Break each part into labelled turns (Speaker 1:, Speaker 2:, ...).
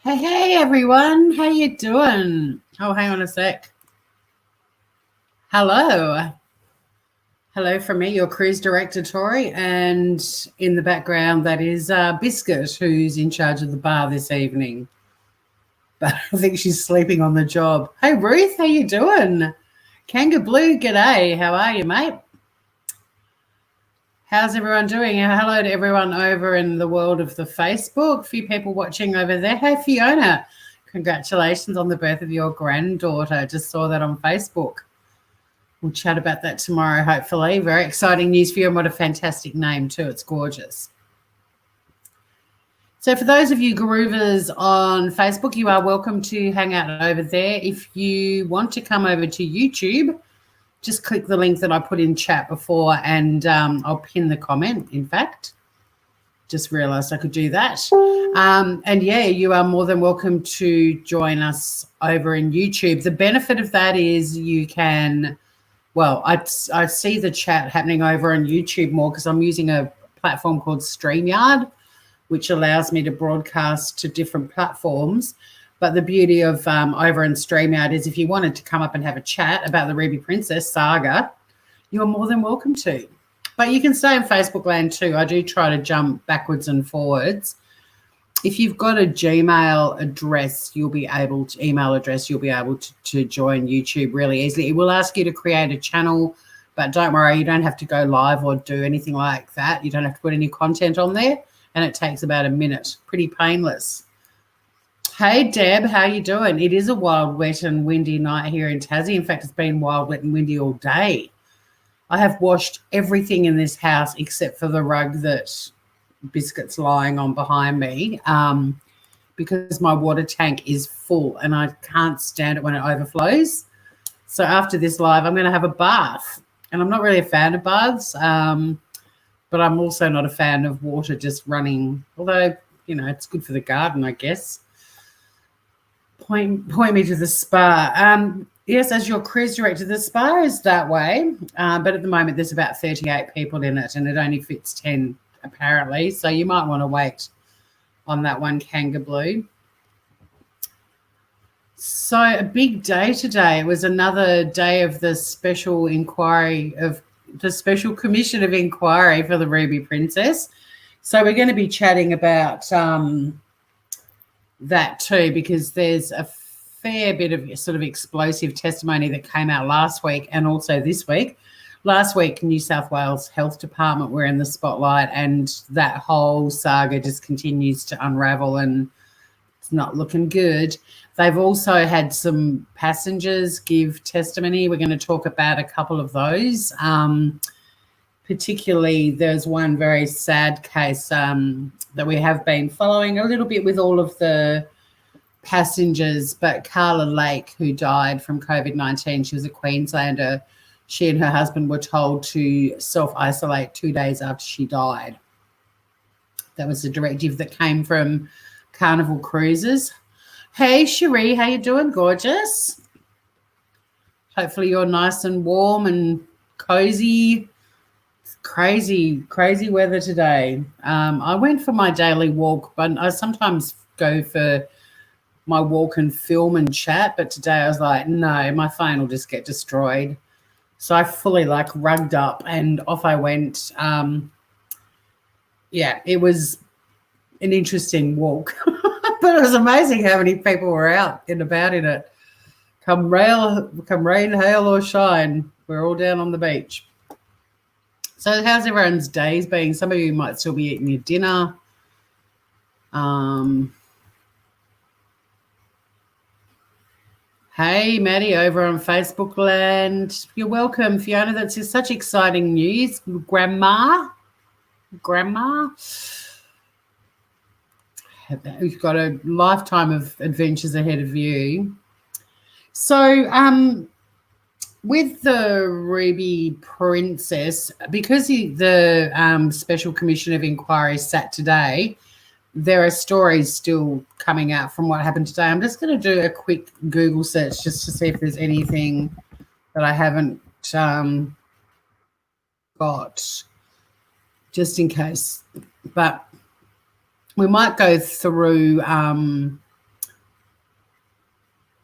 Speaker 1: Hey everyone, how you doing? Oh, hang on a sec. Hello from me, your cruise director Tori, and in the background that is Biscuit, who's in charge of the bar this evening. But I think she's sleeping on the job. Hey Ruth, how you doing? Kanga Blue, g'day. How are you, mate? How's everyone doing? Hello to everyone over in the world of the Facebook. A few people watching over there. Hey, Fiona, congratulations on the birth of your granddaughter. I just saw that on Facebook. We'll chat about that tomorrow, hopefully. Very exciting news for you, and what a fantastic name, too. It's gorgeous. So for those of you groovers on Facebook, you are welcome to hang out over there. If you want to come over to YouTube, just click the link that I put in chat before, and I'll pin the comment, in fact. Just realised I could do that. And, yeah, you are more than welcome to join us over in YouTube. The benefit of that is you can, well, I see the chat happening over on YouTube more because I'm using a platform called StreamYard, which allows me to broadcast to different platforms. But the beauty of over in StreamYard is if you wanted to come up and have a chat about the Ruby Princess saga, you're more than welcome to. But you can stay in Facebook land too. I do try to jump backwards and forwards. If you've got a Gmail address, you'll be able to join YouTube really easily. It will ask you to create a channel, but don't worry, you don't have to go live or do anything like that. You don't have to put any content on there, and it takes about a minute. Pretty painless. Hey, Deb, how you doing? It is a wild, wet and windy night here in Tassie. In fact, it's been wild, wet and windy all day. I have washed everything in this house except for the rug that Biscuit's lying on behind me because my water tank is full and I can't stand it when it overflows. So after this live, I'm going to have a bath. And I'm not really a fan of baths, but I'm also not a fan of water just running, although, you know, it's good for the garden, I guess. Point me to the spa. Yes, as your cruise director, the spa is that way, but at the moment there's about 38 people in it and it only fits 10 apparently, so you might want to wait on that one, Kanga Blue. So a big day today. It was another day of the special inquiry of the Special Commission of Inquiry for the Ruby Princess. So we're going to be chatting about that too, because there's a fair bit of sort of explosive testimony that came out last week and also this week. Last week, New South Wales Health Department were in the spotlight, and that whole saga just continues to unravel and it's not looking good. They've also had some passengers give testimony. We're going to talk about a couple of those. Particularly, there's one very sad case that we have been following a little bit with all of the passengers, but Carla Lake, who died from COVID-19, she was a Queenslander. She and her husband were told to self-isolate 2 days after she died. That was a directive that came from Carnival Cruises. Hey, Cherie, how you doing? Gorgeous. Hopefully you're nice and warm and cozy. It's crazy weather today. I went for my daily walk, but I sometimes go for my walk and film and chat, but today I was like, no, my phone will just get destroyed. So I fully rugged up and off I went. Yeah, it was an interesting walk. But it was amazing how many people were out and about in it. Come rain, hail or shine, we're all down on the beach. So how's everyone's days been? Some of you might still be eating your dinner. Hey, Maddie, over on Facebook land. You're welcome, Fiona. That's just such exciting news. Grandma. You've got a lifetime of adventures ahead of you. So with the Ruby Princess, because the Special Commission of Inquiry sat today, there are stories still coming out from what happened today. I'm just going to do a quick Google search just to see if there's anything that I haven't got, just in case. But we might go through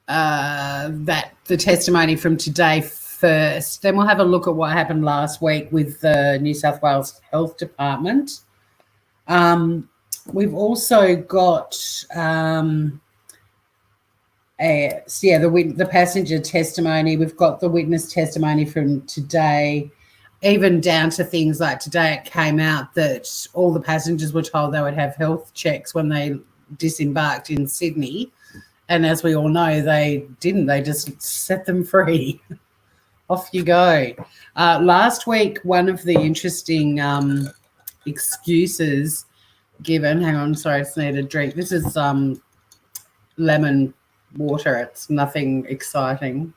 Speaker 1: the testimony from today first. Then we'll have a look at what happened last week with the New South Wales Health Department. We've also got the passenger testimony. We've got the witness testimony from today, even down to things like today it came out that all the passengers were told they would have health checks when they disembarked in Sydney. And as we all know, they didn't. They just set them free. Off you go. Last week, one of the interesting excuses given, hang on, sorry, I just need a drink. This is lemon water. It's nothing exciting.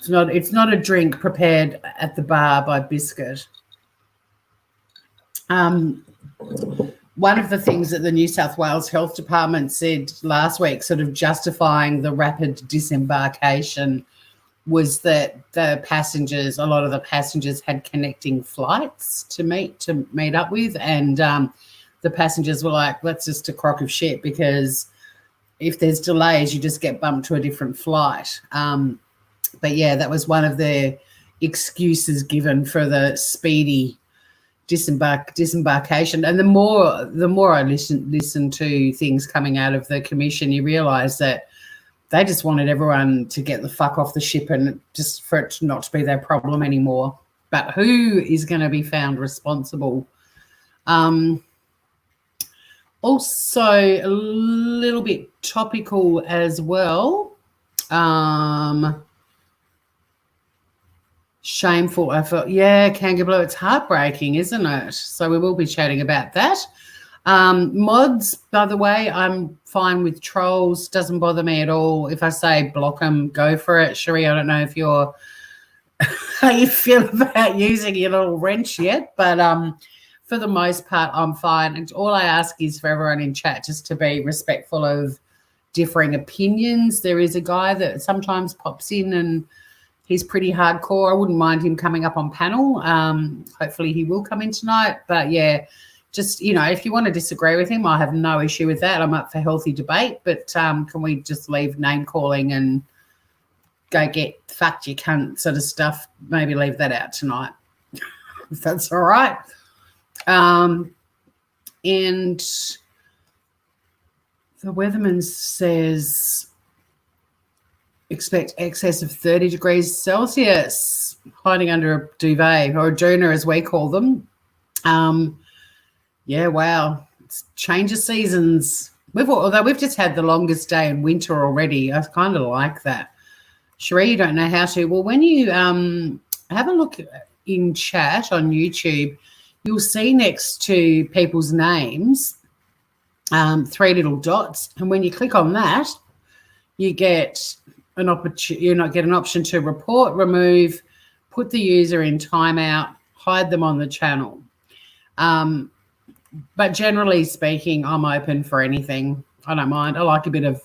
Speaker 1: It's not a drink prepared at the bar by Biscuit. One of the things that the New South Wales Health Department said last week, sort of justifying the rapid disembarkation, was that a lot of the passengers had connecting flights to meet up with, and the passengers were like, that's just a crock of shit, because if there's delays, you just get bumped to a different flight. But yeah, that was one of the excuses given for the speedy disembarkation. And the more I listen to things coming out of the commission, you realise that they just wanted everyone to get the fuck off the ship and just for it not to be their problem anymore. But who is going to be found responsible? Also, a little bit topical as well. Shameful. I felt, Kanga Blue, it's heartbreaking, isn't it? So we will be chatting about that. Mods, by the way, I'm fine with trolls. Doesn't bother me at all. If I say block them, go for it. Cherie, I don't know if you're how you feel about using your little wrench yet, but for the most part, I'm fine. And all I ask is for everyone in chat just to be respectful of differing opinions. There is a guy that sometimes pops in and he's pretty hardcore. I wouldn't mind him coming up on panel. Hopefully he will come in tonight. But, yeah, just, if you want to disagree with him, I have no issue with that. I'm up for healthy debate. But can we just leave name-calling and go get fucked you cunt sort of stuff? Maybe leave that out tonight, if that's all right. And the weatherman says expect excess of 30 degrees Celsius, hiding under a duvet, or a doona as we call them. Yeah, wow. It's change of seasons. Although we've just had the longest day in winter already. I kind of like that. Sheree, you don't know how to. Well, when you have a look in chat on YouTube, you'll see next to people's names 3 little dots. And when you click on that, you get an option to report, remove, put the user in timeout, hide them on the channel. But generally speaking, I'm open for anything. I don't mind. I like a bit of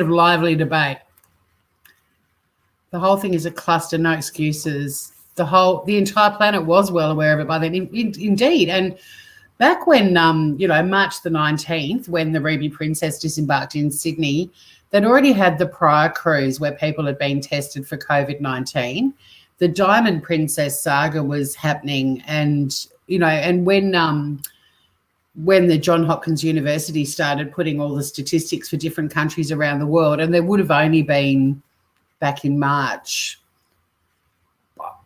Speaker 1: lively debate. The whole thing is a cluster, no excuses. The entire planet was well aware of it by then, indeed. And back when, March the 19th, when the Ruby Princess disembarked in Sydney, they'd already had the prior cruise where people had been tested for COVID-19. The Diamond Princess saga was happening, and when the Johns Hopkins University started putting all the statistics for different countries around the world, and there would have only been back in March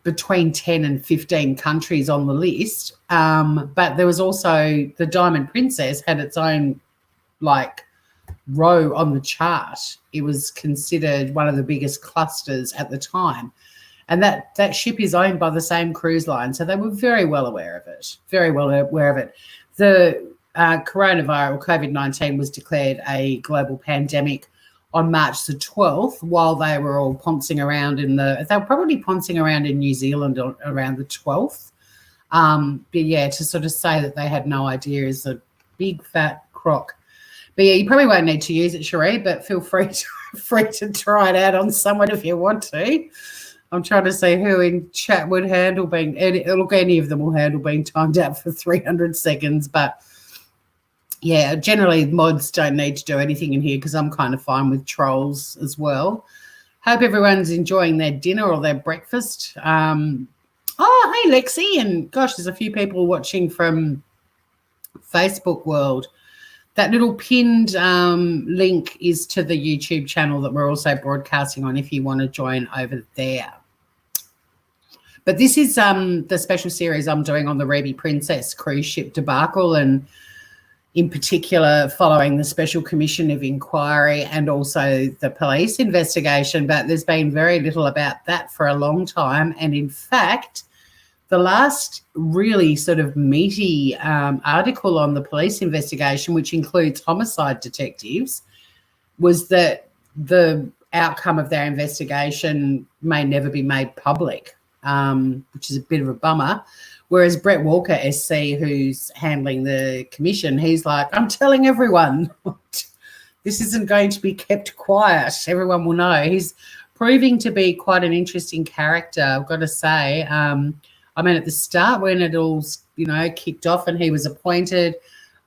Speaker 1: between 10 and 15 countries on the list. But there was also the Diamond Princess had its own row on the chart. It was considered one of the biggest clusters at the time. And that ship is owned by the same cruise line. So they were very well aware of it, The coronavirus, or COVID-19, was declared a global pandemic on March the 12th, while they were all poncing around they were probably poncing around in New Zealand around the 12th. But yeah, to sort of say that they had no idea is a big fat crock. But yeah, you probably won't need to use it, Cherie, but feel free to try it out on someone if you want to. I'm trying to see who in chat would handle being, any of them will handle being timed out for 300 seconds. But yeah, generally mods don't need to do anything in here because I'm kind of fine with trolls as well. Hope everyone's enjoying their dinner or their breakfast. Oh, hey, Lexi. And gosh, there's a few people watching from Facebook world. That little pinned link is to the YouTube channel that we're also broadcasting on if you want to join over there. But this is the special series I'm doing on the Ruby Princess cruise ship debacle, and in particular following the Special Commission of Inquiry and also the police investigation. But there's been very little about that for a long time. And in fact, the last really sort of meaty article on the police investigation, which includes homicide detectives, was that the outcome of their investigation may never be made public, which is a bit of a bummer. Whereas Brett Walker, SC, who's handling the commission, he's like, I'm telling everyone, this isn't going to be kept quiet. Everyone will know. He's proving to be quite an interesting character, I've got to say. At the start when it all, kicked off and he was appointed,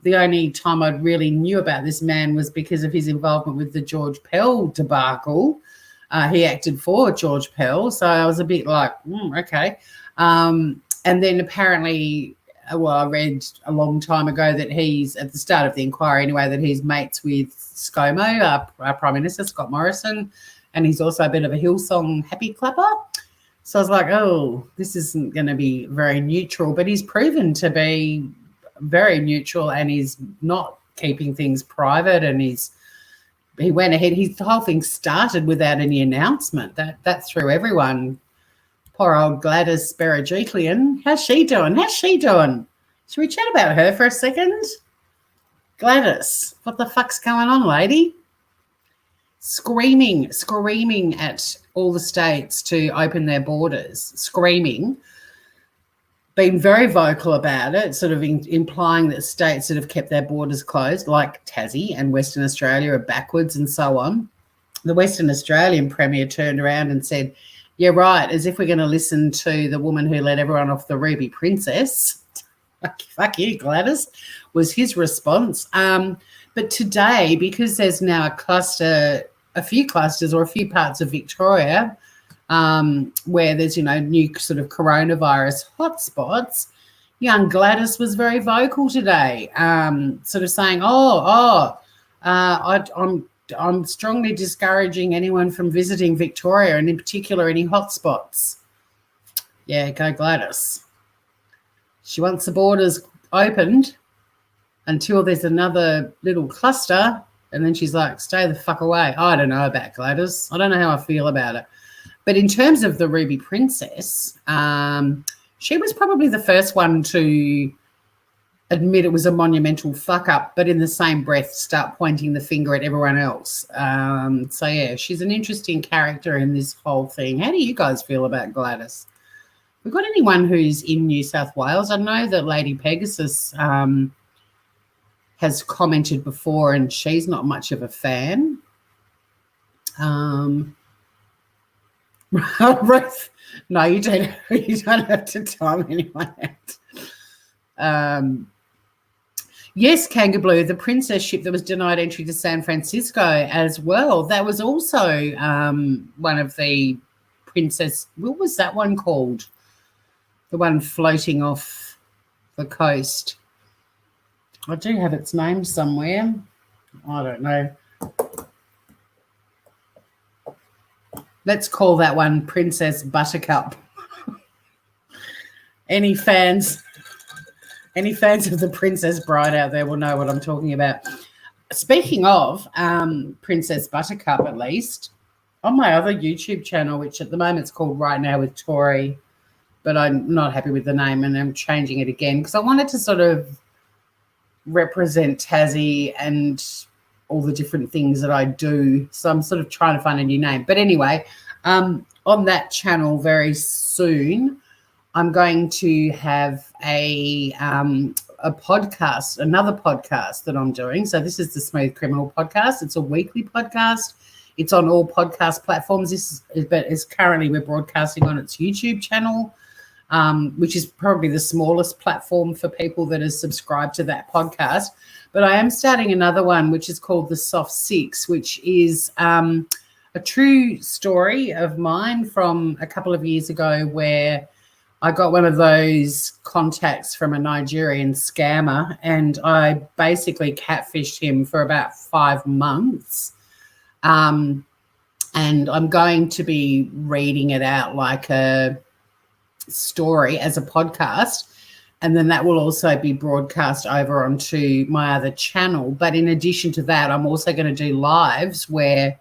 Speaker 1: the only time I really knew about this man was because of his involvement with the George Pell debacle. He acted for George Pell, so I was a bit like, okay. And then apparently, I read a long time ago that he's, at the start of the inquiry anyway, that he's mates with ScoMo, our Prime Minister, Scott Morrison, and he's also a bit of a Hillsong happy clapper. So I was like, oh, this isn't going to be very neutral, but he's proven to be very neutral, and he's not keeping things private, and he went ahead. The whole thing started without any announcement. That threw everyone. Poor old Gladys Berejiklian. How's she doing? Should we chat about her for a second? Gladys, what the fuck's going on, lady? Screaming at all the states to open their borders, screaming. been very vocal about it, sort of implying that states that have kept their borders closed, like Tassie and Western Australia, are backwards and so on. The Western Australian Premier turned around and said, yeah, right, as if we're going to listen to the woman who let everyone off the Ruby Princess. Fuck you, Gladys, was his response. But today, because there's now a few clusters or a few parts of Victoria where there's, new sort of coronavirus hotspots, young Gladys was very vocal today, sort of saying, I'm strongly discouraging anyone from visiting Victoria, and in particular any hotspots. Yeah, go Gladys. She wants the borders opened until there's another little cluster, and then she's like, stay the fuck away. I don't know about Gladys. I don't know how I feel about it. But in terms of the Ruby Princess, she was probably the first one to admit it was a monumental fuck up, but in the same breath start pointing the finger at everyone else. So yeah, she's an interesting character in this whole thing. How do you guys feel about Gladys? We got anyone who's in New South Wales? I know that Lady Pegasus has commented before, and she's not much of a fan. Ruth, no, you don't have to time anyone out. Yes, Kangaroo, the princess ship that was denied entry to San Francisco as well. That was also one of the princess. What was that one called? The one floating off the coast. I do have its name somewhere. I don't know. Let's call that one Princess Buttercup. Any fans of the Princess Bride out there will know what I'm talking about. Speaking of Princess Buttercup, at least, on my other YouTube channel, which at the moment is called Right Now with Tori, but I'm not happy with the name and I'm changing it again because I wanted to sort of represent Tassie and all the different things that I do. So I'm sort of trying to find a new name. But anyway, on that channel very soon, I'm going to have a podcast, another podcast that I'm doing. So this is the Smooth Criminal podcast. It's a weekly podcast. It's on all podcast platforms. But currently we're broadcasting on its YouTube channel, which is probably the smallest platform for people that are subscribed to that podcast. But I am starting another one, which is called The Soft Six, which is a true story of mine from a couple of years ago where I got one of those contacts from a Nigerian scammer, and I basically catfished him for about 5 months. And I'm going to be reading it out like a story as a podcast, and then that will also be broadcast over onto my other channel. But in addition to that, I'm also going to do lives where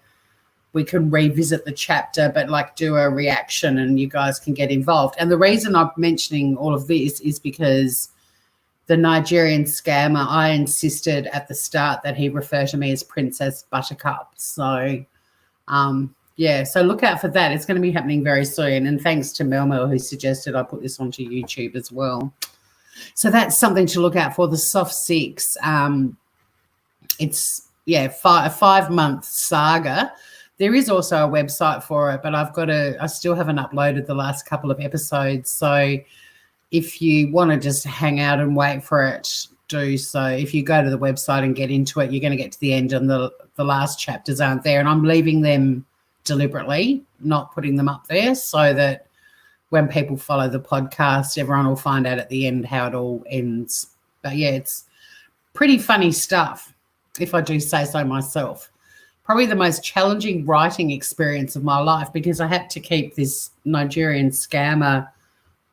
Speaker 1: we can revisit the chapter, but like do a reaction and you guys can get involved. And the reason I'm mentioning all of this is because the Nigerian scammer, I insisted at the start that he refer to me as Princess Buttercup. So, so look out for that. It's going to be happening very soon. And thanks to Mel who suggested I put this onto YouTube as well. So that's something to look out for, the Soft Six. It's, a 5-month saga. There is also a website for it, but I still haven't uploaded the last couple of episodes. So if you want to just hang out and wait for it, do so. If you go to the website and get into it, you're going to get to the end and the last chapters aren't there. And I'm leaving them deliberately, not putting them up there so that when people follow the podcast, everyone will find out at the end how it all ends. But yeah, it's pretty funny stuff, if I do say so myself. Probably the most challenging writing experience of my life because I had to keep this Nigerian scammer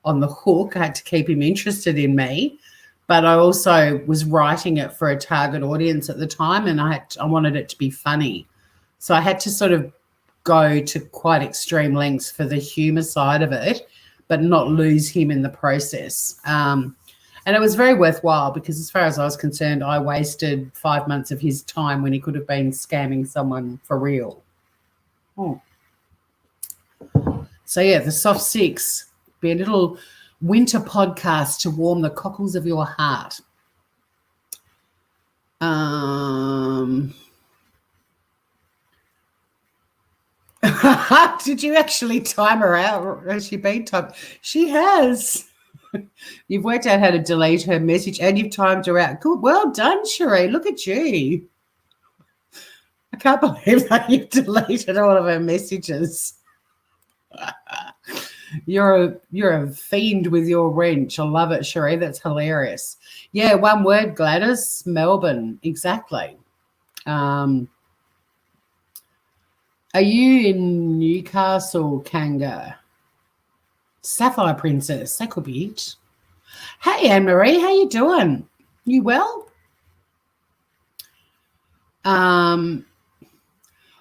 Speaker 1: on the hook. I had to keep him interested in me, but I also was writing it for a target audience at the time, and I wanted it to be funny. So I had to sort of go to quite extreme lengths for the humour side of it, but not lose him in the process. And it was very worthwhile because as far as I was concerned, I wasted 5 months of his time when he could have been scamming someone for real. So, yeah, the Soft Six, be a little winter podcast to warm the cockles of your heart. Did you actually time her out? Has she been timed? She has. You've worked out how to delete her message and you've timed her out. Good. Well done, Cherie. Look at you. I can't believe that you've deleted all of her messages. You're a fiend with your wrench. I love it, Cherie. That's hilarious. Yeah, one word, Gladys. Melbourne. Exactly. Are you in Newcastle, Kanga? Sapphire Princess. That could be it. Hey, Anne-Marie. How you doing? You well?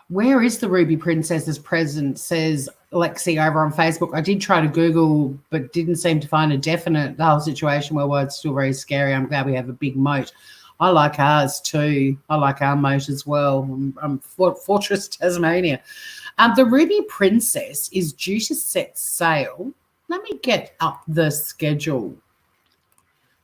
Speaker 1: Where is the Ruby Princess's present, says Lexi over on Facebook. I did try to Google, but didn't seem to find a definite. The whole situation where it's still very scary. I'm glad we have a big moat. I like ours too. I like our moat as well. I'm Fortress Tasmania. The Ruby Princess is due to set sail. Let me get up the schedule.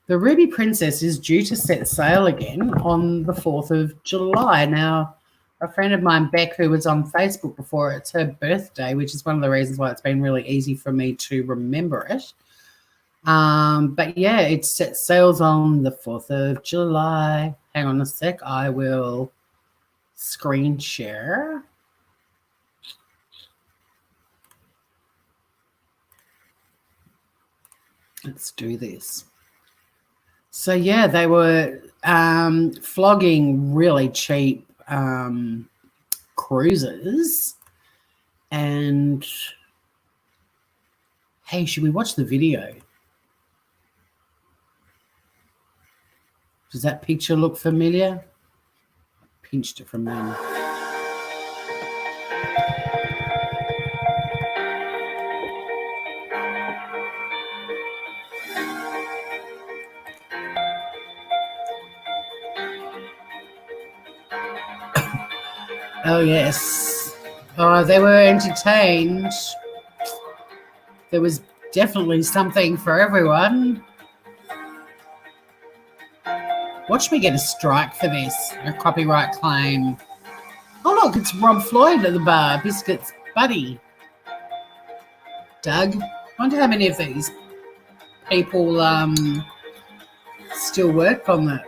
Speaker 1: The Ruby Princess is due to set sail again on the 4th of July. Now, a friend of mine, Beck, who was on Facebook before, it's her birthday, which is one of the reasons why it's been really easy for me to remember it. But yeah, it sets sails on the 4th of July. Hang on a sec. I will screen share. Let's do this. So yeah, they were flogging really cheap cruises. And hey, should we watch the video? Does that picture look familiar? I pinched it from then. Oh, yes. Oh, they were entertained. There was definitely something for everyone. Watch me get a strike for this, a copyright claim. Oh, look, it's Rob Floyd at the bar. Biscuits buddy. Doug. I wonder how many of these people still work on that.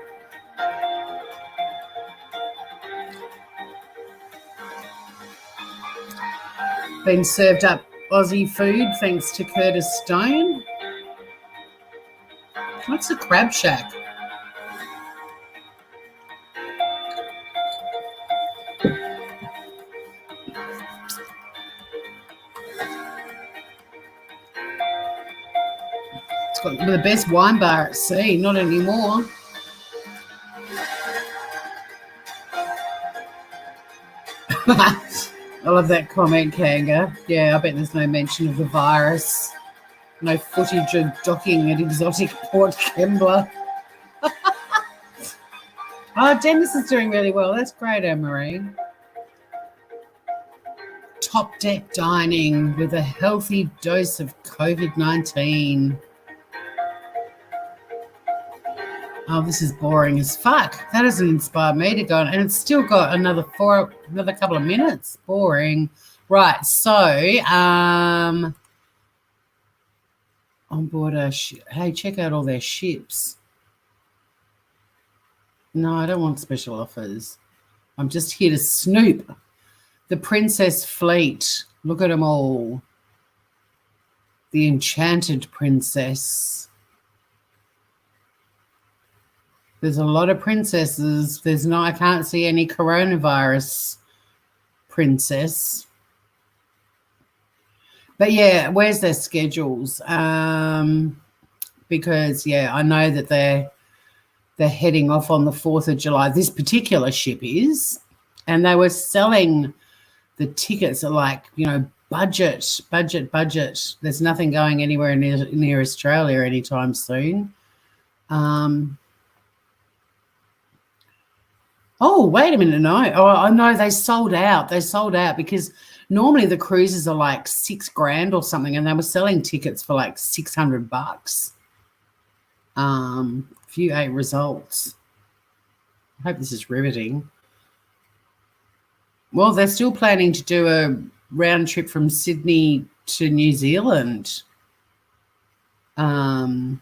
Speaker 1: Been served up Aussie food thanks to Curtis Stone. What's a crab shack? It's got the best wine bar at sea, not anymore. I love that comment, Kanga. Yeah, I bet there's no mention of the virus. No footage of docking at exotic Port Kembla. Oh, Dennis is doing really well. That's great, Anne-Marie. Top deck dining with a healthy dose of COVID-19. Oh, this is boring as fuck. That doesn't inspire me to go on. And it's still got another couple of minutes. Boring. Right, so on board a ship. Hey, check out all their ships. No, I don't want special offers. I'm just here to snoop. The Princess Fleet. Look at them all. The Enchanted Princess. There's a lot of princesses. I can't see any coronavirus princess. But yeah, where's their schedules? Because yeah, I know that they're heading off on the 4th of July. This particular ship is, and they were selling the tickets at budget. There's nothing going anywhere near Australia anytime soon. Oh, wait a minute. No. Oh, no, they sold out. They sold out because Normally the cruises are like $6,000 or something, and they were selling tickets for like $600. View 8 results. I hope this is riveting. Well, they're still planning to do a round trip from Sydney to New Zealand on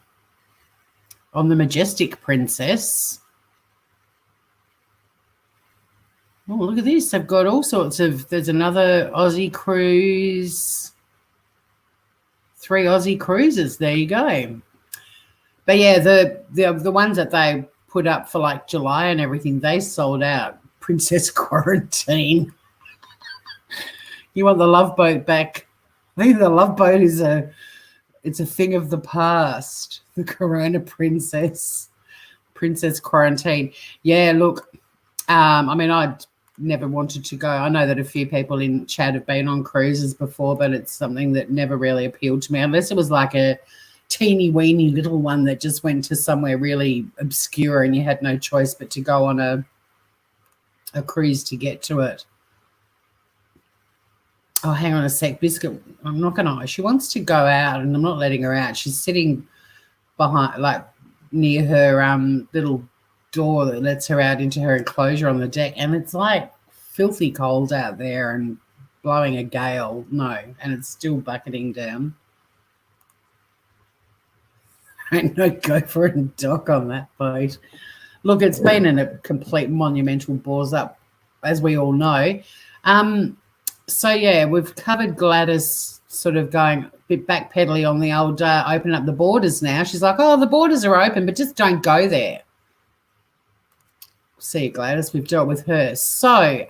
Speaker 1: the Majestic Princess. Oh, look at this. They've got all sorts of, there's another Aussie cruise, 3 Aussie cruises. There you go. But yeah, the ones that they put up for like July and everything, they sold out. Princess Quarantine. You want the Love Boat back? I think the Love Boat is it's a thing of the past. The Corona Princess Quarantine. Yeah, look, I mean, I'd never wanted to go. I know that a few people in chat have been on cruises before, but it's something that never really appealed to me, unless it was like a teeny weeny little one that just went to somewhere really obscure and you had no choice but to go on a cruise to get to it. Oh, hang on a sec. Biscuit, I'm not going to. She wants to go out and I'm not letting her out. She's sitting behind, like near her little door that lets her out into her enclosure on the deck. And it's like filthy cold out there and blowing a gale. No, and it's still bucketing down. Ain't no gopher and dock on that boat. Look, it's been in a complete monumental bores up, as we all know. So, yeah, we've covered Gladys sort of going a bit backpedaling on the old open up the borders now. She's like, oh, the borders are open, but just don't go there. See you, Gladys. We've dealt with her. So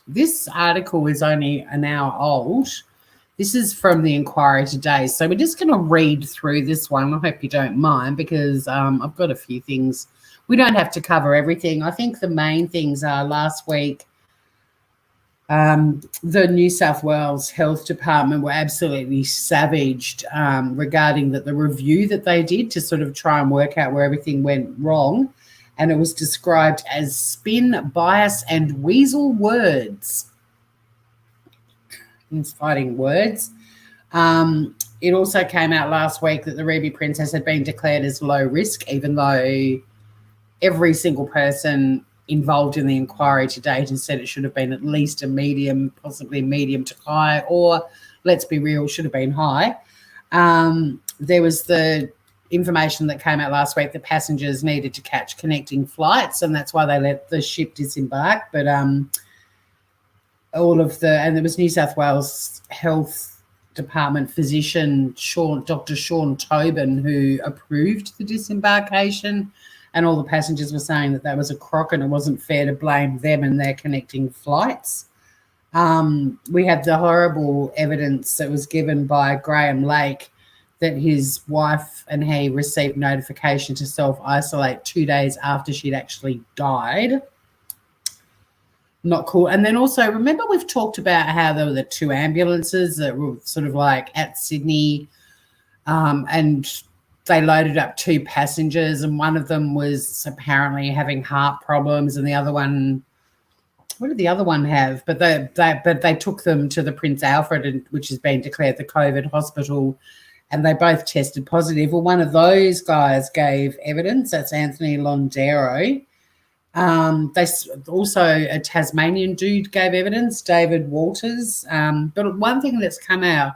Speaker 1: this article is only an hour old. This is from the Inquiry Today. So we're just going to read through this one. I hope you don't mind because I've got a few things. We don't have to cover everything. I think the main things are last week, the New South Wales Health Department were absolutely savaged regarding the review that they did to sort of try and work out where everything went wrong. And it was described as spin, bias, and weasel words. It's fighting words. It also came out last week that the Ruby Princess had been declared as low risk, even though every single person involved in the inquiry to date has said it should have been at least a medium, possibly medium to high, or let's be real, should have been high. There was the information that came out last week that passengers needed to catch connecting flights, and that's why they let the ship disembark. But all of the, and there was New South Wales Health Department physician Dr. Sean Tobin who approved the disembarkation, and all the passengers were saying that was a crock and it wasn't fair to blame them and their connecting flights. We had the horrible evidence that was given by Graham Lake that his wife and he received notification to self-isolate 2 days after she'd actually died. Not cool. And then also, remember we've talked about how there were the 2 ambulances that were sort of like at Sydney and they loaded up 2 passengers and one of them was apparently having heart problems and the other one, what did the other one have? But they took them to the Prince Alfred, which has been declared the COVID hospital, and they both tested positive. Well, one of those guys gave evidence. That's Anthony Londero. They also, a Tasmanian dude gave evidence, David Walters. But one thing that's come out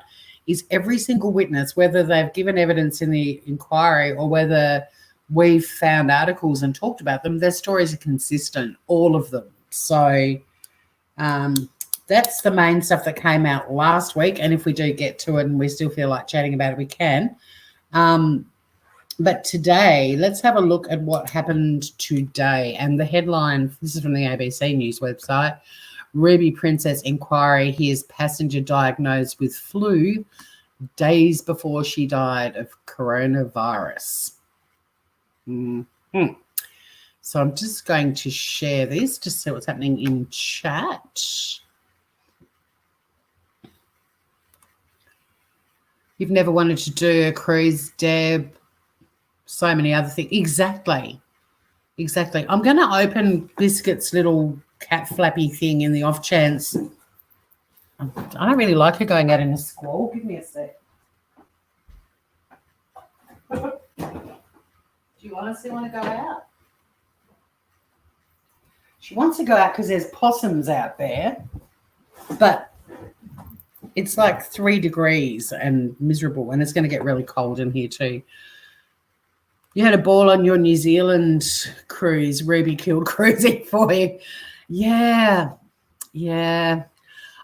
Speaker 1: is every single witness, whether they've given evidence in the inquiry or whether we've found articles and talked about them, their stories are consistent, all of them. So that's the main stuff that came out last week. And if we do get to it and we still feel like chatting about it, we can. But today, let's have a look at what happened today. And the headline, this is from the ABC News website, Ruby Princess Inquiry hears passenger diagnosed with flu days before she died of coronavirus. Mm-hmm. So I'm just going to share this to see what's happening in chat. You've never wanted to do a cruise, Deb. So many other things. Exactly. I'm going to open Biscuit's little cat flappy thing in the off chance I don't really like her going out in a squall. Give me a sec. Do you honestly want to go out? She wants to go out because there's possums out there, but it's like 3 degrees and miserable, and it's going to get really cold in here too. You had a ball on your New Zealand cruise. Ruby killed cruising for you. Yeah.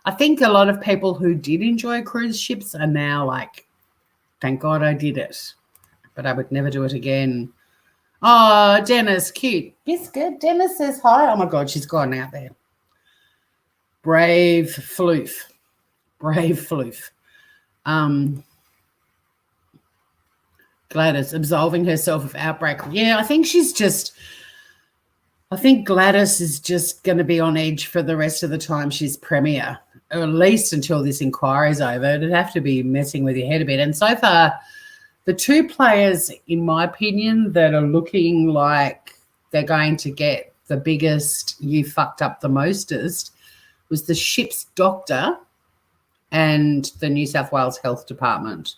Speaker 1: I think a lot of people who did enjoy cruise ships are now like, thank God I did it, but I would never do it again. Oh, Dennis, cute. Biscuit. Dennis says hi. Oh, my God, she's gone out there. Brave floof. Gladys absolving herself of outbreak. Yeah, I think Gladys is just going to be on edge for the rest of the time she's premier, or at least until this inquiry's over. It'd have to be messing with your head a bit. And so far, the 2 players, in my opinion, that are looking like they're going to get the biggest you fucked up the mostest was the ship's doctor and the New South Wales Health Department.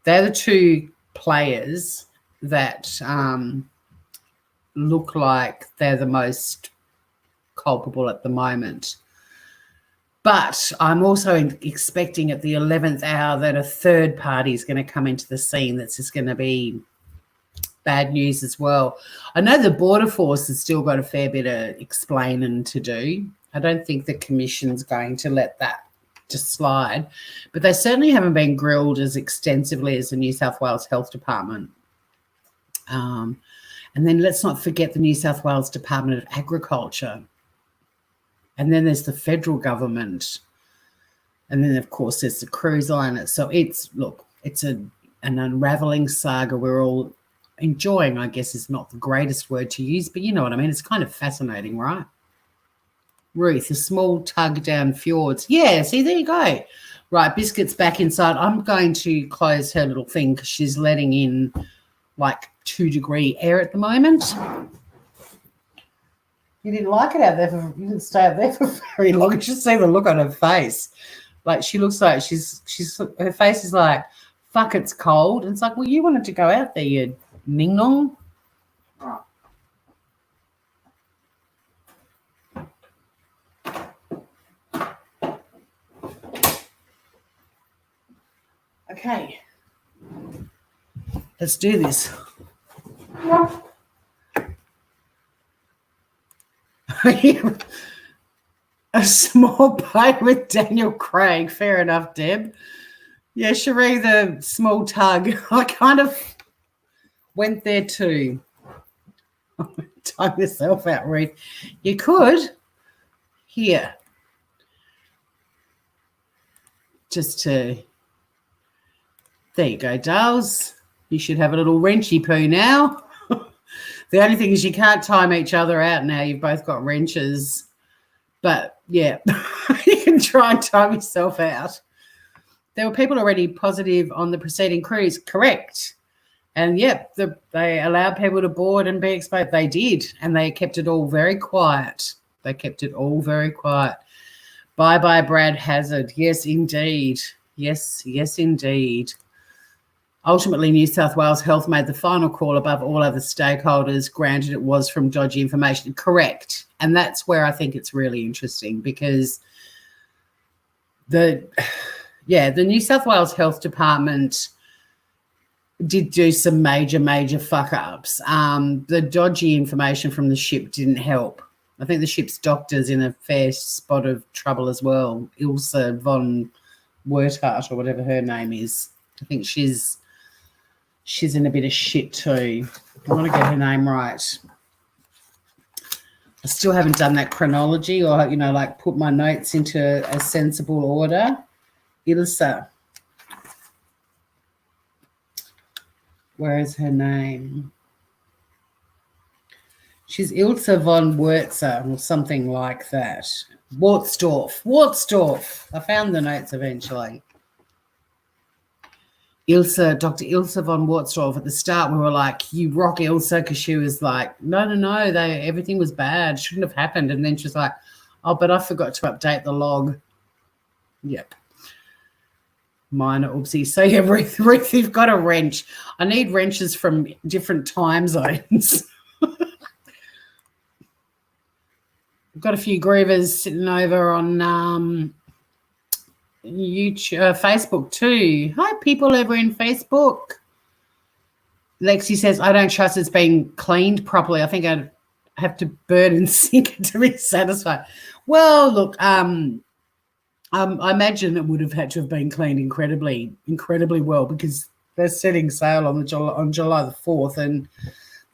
Speaker 1: They're the 2 players that look like they're the most culpable at the moment. But I'm also expecting at the 11th hour that a third party is going to come into the scene that's just going to be bad news as well. I know the Border Force has still got a fair bit of explaining to do. I don't think the Commission's going to let that just slide, but they certainly haven't been grilled as extensively as the New South Wales Health Department. And then let's not forget the New South Wales Department of Agriculture. And then there's the federal government. And then, of course, there's the cruise liner. So it's an unraveling saga we're all enjoying, I guess is not the greatest word to use, but you know what I mean. It's kind of fascinating, right? Ruth, a small tug down fjords. Yeah, see, there you go. Right, Biscuit's back inside. I'm going to close her little thing because she's letting in like 2-degree air at the moment. You didn't like it out there. You didn't stay out there for very long. You should see the look on her face. Like she looks like her face is like, fuck, it's cold. And it's like, well, you wanted to go out there, you ning nong. Okay, let's do this. A small boat with Daniel Craig. Fair enough, Deb. Yeah, Cherie, the small tug. I kind of went there too. Time yourself out, Ruth. You could. Here. Just to... There you go, dolls. You should have a little wrenchy poo now. The only thing is you can't time each other out now. You've both got wrenches. But, yeah, you can try and time yourself out. There were people already positive on the preceding cruise. Correct. And, yep, they allowed people to board and be exposed. They did, and they kept it all very quiet. Bye-bye, Brad Hazard. Yes, indeed. Yes, indeed. Ultimately, New South Wales Health made the final call above all other stakeholders, granted it was from dodgy information. Correct. And that's where I think it's really interesting because the New South Wales Health Department did do some major fuck-ups. The dodgy information from the ship didn't help. I think the ship's doctor's in a fair spot of trouble as well. Ilse von Werthart or whatever her name is. I think she's in a bit of shit too. I want to get her name right. I still haven't done that chronology or, like put my notes into a sensible order. Ilse. Where is her name? She's Ilse von Wertzer or something like that. Wortsdorf. I found the notes eventually. Dr. Ilse von Wortsdorf. At the start, we were like, you rock Ilse, because she was like, no, everything was bad. Shouldn't have happened. And then she was like, oh, but I forgot to update the log. Yep. Minor oopsie. So, yeah, Ruth, you've got a wrench. I need wrenches from different time zones. I've got a few groovers sitting over on YouTube, Facebook too. Hi, people over in Facebook. Lexi says, I don't trust it's being cleaned properly. I think I'd have to burn and sink it to be satisfied. Well, look, I imagine it would have had to have been cleaned incredibly well, because they're setting sail on July the 4th, and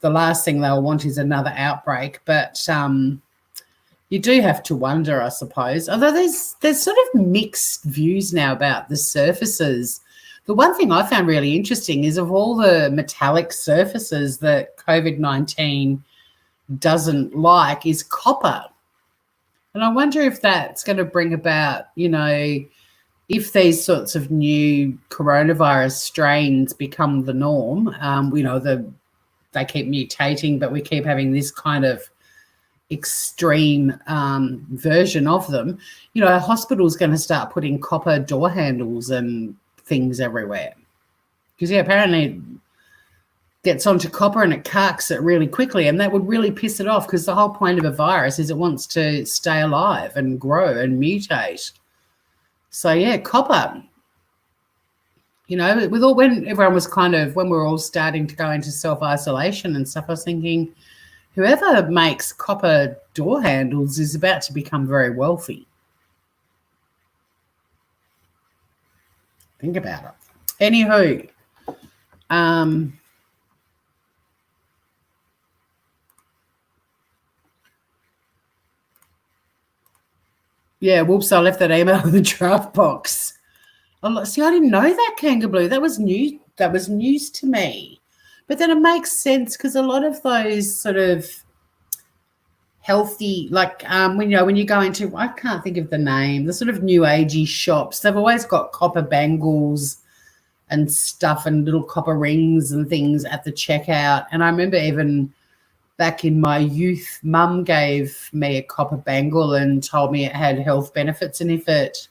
Speaker 1: the last thing they'll want is another outbreak. But you do have to wonder, I suppose. Although there's sort of mixed views now about the surfaces. The one thing I found really interesting is, of all the metallic surfaces that COVID-19 doesn't like, is copper. And I wonder if that's going to bring about, if these sorts of new coronavirus strains become the norm, they keep mutating, but we keep having this kind of extreme version of them. A hospital's going to start putting copper door handles and things everywhere, because apparently it gets onto copper and it carks it really quickly, and that would really piss it off, because the whole point of a virus is it wants to stay alive and grow and mutate. So yeah, copper, with all, when everyone was when we were all starting to go into self-isolation and stuff, I was thinking, whoever makes copper door handles is about to become very wealthy. Think about it. Anywho, yeah, whoops, I left that email in the draft box. See, I didn't know that, Kanga Blue. That was new. That was news to me. But then it makes sense, because a lot of those sort of healthy, like when you go into, I can't think of the name, the sort of new agey shops, they've always got copper bangles and stuff and little copper rings and things at the checkout. And I remember even back in my youth, Mum gave me a copper bangle and told me it had health benefits. And if it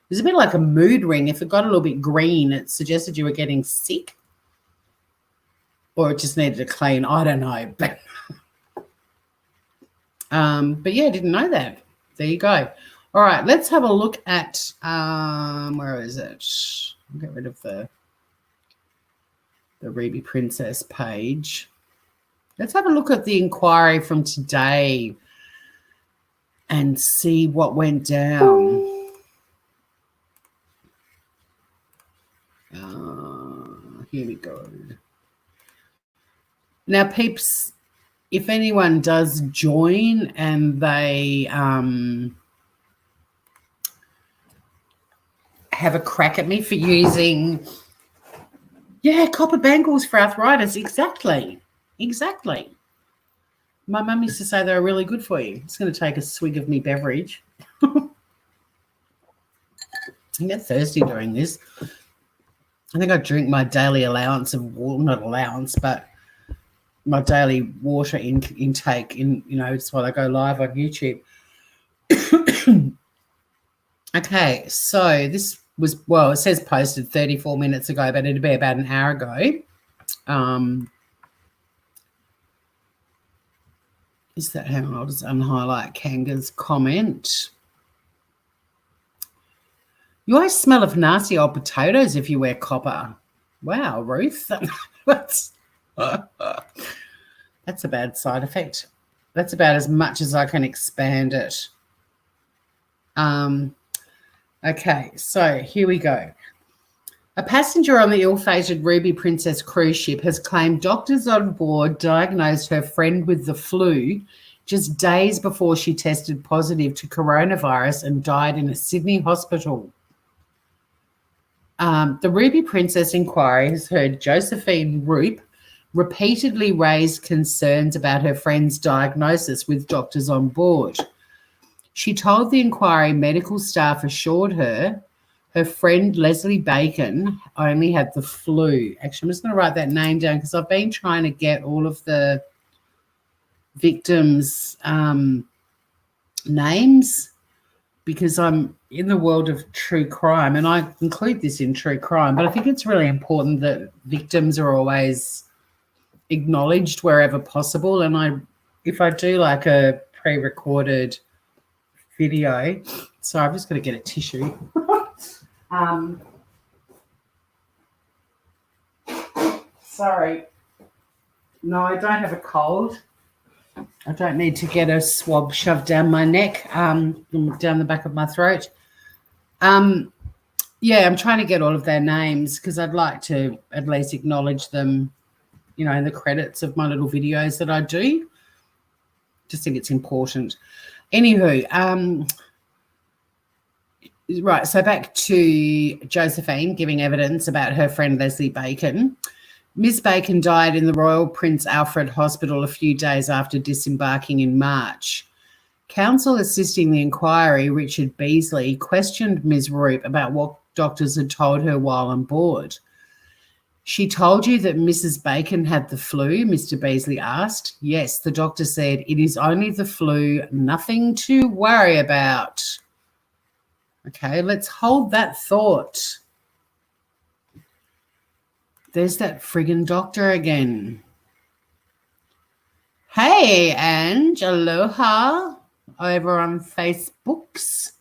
Speaker 1: was a bit like a mood ring, if it got a little bit green, it suggested you were getting sick, or it just needed a clean. I don't know. But yeah, I didn't know that. There you go. All right, let's have a look at where is it? I'll get rid of the Ruby Princess page. Let's have a look at the inquiry from today and see what went down. Here we go. Now, peeps, if anyone does join and they have a crack at me for using, copper bangles for arthritis, exactly. My mum used to say they were really good for you. It's going to take a swig of me beverage. I get thirsty during this. I think I drink my daily allowance of water, not allowance, but my daily water intake it's while I go live on YouTube. Okay, so this was, it says posted 34 minutes ago, but it'd be about an hour ago. Is that, hang on, I'll just unhighlight Kanga's comment. You always smell of nasty old potatoes if you wear copper. Wow, Ruth. That's a bad side effect. That's about as much as I can expand it. Okay, so here we go. A passenger on the ill-fated Ruby Princess cruise ship has claimed doctors on board diagnosed her friend with the flu just days before she tested positive to coronavirus and died in a Sydney hospital. The Ruby Princess inquiry has heard Josephine Roop repeatedly raise concerns about her friend's diagnosis with doctors on board. She told the inquiry medical staff assured her her friend Leslie Bacon only had the flu. Actually, I'm just going to write that name down because I've been trying to get all of the victims' names because I'm in the world of true crime, and I include this in true crime, but I think it's really important that victims are always acknowledged wherever possible. And if I do like a pre-recorded video, sorry, I've just got to get a tissue. Sorry. No, I don't have a cold. I don't need to get a swab shoved down my neck, down the back of my throat. Yeah, I'm trying to get all of their names because I'd like to at least acknowledge them, you know, in the credits of my little videos that I do. Just think it's important. Anywho, right, so back to Josephine giving evidence about her friend Leslie Bacon. Ms. Bacon died in the Royal Prince Alfred Hospital a few days after disembarking in March. Counsel assisting the inquiry, Richard Beasley, questioned Ms. Roop about what doctors had told her while on board. She told you that Mrs. Bacon had the flu, Mr. Beasley asked. Yes, the doctor said, it is only the flu, nothing to worry about. Okay, let's hold that thought. There's that friggin' doctor again. Hey, Ange, aloha, over on Facebooks.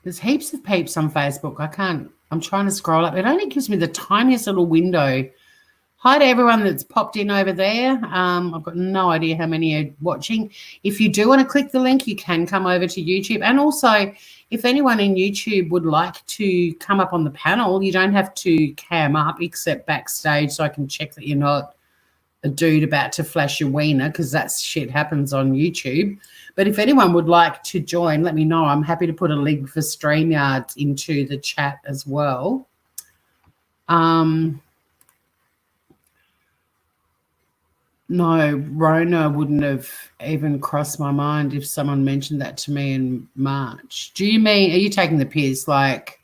Speaker 1: There's heaps of peeps on Facebook. I'm trying to scroll up. It only gives me the tiniest little window. Hi to everyone that's popped in over there. I've got no idea how many are watching. If you do want to click the link, you can come over to YouTube. And also, if anyone in YouTube would like to come up on the panel, you don't have to cam up except backstage so I can check that you're not a dude about to flash your wiener, because that shit happens on YouTube. But if anyone would like to join, let me know. I'm happy to put a link for StreamYard into the chat as well. No, Rona wouldn't have even crossed my mind if someone mentioned that to me in March. Are you taking the piss? Like,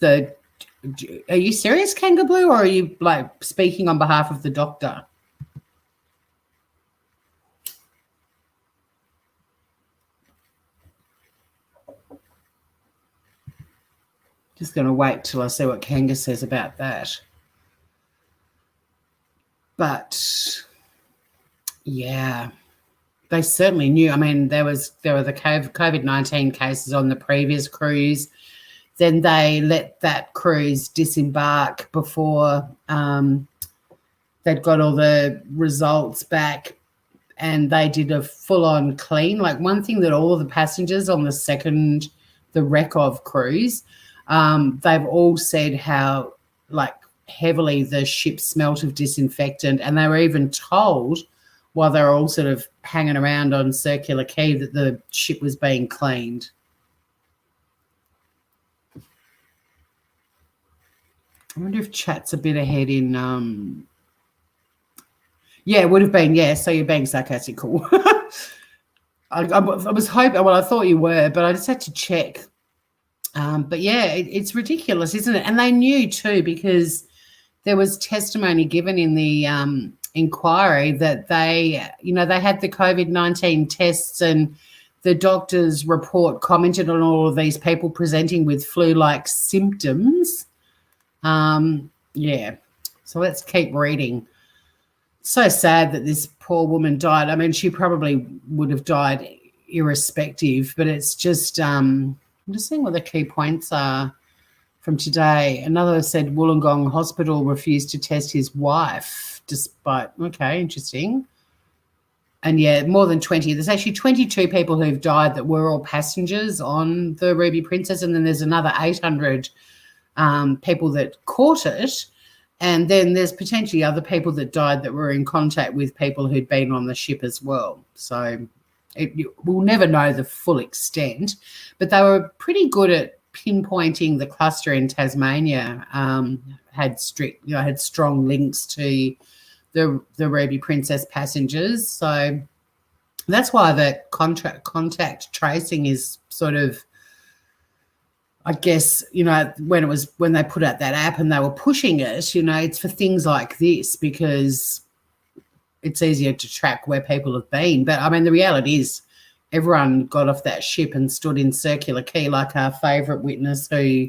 Speaker 1: are you serious, Kanga Blue, or are you like speaking on behalf of the doctor? Just going to wait till I see what Kanga says about that. But yeah, they certainly knew. I mean, there were the COVID-19 cases on the previous cruise. Then they let that cruise disembark before they'd got all the results back, and they did a full-on clean. Like, one thing that all of the passengers on the Rekov cruise, they've all said how, like, heavily the ship smelt of disinfectant, and they were even told while they were all sort of hanging around on Circular Quay that the ship was being cleaned. I wonder if chat's a bit ahead in yeah, it would have been, yeah, so you're being sarcastical. I was hoping, well, I thought you were, but I just had to check. But yeah, it's ridiculous, isn't it? And they knew too, because there was testimony given in the inquiry that they had the COVID-19 tests, and the doctor's report commented on all of these people presenting with flu-like symptoms. Yeah, so let's keep reading. So sad that this poor woman died. I mean, she probably would have died irrespective, but it's just I'm just seeing what the key points are from today. Another said Wollongong Hospital refused to test his wife despite, okay, interesting. And yeah, more than 20. There's actually 22 people who've died that were all passengers on the Ruby Princess, and then there's another 800 people that caught it. And then there's potentially other people that died that were in contact with people who'd been on the ship as well. So we'll never know the full extent, but they were pretty good at pinpointing the cluster in Tasmania. Had strong links to the Ruby Princess passengers. So that's why the contact tracing is sort of, I guess, when they put out that app and they were pushing it, it's for things like this, because it's easier to track where people have been. But I mean, the reality is everyone got off that ship and stood in Circular Quay, like our favourite witness who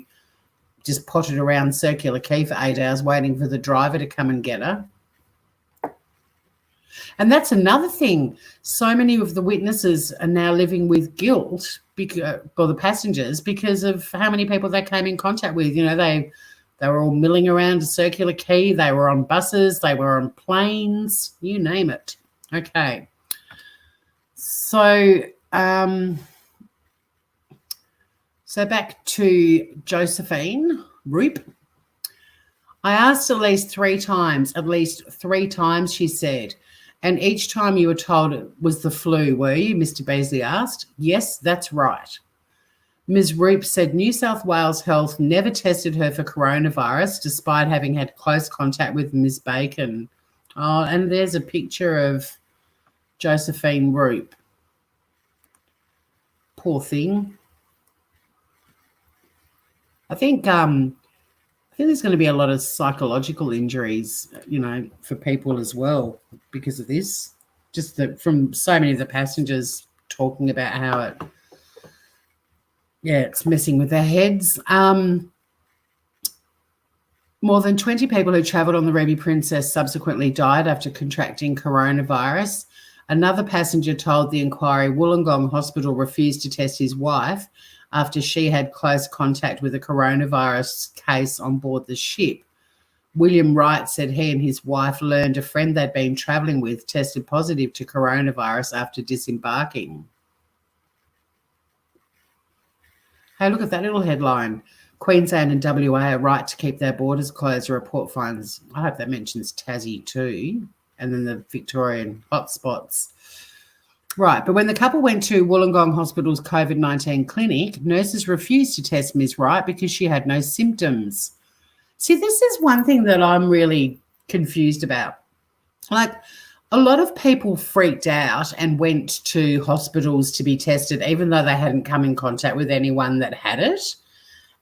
Speaker 1: just potted around Circular Quay for 8 hours waiting for the driver to come and get her. And that's another thing. So many of the witnesses are now living with guilt for the passengers because of how many people they came in contact with. You know, they were all milling around a Circular Quay. They were on buses. They were on planes. You name it. Okay. So, so back to Josephine Roop. I asked at least three times, she said. And each time you were told it was the flu, were you? Mr. Beasley asked. Yes, that's right. Ms. Roop said New South Wales Health never tested her for coronavirus despite having had close contact with Ms. Bacon. Oh, and there's a picture of Josephine Roop. Poor thing. I think there's going to be a lot of psychological injuries, you know, for people as well because of this. Just from so many of the passengers talking about how it's messing with their heads. More than 20 people who travelled on the Ruby Princess subsequently died after contracting coronavirus. Another passenger told the inquiry Wollongong Hospital refused to test his wife after she had close contact with a coronavirus case on board the ship. William Wright said he and his wife learned a friend they'd been travelling with tested positive to coronavirus after disembarking. Hey, look at that little headline. Queensland and WA are right to keep their borders closed, report finds. I hope that mentions Tassie too, and then the Victorian hotspots. Right, but when the couple went to Wollongong Hospital's COVID-19 clinic, nurses refused to test Ms. Wright because she had no symptoms. See, this is one thing that I'm really confused about. Like, a lot of people freaked out and went to hospitals to be tested, even though they hadn't come in contact with anyone that had it.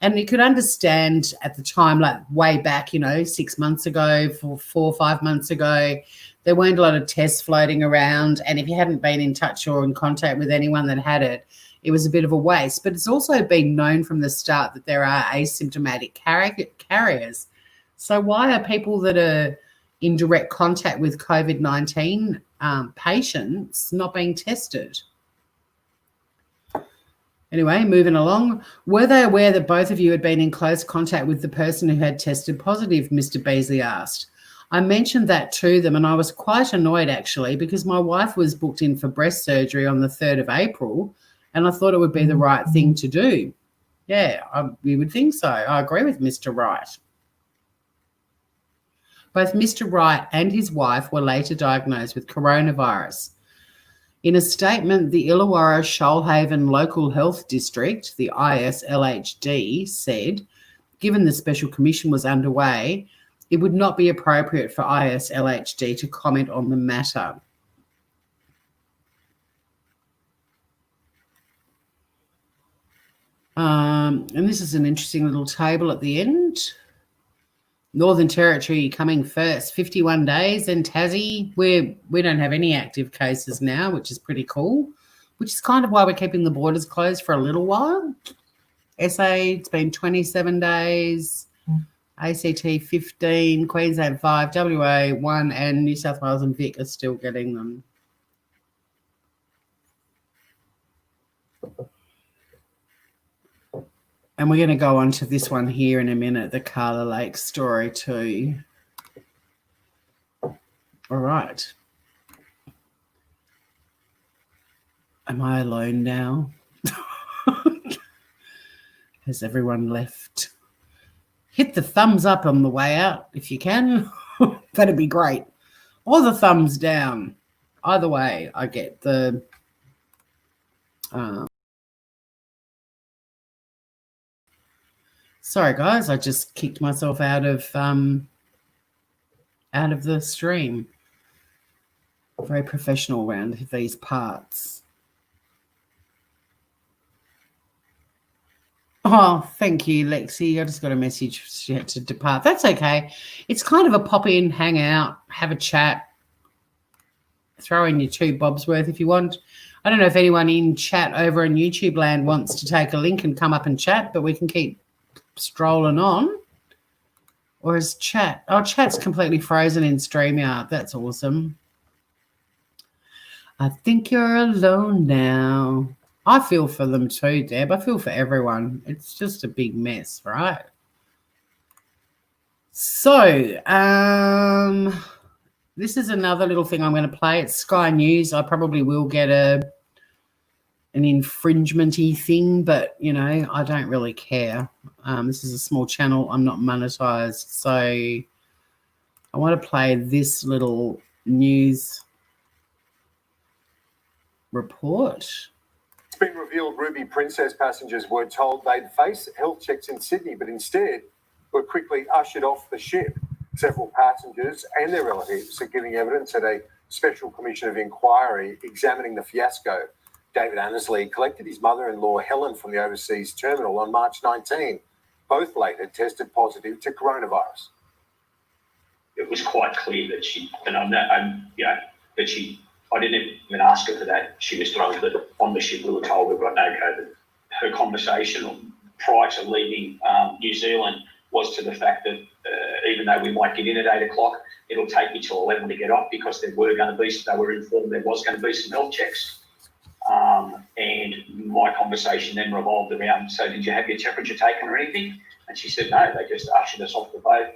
Speaker 1: And you could understand at the time, like way back, 6 months ago, 4 or 5 months ago, there weren't a lot of tests floating around. And if you hadn't been in touch or in contact with anyone that had it, it was a bit of a waste. But it's also been known from the start that there are asymptomatic carriers. So why are people that are in direct contact with COVID-19 patients not being tested? Anyway, moving along. Were they aware that both of you had been in close contact with the person who had tested positive, Mr. Beasley asked. I mentioned that to them and I was quite annoyed actually because my wife was booked in for breast surgery on the 3rd of April and I thought it would be the right thing to do. Yeah, we would think so. I agree with Mr. Wright. Both Mr. Wright and his wife were later diagnosed with coronavirus. In a statement, the Illawarra Shoalhaven Local Health District, the ISLHD, said, given the special commission was underway, it would not be appropriate for ISLHD to comment on the matter. And this is an interesting little table at the end. Northern Territory coming first, 51 days, and Tassie, we don't have any active cases now, which is pretty cool, which is kind of why we're keeping the borders closed for a little while. SA, it's been 27 days, ACT 15, Queensland 5, WA 1, and New South Wales and Vic are still getting them. And we're going to go on to this one here in a minute, the Carla Lake story too. All right. Am I alone now? Has everyone left? Hit the thumbs up on the way out if you can. That'd be great. Or the thumbs down. Either way, I get the... Sorry, guys, I just kicked myself out of the stream. Very professional around these parts. Oh, thank you, Lexi. I just got a message she had to depart. That's okay. It's kind of a pop-in, hang out, have a chat. throw in your 2 bobs worth if you want. I don't know if anyone in chat over in YouTube land wants to take a link and come up and chat, but we can keep strolling on. Or is chat? Oh, chat's completely frozen in StreamYard. That's awesome. I think you're alone now. I feel for them too, Deb. I feel for everyone. It's just a big mess, right? So, this is another little thing I'm going to play. It's Sky News. I probably will get an infringement-y thing, but, you know, I don't really care. This is a small channel. I'm not monetized. So I want to play this little news report.
Speaker 2: It's been revealed Ruby Princess passengers were told they'd face health checks in Sydney, but instead were quickly ushered off the ship. Several passengers and their relatives are giving evidence at a special commission of inquiry examining the fiasco. David Annesley collected his mother-in-law Helen from the overseas terminal on March 19. Both later tested positive to coronavirus.
Speaker 3: It was quite clear that I didn't even ask her for that. She was told that on the ship we were told we've got no COVID. Her conversation prior to leaving New Zealand was to the fact that even though we might get in at 8 o'clock, it'll take me till 11 to get off because they were informed there was going to be some health checks. And my conversation then revolved around, so did you have your temperature taken or anything? And she said, no, they just ushered us off the boat.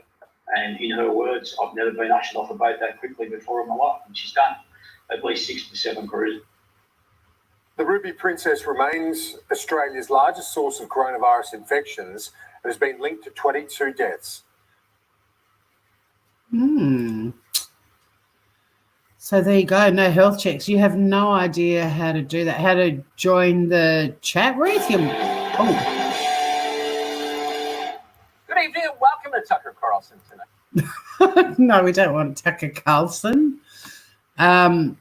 Speaker 3: And in her words, I've never been ushered off a boat that quickly before in my life. And she's done at least 6 to 7 cruises.
Speaker 2: The Ruby Princess remains Australia's largest source of coronavirus infections and has been linked to 22 deaths.
Speaker 1: So there you go. No health checks. You have no idea how to do that. How to join the chat, Ruth?
Speaker 4: Good evening and welcome to Tucker Carlson tonight.
Speaker 1: No, we don't want Tucker Carlson. Blind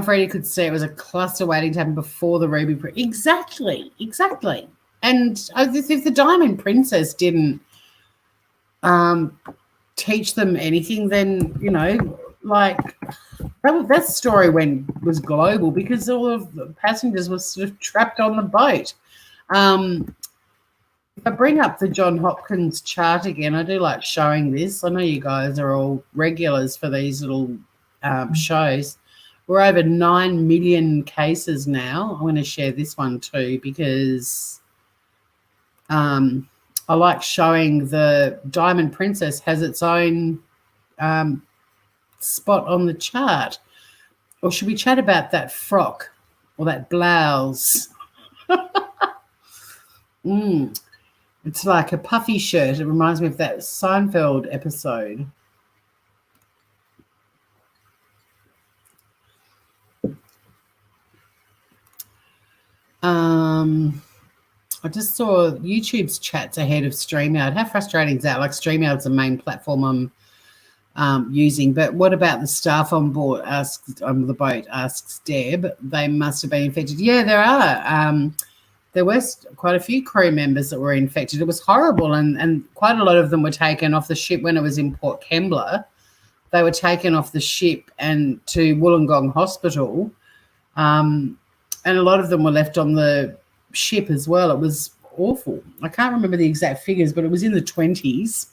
Speaker 1: Freddy could see it was a cluster waiting to happen before the Ruby Exactly. And if the Diamond Princess didn't teach them anything, then, you know, like that story was global because all of the passengers were sort of trapped on the boat. If I bring up the John Hopkins chart again, I do like showing this. I know you guys are all regulars for these little shows. We're over 9 million cases now. I'm going to share this one too because I like showing the Diamond Princess has its own spot on the chart. Or should we chat about that frock or that blouse? It's like a puffy shirt. It reminds me of that Seinfeld episode. I just saw YouTube's chats ahead of StreamYard. How frustrating is that? Like StreamYard's the main platform I'm using. But what about the staff on board? On the boat, asks Deb. They must have been infected. Yeah, there are. There were quite a few crew members that were infected. It was horrible, and quite a lot of them were taken off the ship when it was in Port Kembla. They were taken off the ship and to Wollongong Hospital, and a lot of them were left on the ship as well. It was awful. I can't remember the exact figures, but it was in the 20s.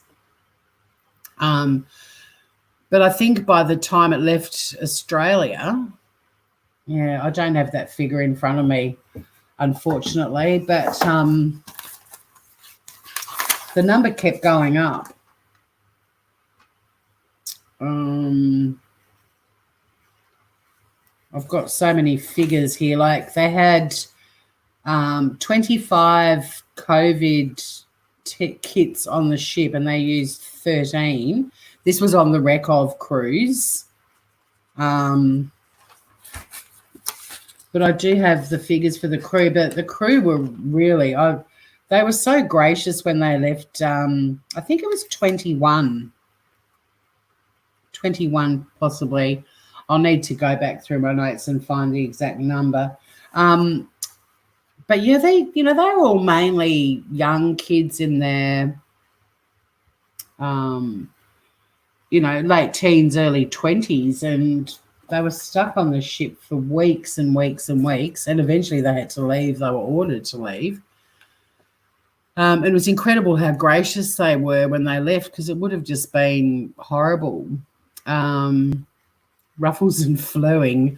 Speaker 1: But I think by the time it left Australia, yeah, I don't have that figure in front of me, unfortunately, but the number kept going up. I've got so many figures here. Like they had 25 COVID kits on the ship and they used 13. This was on the Rekov cruise. But I do have the figures for the crew. But the crew were really, they were so gracious when they left. I think it was 21 possibly. I'll need to go back through my notes and find the exact number. But yeah, they were all mainly young kids in their, late teens, early 20s, and they were stuck on the ship for weeks and weeks and weeks, and eventually they had to leave. They were ordered to leave. It was incredible how gracious they were when they left, because it would have just been horrible. Ruffles and flowing,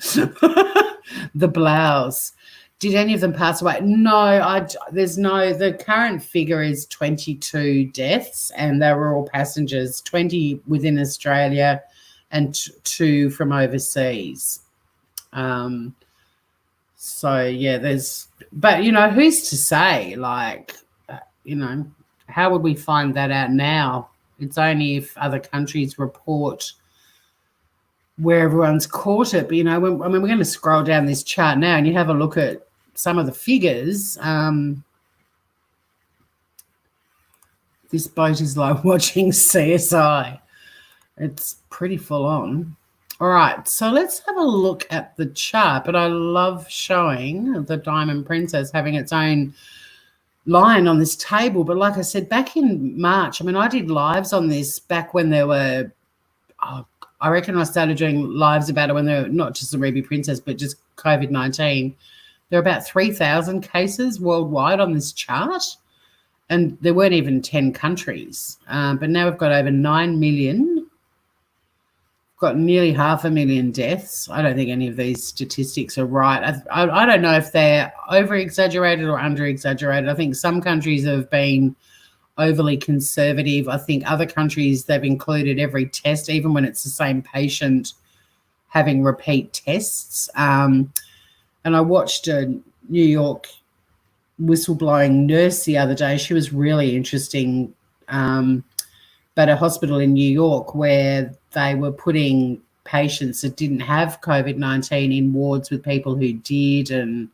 Speaker 1: the blouse. Did any of them pass away? No, the current figure is 22 deaths, and they were all passengers, 20 within Australia and 2 from overseas. So, yeah, but, who's to say, like, how would we find that out now? It's only if other countries report where everyone's caught it. But, we're going to scroll down this chart now and you have a look at some of the figures. This boat is like watching CSI. It's pretty full on. All right, so let's have a look at the chart. But I love showing the Diamond Princess having its own line on this table. But like I said, back in March, I did lives on this back when there were, I reckon I started doing lives about it when there were not just the Ruby Princess, but just COVID-19. There are about 3,000 cases worldwide on this chart, and there weren't even 10 countries. But now we've got over 9 million. We've got nearly 500,000 deaths. I don't think any of these statistics are right. I don't know if they're over-exaggerated or under-exaggerated. I think some countries have been overly conservative. I think other countries, they've included every test, even when it's the same patient, having repeat tests. And I watched a New York whistleblowing nurse the other day. She was really interesting, but a hospital in New York where they were putting patients that didn't have COVID-19 in wards with people who did, and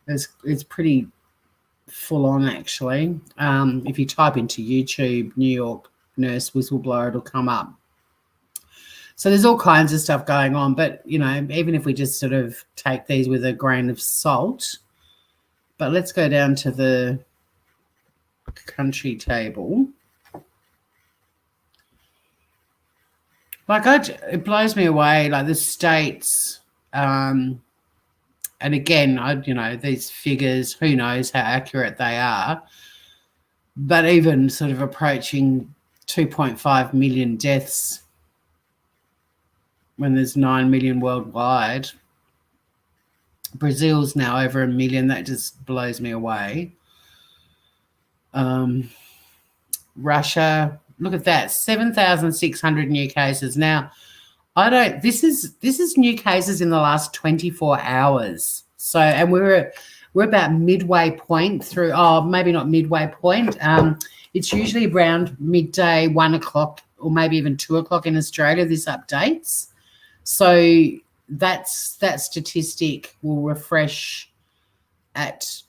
Speaker 1: it's pretty full on, actually. If you type into YouTube New York nurse whistleblower, it'll come up. So there's all kinds of stuff going on, but, even if we just sort of take these with a grain of salt. But let's go down to the country table. It blows me away, like the states, and again, these figures, who knows how accurate they are, but even sort of approaching 2.5 million deaths when there's 9 million worldwide. Brazil's now over 1 million. That just blows me away. Russia, look at that, 7,600 new cases. Now, this is new cases in the last 24 hours. So, and we're about midway point through, maybe not midway point. It's usually around midday, 1 o'clock, or maybe even 2 o'clock in Australia, this updates. So that statistic will refresh at,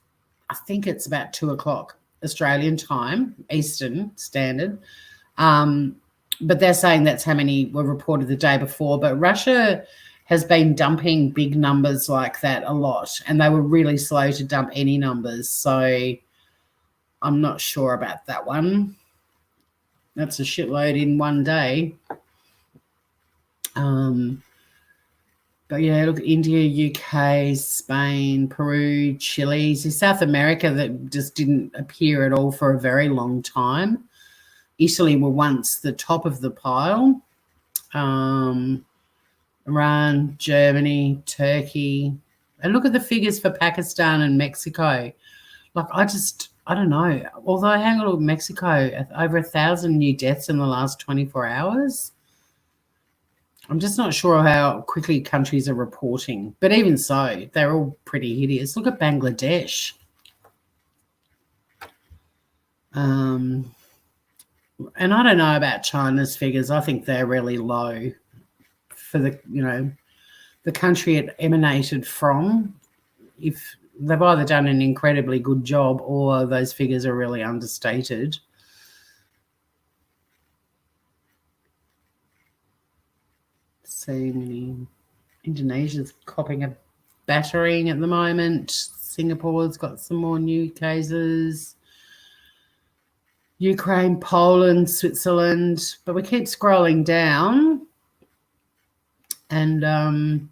Speaker 1: I think it's about 2 o'clock Australian time, Eastern Standard. But they're saying that's how many were reported the day before. But Russia has been dumping big numbers like that a lot, and they were really slow to dump any numbers. So I'm not sure about that one. That's a shitload in one day. But yeah, look, India, UK, Spain, Peru, Chile. So South America, that just didn't appear at all for a very long time. Italy were once the top of the pile. Iran, Germany, Turkey. And look at the figures for Pakistan and Mexico. Like, I don't know. Although, hang on, Mexico, over 1,000 new deaths in the last 24 hours. I'm just not sure how quickly countries are reporting. But even so, they're all pretty hideous. Look at Bangladesh. And I don't know about China's figures. I think they're really low for the country it emanated from. If they've either done an incredibly good job or those figures are really understated. Indonesia's copping a battering at the moment. Singapore's got some more new cases. Ukraine, Poland, Switzerland. But we keep scrolling down. And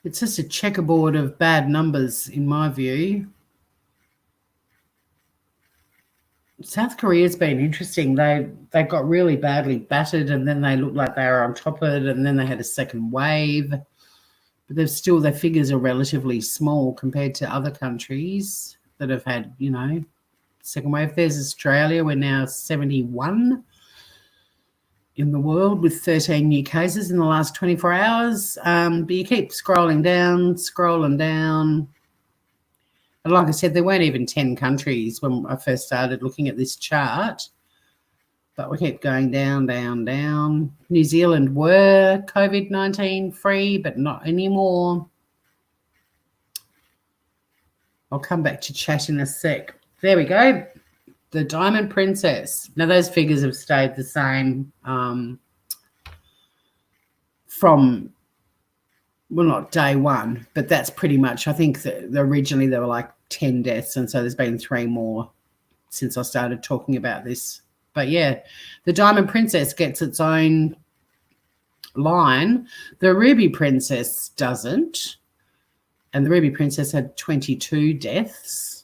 Speaker 1: it's just a checkerboard of bad numbers, in my view. South Korea's been interesting. They got really badly battered, and then they looked like they were on top of it, and then they had a second wave. But there's still, their figures are relatively small compared to other countries that have had, second wave. There's Australia. We're now 71 in the world with 13 new cases in the last 24 hours. But you keep scrolling down. And like I said, there weren't even 10 countries when I first started looking at this chart. But we keep going down. New Zealand were COVID-19 free, but not anymore. I'll come back to chat in a sec. There we go. The Diamond Princess. Now, those figures have stayed the same from, well, not day one, but that's pretty much, I think that originally there were like 10 deaths, and so there's been 3 more since I started talking about this. But yeah, the Diamond Princess gets its own line. The Ruby Princess doesn't, and the Ruby Princess had 22 deaths.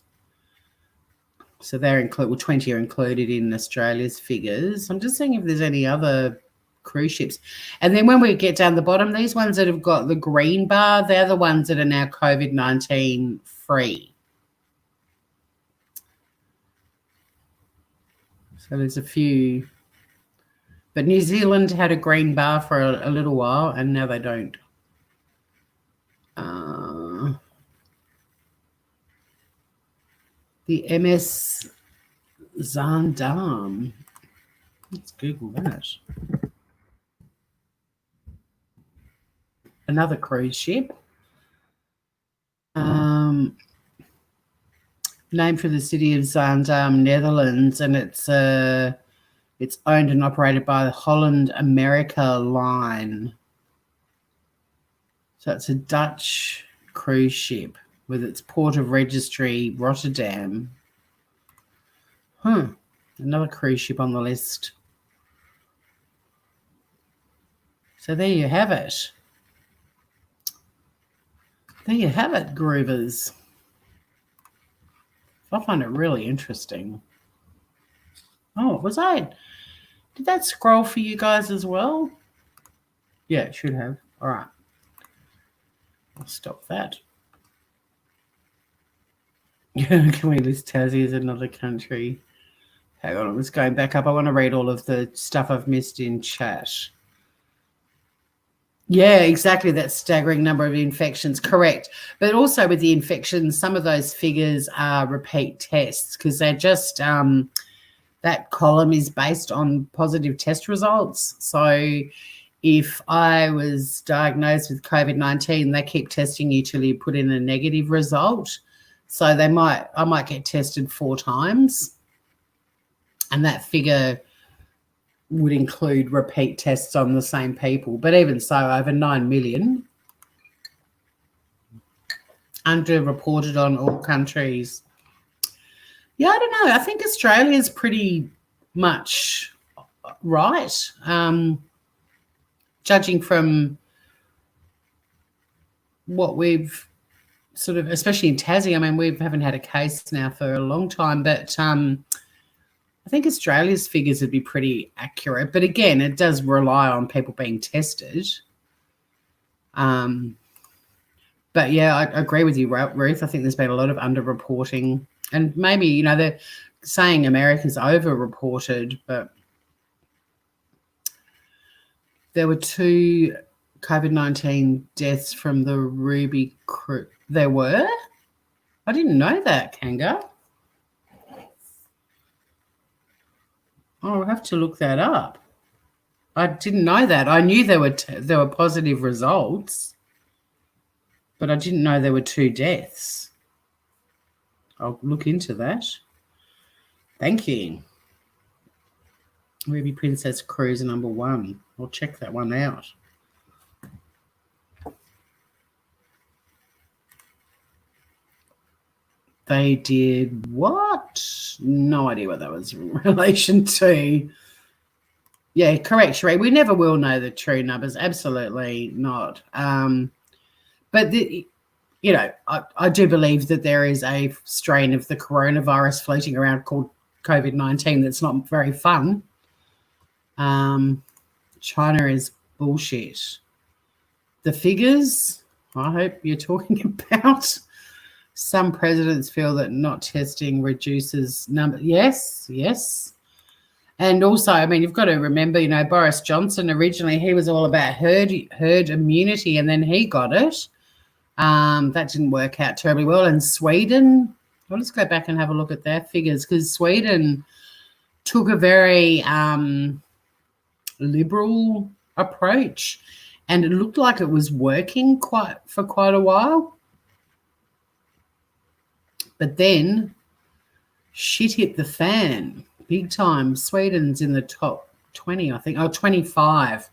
Speaker 1: So they're included, well, 20 are included in Australia's figures. I'm just seeing if there's any other cruise ships. And then when we get down the bottom, these ones that have got the green bar, they're the ones that are now COVID-19 free. So there's a few. But New Zealand had a green bar for a little while, and now they don't. The MS Zaandam. Let's Google that. Another cruise ship. Named for the city of Zaandam, Netherlands, and it's owned and operated by the Holland America Line. So it's a Dutch cruise ship with its port of registry, Rotterdam. Another cruise ship on the list. So there you have it. There you have it, Groovers. I find it really interesting. Oh, did that scroll for you guys as well? Yeah, it should have. All right. I'll stop that. Can we list Tassie as another country? Hang on, I'm just going back up. I want to read all of the stuff I've missed in chat. Yeah, exactly. That staggering number of infections. Correct. But also with the infections, some of those figures are repeat tests because they're just that column is based on positive test results. So if I was diagnosed with COVID-19, they keep testing you till you put in a negative result. So I might get tested 4 times, and that figure would include repeat tests on the same people. But even so, over 9 million underreported on all countries. Yeah, I don't know. I think Australia's pretty much right, judging from what we've sort of, especially in Tassie. I mean, we haven't had a case now for a long time, but I think Australia's figures would be pretty accurate. But again, it does rely on people being tested. But yeah, I agree with you, Ruth. I think there's been a lot of underreporting. And maybe, they're saying America's overreported, but there were 2 COVID-19 deaths from the Ruby crew. There were? I didn't know that, Kanga. Oh, I'll have to look that up. I didn't know that. I knew there were positive results, but I didn't know there were 2 deaths. I'll look into that. Thank you. Ruby Princess Cruise number 1. I'll check that one out. They did what? No idea what that was in relation to. Yeah, correct, Sheree. We never will know the true numbers. Absolutely not. But I do believe that there is a strain of the coronavirus floating around called COVID-19 that's not very fun. China is bullshit. The figures, I hope you're talking about. Some presidents feel that not testing reduces number. Yes. And also, I mean, you've got to remember, Boris Johnson, originally he was all about herd immunity, and then he got it. That didn't work out terribly well. And Sweden, well, let's go back and have a look at their figures, because Sweden took a very liberal approach, and it looked like it was working for quite a while. But then shit hit the fan big time. Sweden's in the top 20, I think, 25,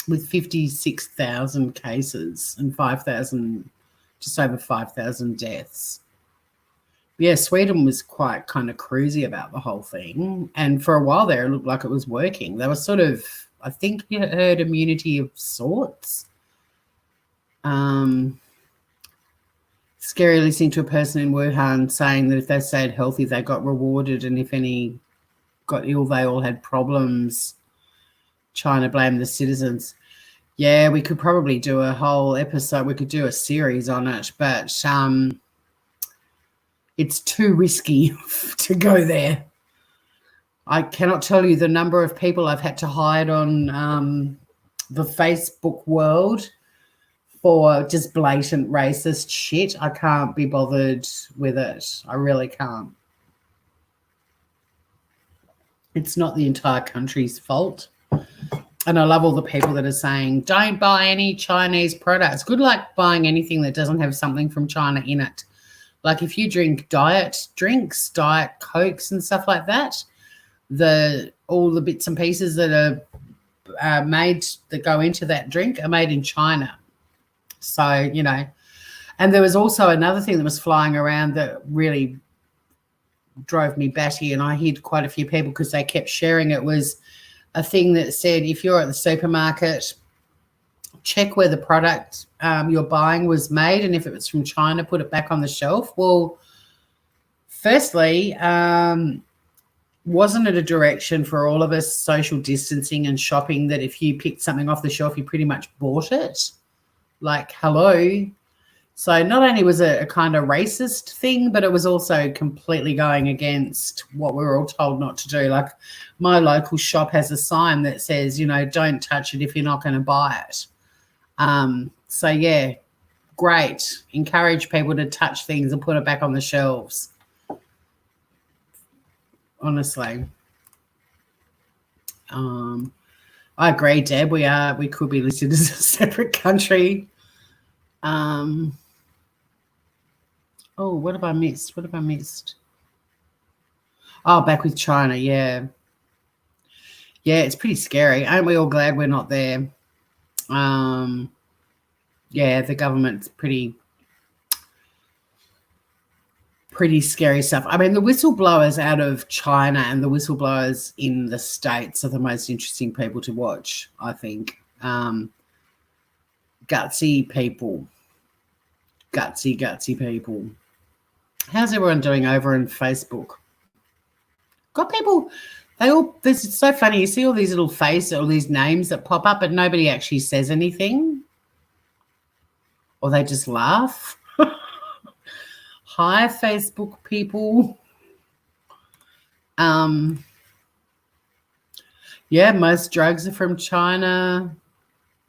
Speaker 1: with 56,000 cases and just over 5,000 deaths. Yeah, Sweden was quite kind of cruisy about the whole thing. And for a while there, it looked like it was working. They were sort of, I think, herd immunity of sorts. Scary listening to a person in Wuhan saying that if they stayed healthy, they got rewarded, and if any got ill, they all had problems. China blamed the citizens. Yeah, we could probably do a whole episode. We could do a series on it, but it's too risky to go there. I cannot tell you the number of people I've had to hide on the Facebook world for just blatant racist shit. I can't be bothered with it. I really can't. It's not the entire country's fault. And I love all the people that are saying, don't buy any Chinese products. Good luck buying anything that doesn't have something from China in it. Like if you drink diet drinks, diet Cokes and stuff like that, all the bits and pieces that are made that go into that drink are made in China. So, and there was also another thing that was flying around that really drove me batty, and I hid quite a few people because they kept sharing it, was a thing that said if you're at the supermarket, check where the product you're buying was made, and if it was from China, put it back on the shelf. Well, firstly, wasn't it a direction for all of us, social distancing and shopping, that if you picked something off the shelf, you pretty much bought it? Like, hello. So not only was it a kind of racist thing, but it was also completely going against what we were all told not to do. Like my local shop has a sign that says, don't touch it if you're not going to buy it. So yeah, great. Encourage people to touch things and put it back on the shelves. Honestly. I agree, Deb. We could be listed as a separate country. What have I missed? Oh, back with China, yeah. Yeah, it's pretty scary. Aren't we all glad we're not there? Yeah, the government's pretty scary stuff. I mean, the whistleblowers out of China and the whistleblowers in the States are the most interesting people to watch, I think. Gutsy people. Gutsy people. How's everyone doing over on Facebook? Got people, this is so funny. You see all these little faces, all these names that pop up, but nobody actually says anything. Or they just laugh. Hi, Facebook people. Yeah, most drugs are from China.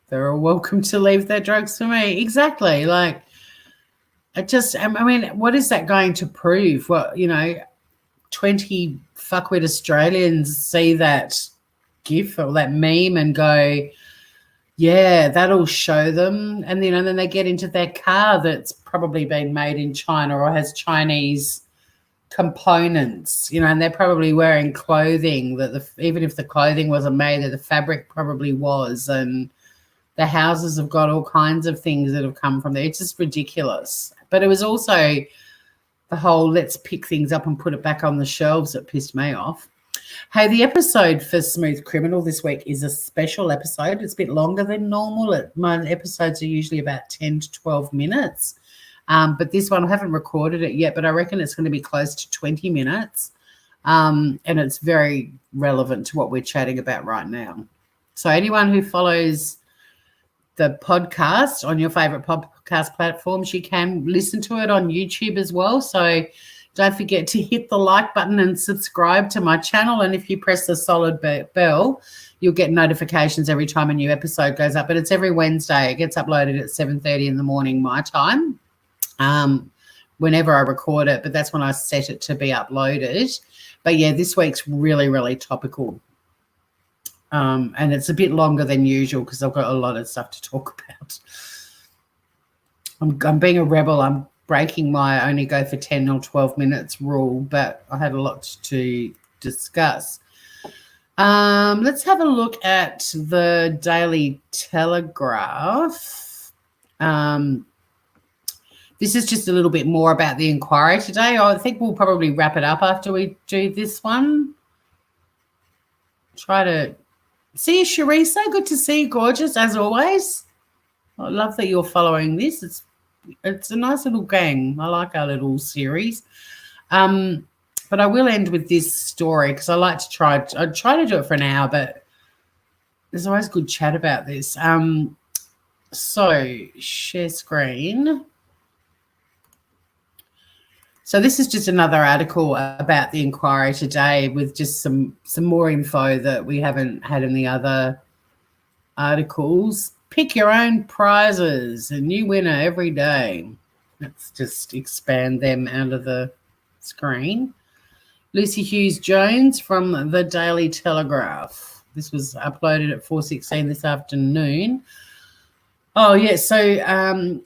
Speaker 1: They're all welcome to leave their drugs for me. Exactly. Like, I mean, what is that going to prove? Well, 20 fuckwit Australians see that GIF or that meme and go, yeah, that'll show them. And then they get into their car that's probably been made in China or has Chinese components, and they're probably wearing clothing that even if the clothing wasn't made there, the fabric probably was. And the houses have got all kinds of things that have come from there. It's just ridiculous. But it was also the whole let's pick things up and put it back on the shelves that pissed me off. Hey, the episode for Smooth Criminal this week is a special episode. It's a bit longer than normal. My episodes are usually about 10 to 12 minutes. But this one, I haven't recorded it yet, but I reckon it's going to be close to 20 minutes. And it's very relevant to what we're chatting about right now. So anyone who follows the podcast on your favorite podcast platforms, you can listen to it on YouTube as well. So don't forget to hit the like button and subscribe to my channel. And if you press the solid bell, you'll get notifications every time a new episode goes up. But it's every Wednesday. It gets uploaded at 7:30 in the morning my time, whenever I record it. But that's when I set it to be uploaded. But, yeah, this week's really, really topical. And it's a bit longer than usual because I've got a lot of stuff to talk about. I'm being a rebel. I'm breaking my only go for 10 or 12 minutes rule, but I had a lot to discuss. Let's have a look at the Daily Telegraph. This is just a little bit more about the inquiry today. I think we'll probably wrap it up after we do this one. Try to see you, Sharisa. Good to see you, gorgeous, as always. I love that you're following this. It's a nice little gang. I like our little series. But I will end with this story because I like to try to do it for an hour, but there's always good chat about this. So share screen. So this is just another article about the inquiry today with just some more info that we haven't had in the other articles. Pick your own prizes, a new winner every day. Let's just expand them out of the screen. Lucy Hughes-Jones from the Daily Telegraph. This was uploaded at 4:16 this afternoon. Oh, yeah, so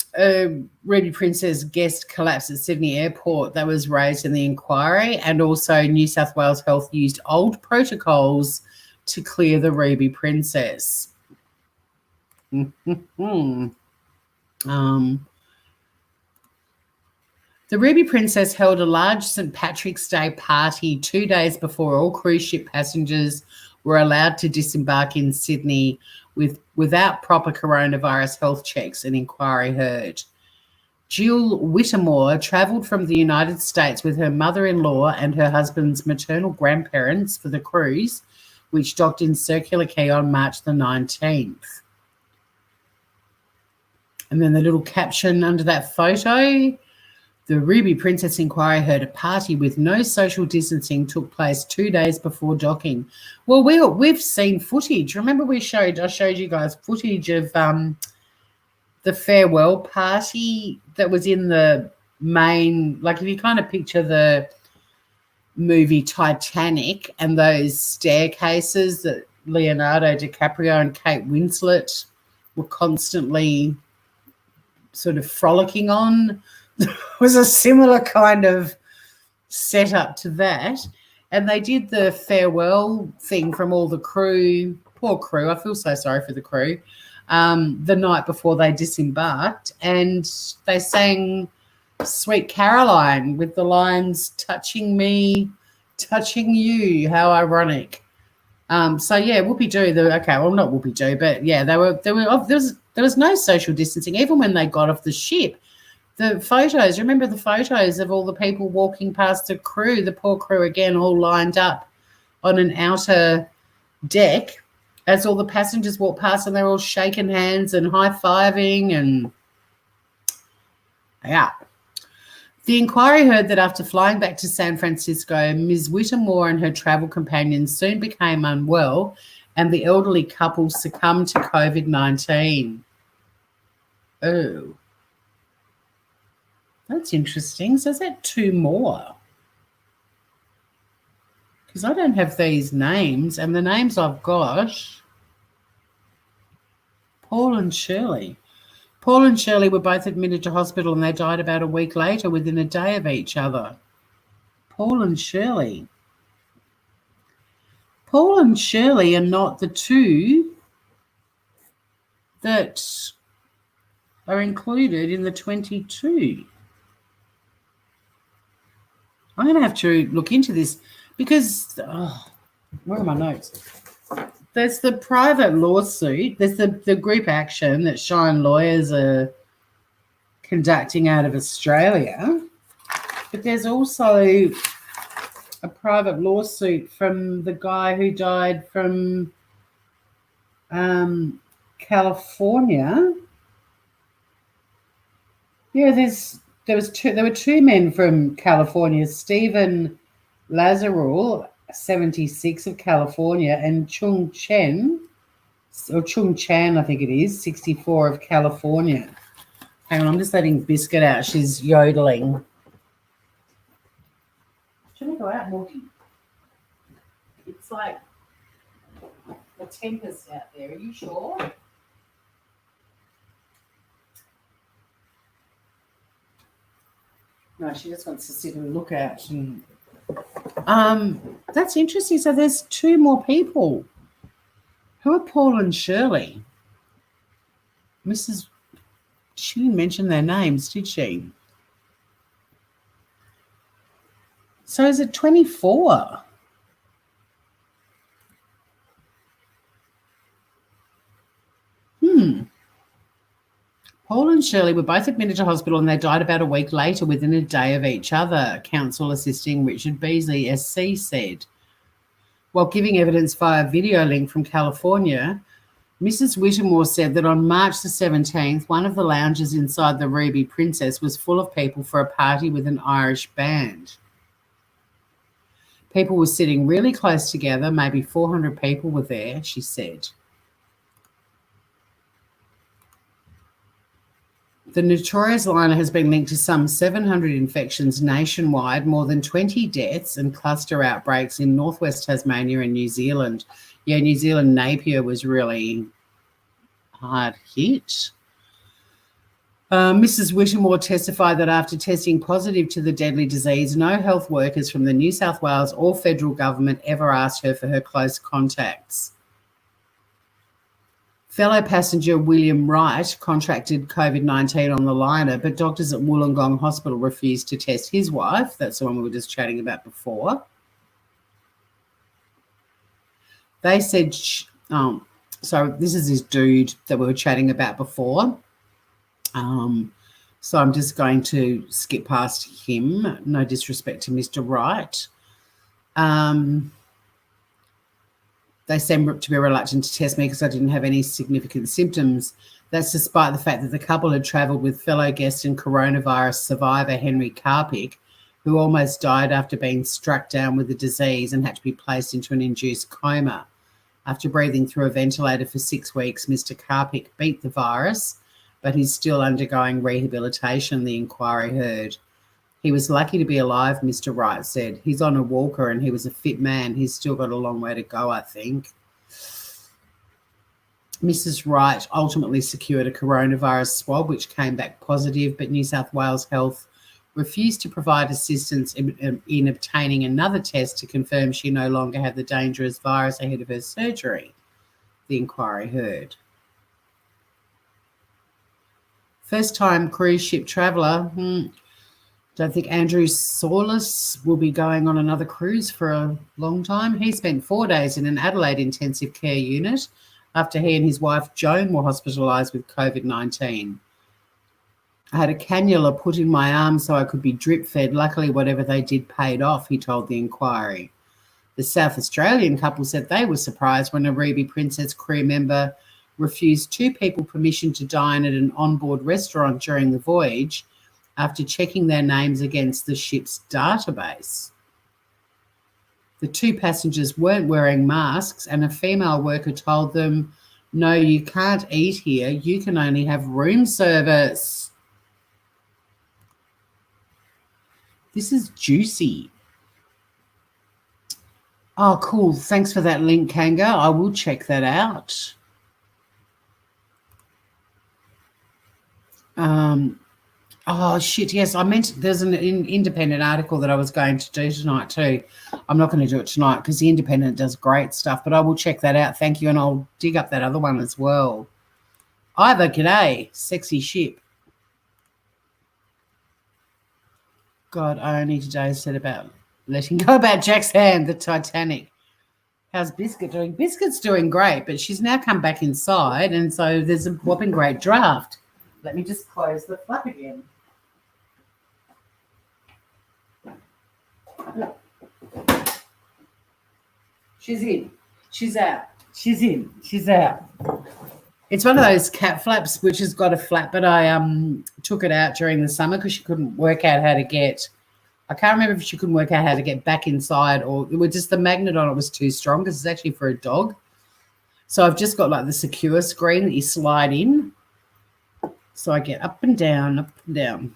Speaker 1: Ruby Princess guest collapse at Sydney Airport, that was raised in the inquiry, and also New South Wales Health used old protocols to clear the Ruby Princess. The Ruby Princess held a large St. Patrick's Day party 2 days before all cruise ship passengers were allowed to disembark in Sydney without proper coronavirus health checks, an inquiry heard. Jill Whittemore travelled from the United States with her mother-in-law and her husband's maternal grandparents for the cruise, which docked in Circular Quay on March the 19th. And then the little caption under that photo, the Ruby Princess inquiry heard a party with no social distancing took place 2 days before docking. Well, we've seen footage. Remember I showed you guys footage of the farewell party that was in the main, like if you kind of picture the movie Titanic and those staircases that Leonardo DiCaprio and Kate Winslet were constantly sort of frolicking on, was a similar kind of setup to that. And they did the farewell thing from all the crew, poor crew, I feel so sorry for the crew, the night before they disembarked, and they sang Sweet Caroline with the lines, touching me, touching you, how ironic. So yeah, Whoopie-doo, not Whoopie-doo, but yeah, there was no social distancing, even when they got off the ship. The photos, remember the photos of all the people walking past the crew, the poor crew again, all lined up on an outer deck as all the passengers walked past, and they're all shaking hands and high-fiving, and yeah. The inquiry heard that after flying back to San Francisco, Ms. Whittemore and her travel companions soon became unwell, and the elderly couple succumbed to COVID-19. Oh. That's interesting. So is that two more? Because I don't have these names, and the names I've got, Paul and Shirley. Paul and Shirley were both admitted to hospital, and they died about a week later within a day of each other. Paul and Shirley. Paul and Shirley are not the two that are included in the 22. I'm going to have to look into this because Where are my notes? There's the private lawsuit. There's the group action that Shine Lawyers are conducting out of Australia. But there's also a private lawsuit from the guy who died from California. Yeah, there were two men from California, Stephen Lazarul, 76 of California, and Chung Chan, I think it is, 64 of California. Hang on, I'm just letting Biscuit out. She's yodeling. Should we go out, Morty? It's like a tempest out there. Are you sure? No, she just wants to sit and look out. And that's interesting. So there's two more people. Who are Paul and Shirley? She didn't mention their names, did she? So is it 24? Paul and Shirley were both admitted to hospital and they died about a week later within a day of each other, counsel assisting Richard Beasley, SC, said. While giving evidence via video link from California, Mrs. Whittemore said that on March the 17th, one of the lounges inside the Ruby Princess was full of people for a party with an Irish band. People were sitting really close together, maybe 400 people were there, she said. The notorious liner has been linked to some 700 infections nationwide, more than 20 deaths and cluster outbreaks in northwest Tasmania and New Zealand. Yeah, New Zealand Napier was really hard hit. Mrs. Whittemore testified that after testing positive to the deadly disease, no health workers from the New South Wales or federal government ever asked her for her close contacts. Fellow passenger William Wright contracted COVID-19 on the liner, but doctors at Wollongong Hospital refused to test his wife. That's the one we were just chatting about before. They said, so this is this dude that we were chatting about before. So I'm just going to skip past him. No disrespect to Mr. Wright. They seemed to be reluctant to test me because I didn't have any significant symptoms. That's despite the fact that the couple had travelled with fellow guest and coronavirus survivor Henry Karpik, who almost died after being struck down with the disease and had to be placed into an induced coma. After breathing through a ventilator for 6 weeks, Mr. Karpik beat the virus, but he's still undergoing rehabilitation, the inquiry heard. He was lucky to be alive, Mr. Wright said. He's on a walker and he was a fit man. He's still got a long way to go, I think. Mrs. Wright ultimately secured a coronavirus swab, which came back positive, but New South Wales Health refused to provide assistance in obtaining another test to confirm she no longer had the dangerous virus ahead of her surgery, the inquiry heard. First-time cruise ship traveller, don't think Andrew Saunders will be going on another cruise for a long time. He spent 4 days in an Adelaide intensive care unit after he and his wife Joan were hospitalised with COVID-19. I had a cannula put in my arm so I could be drip fed. Luckily, whatever they did paid off, he told the inquiry. The South Australian couple said they were surprised when a Ruby Princess crew member refused 2 people permission to dine at an onboard restaurant during the voyage after checking their names against the ship's database. The 2 passengers weren't wearing masks and a female worker told them, "No, you can't eat here. You can only have room service." This is juicy. Oh, cool. Thanks for that link, Kanga. I will check that out. Oh, shit, yes, I meant there's an independent article that I was going to do tonight too. I'm not going to do it tonight because the Independent does great stuff, but I will check that out. Thank you, and I'll dig up that other one as well. Ivor, g'day. Sexy ship. God, I only today said about letting go about Jack's hand, the Titanic. How's Biscuit doing? Biscuit's doing great, but she's now come back inside, and so there's a whopping great draft. Let me just close the flap again. She's in. She's out. She's in. She's out. It's one of those cat flaps which has got a flap, but I took it out during the summer because she couldn't work out how to get. I can't remember if she couldn't work out how to get back inside, or it was just the magnet on it was too strong because it's actually for a dog. So I've just got like the secure screen that you slide in. So I get up and down, up and down.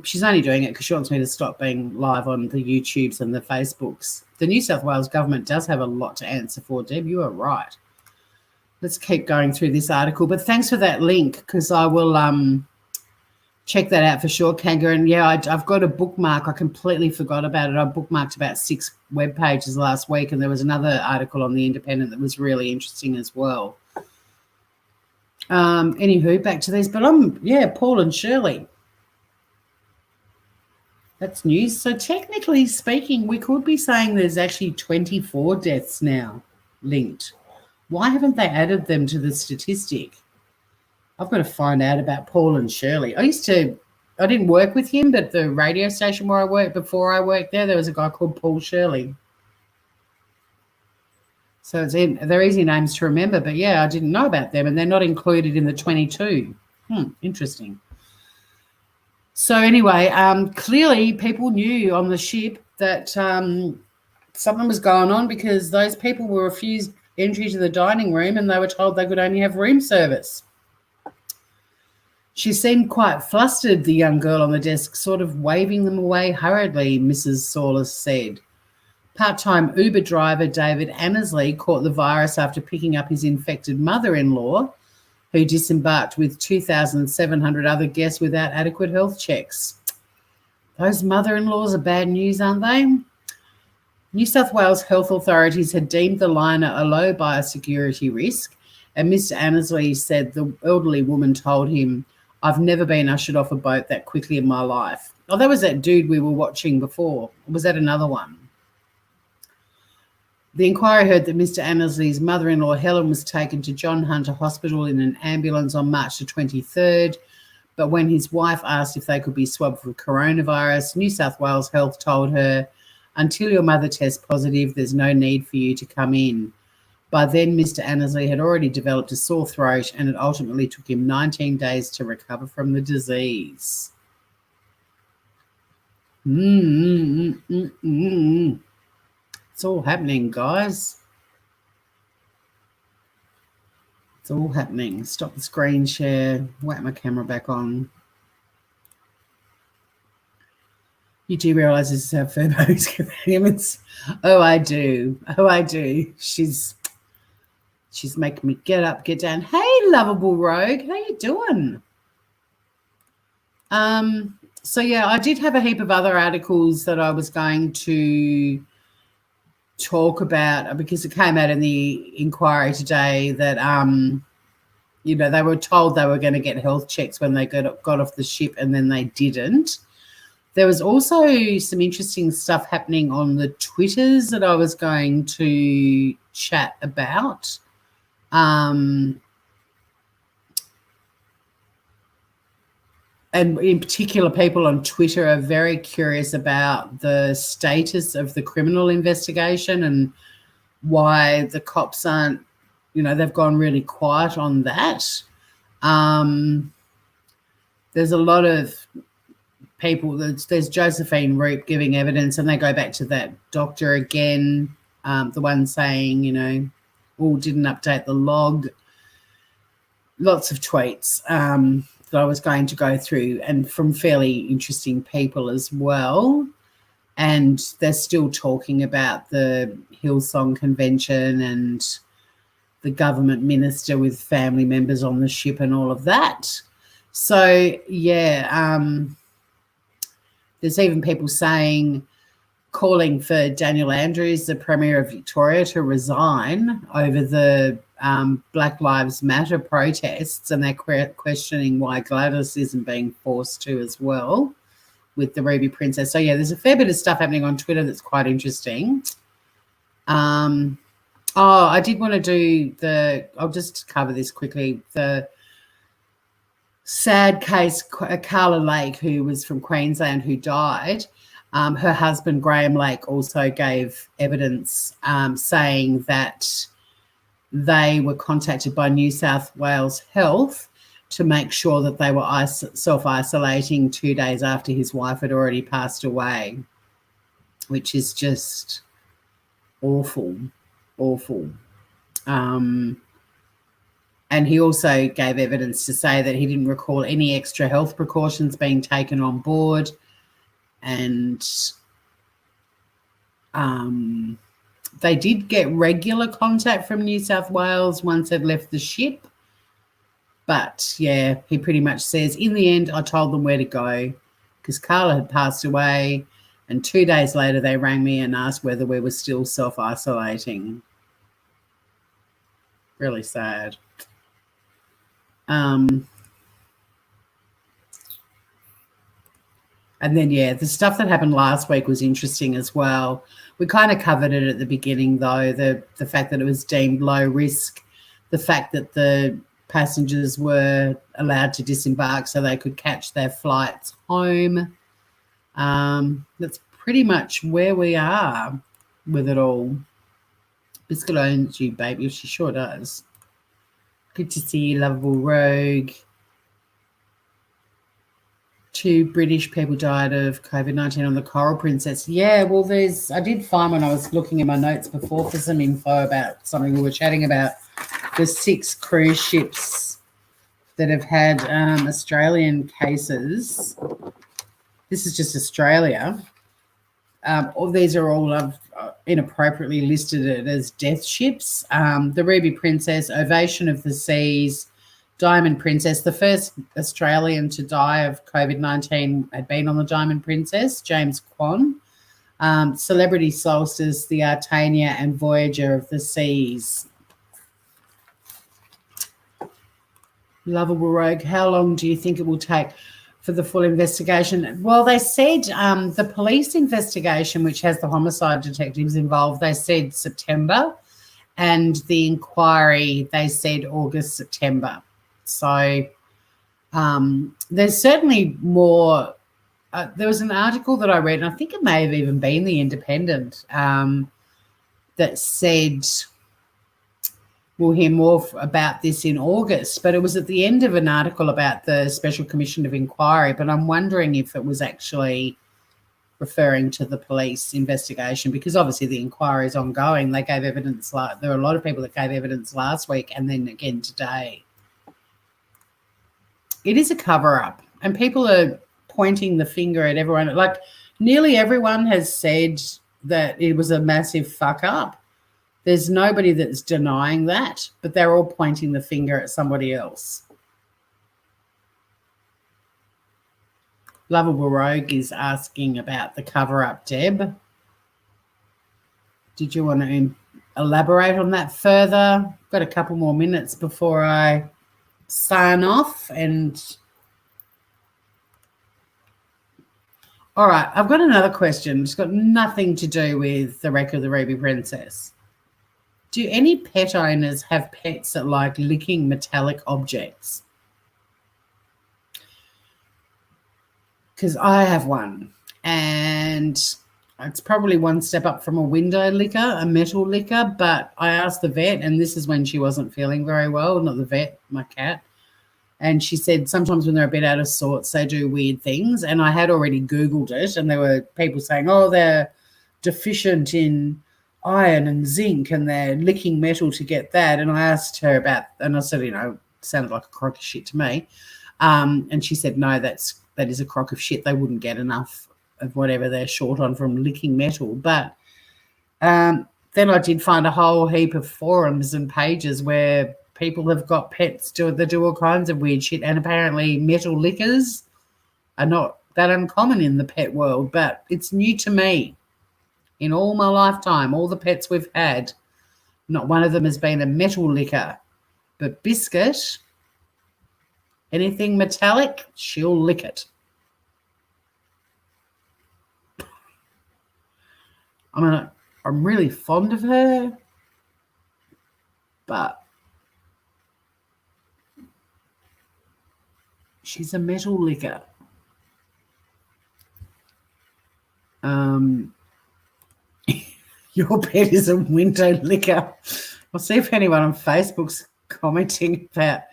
Speaker 1: She's only doing it because she wants me to stop being live on the YouTubes and the Facebooks. The New South Wales government does have a lot to answer for, Deb. You are right. Let's keep going through this article. But thanks for that link, because I will check that out for sure, Kanga. And, yeah, I've got a bookmark. I completely forgot about it. I bookmarked about 6 web pages last week, and there was another article on The Independent that was really interesting as well. Anywho, back to these. But Paul and Shirley. That's news. So technically speaking, we could be saying there's actually 24 deaths now linked. Why haven't they added them to the statistic? I've got to find out about Paul and Shirley. I didn't work with him, but the radio station where I worked before I worked there was a guy called Paul Shirley. So they're easy names to remember, but yeah, I didn't know about them, and they're not included in the 22. Interesting. So anyway, clearly people knew on the ship that something was going on, because those people were refused entry to the dining room and they were told they could only have room service. She seemed quite flustered, the young girl on the desk, sort of waving them away hurriedly, Mrs. Saunders said. Part-time Uber driver David Annesley caught the virus after picking up his infected mother-in-law, who disembarked with 2,700 other guests without adequate health checks. Those mother-in-laws are bad news, aren't they? New South Wales health authorities had deemed the liner a low biosecurity risk, and Mr. Annesley said the elderly woman told him, "I've never been ushered off a boat that quickly in my life." Oh, that was that dude we were watching before. Or was that another one? The inquiry heard that Mr. Annesley's mother-in-law, Helen, was taken to John Hunter Hospital in an ambulance on March the 23rd, but when his wife asked if they could be swabbed for coronavirus, New South Wales Health told her, "Until your mother tests positive, there's no need for you to come in." By then, Mr. Annesley had already developed a sore throat, and it ultimately took him 19 days to recover from the disease. It's all happening, guys. It's all happening. Stop the screen share. Whack my camera back on. You do realise this is how Furbo's companions. Oh, I do. She's making me get up, get down. Hey, lovable rogue. How you doing? So, yeah, I did have a heap of other articles that I was going to talk about, because it came out in the inquiry today that, they were told they were going to get health checks when they got off the ship, and then they didn't. There was also some interesting stuff happening on the Twitters that I was going to chat about. And in particular, people on Twitter are very curious about the status of the criminal investigation and why the cops aren't, they've gone really quiet on that. There's a lot of people, there's Josephine Roop giving evidence, and they go back to that doctor again, the one saying, didn't update the log. Lots of tweets that I was going to go through, and from fairly interesting people as well. And they're still talking about the Hillsong Convention and the government minister with family members on the ship and all of that. So, yeah, there's even people calling for Daniel Andrews, the Premier of Victoria, to resign over the Black Lives Matter protests, and they're questioning why Gladys isn't being forced to as well with the Ruby Princess. So, yeah, there's a fair bit of stuff happening on Twitter that's quite interesting. Oh, I did want to do I'll just cover this quickly. The sad case, Carla Lake, who was from Queensland, who died. Her husband, Graham Lake, also gave evidence saying that they were contacted by New South Wales Health to make sure that they were self-isolating 2 days after his wife had already passed away, which is just awful. And he also gave evidence to say that he didn't recall any extra health precautions being taken on board, and they did get regular contact from New South Wales once they'd left the ship. But, yeah, he pretty much says, in the end, I told them where to go because Carla had passed away, and 2 days later they rang me and asked whether we were still self-isolating. Really sad. And then, yeah, the stuff that happened last week was interesting as well. We kind of covered it at the beginning, though, the fact that it was deemed low risk, the fact that the passengers were allowed to disembark so they could catch their flights home. That's pretty much where we are with it all. Biscuit owns you, baby. She sure does. Good to see you, lovable rogue. 2 British people died of COVID-19 on the Coral Princess. Yeah, well, I did find when I was looking at my notes before for some info about something we were chatting about, the 6 cruise ships that have had Australian cases. This is just Australia. All these are all inappropriately listed as death ships. The Ruby Princess, Ovation of the Seas, Diamond Princess. The first Australian to die of COVID-19 had been on the Diamond Princess, James Kwan. Celebrity Solstice, the Artania, and Voyager of the Seas. Lovable rogue, how long do you think it will take for the full investigation? Well, they said the police investigation, which has the homicide detectives involved, they said September, and the inquiry, they said August, September. So there's certainly more. There was an article that I read, and I think it may have even been The Independent, that said we'll hear more about this in August, but it was at the end of an article about the Special Commission of Inquiry, but I'm wondering if it was actually referring to the police investigation, because obviously the inquiry is ongoing. They gave evidence. There were a lot of people that gave evidence last week and then again today. It is a cover-up, and people are pointing the finger at everyone. Like, nearly everyone has said that it was a massive fuck-up. There's nobody that's denying that, but they're all pointing the finger at somebody else. Lovable Rogue is asking about the cover-up, Deb. Did you want to elaborate on that further? I've got a couple more minutes before I sign off. All right, I've got another question. It's got nothing to do with the wreck of the Ruby Princess. Do any pet owners have pets that like licking metallic objects? Because I have one, and it's probably one step up from a window licker, a metal licker, but I asked the vet, and this is when she wasn't feeling very well, not the vet, my cat, and she said sometimes when they're a bit out of sorts, they do weird things, and I had already Googled it, and there were people saying, oh, they're deficient in iron and zinc and they're licking metal to get that. And I asked her about, and I said, it sounded like a crock of shit to me. And she said, no, that is a crock of shit. They wouldn't get enough of whatever they're short on from licking metal. But then I did find a whole heap of forums and pages where people have got pets that do all kinds of weird shit. And apparently metal lickers are not that uncommon in the pet world, but it's new to me. In all my lifetime, all the pets we've had, not one of them has been a metal licker. But Biscuit, anything metallic, she'll lick it. I'm really fond of her. but she's a metal licker. Your pet is a window licker. I'll see if anyone on Facebook's commenting about.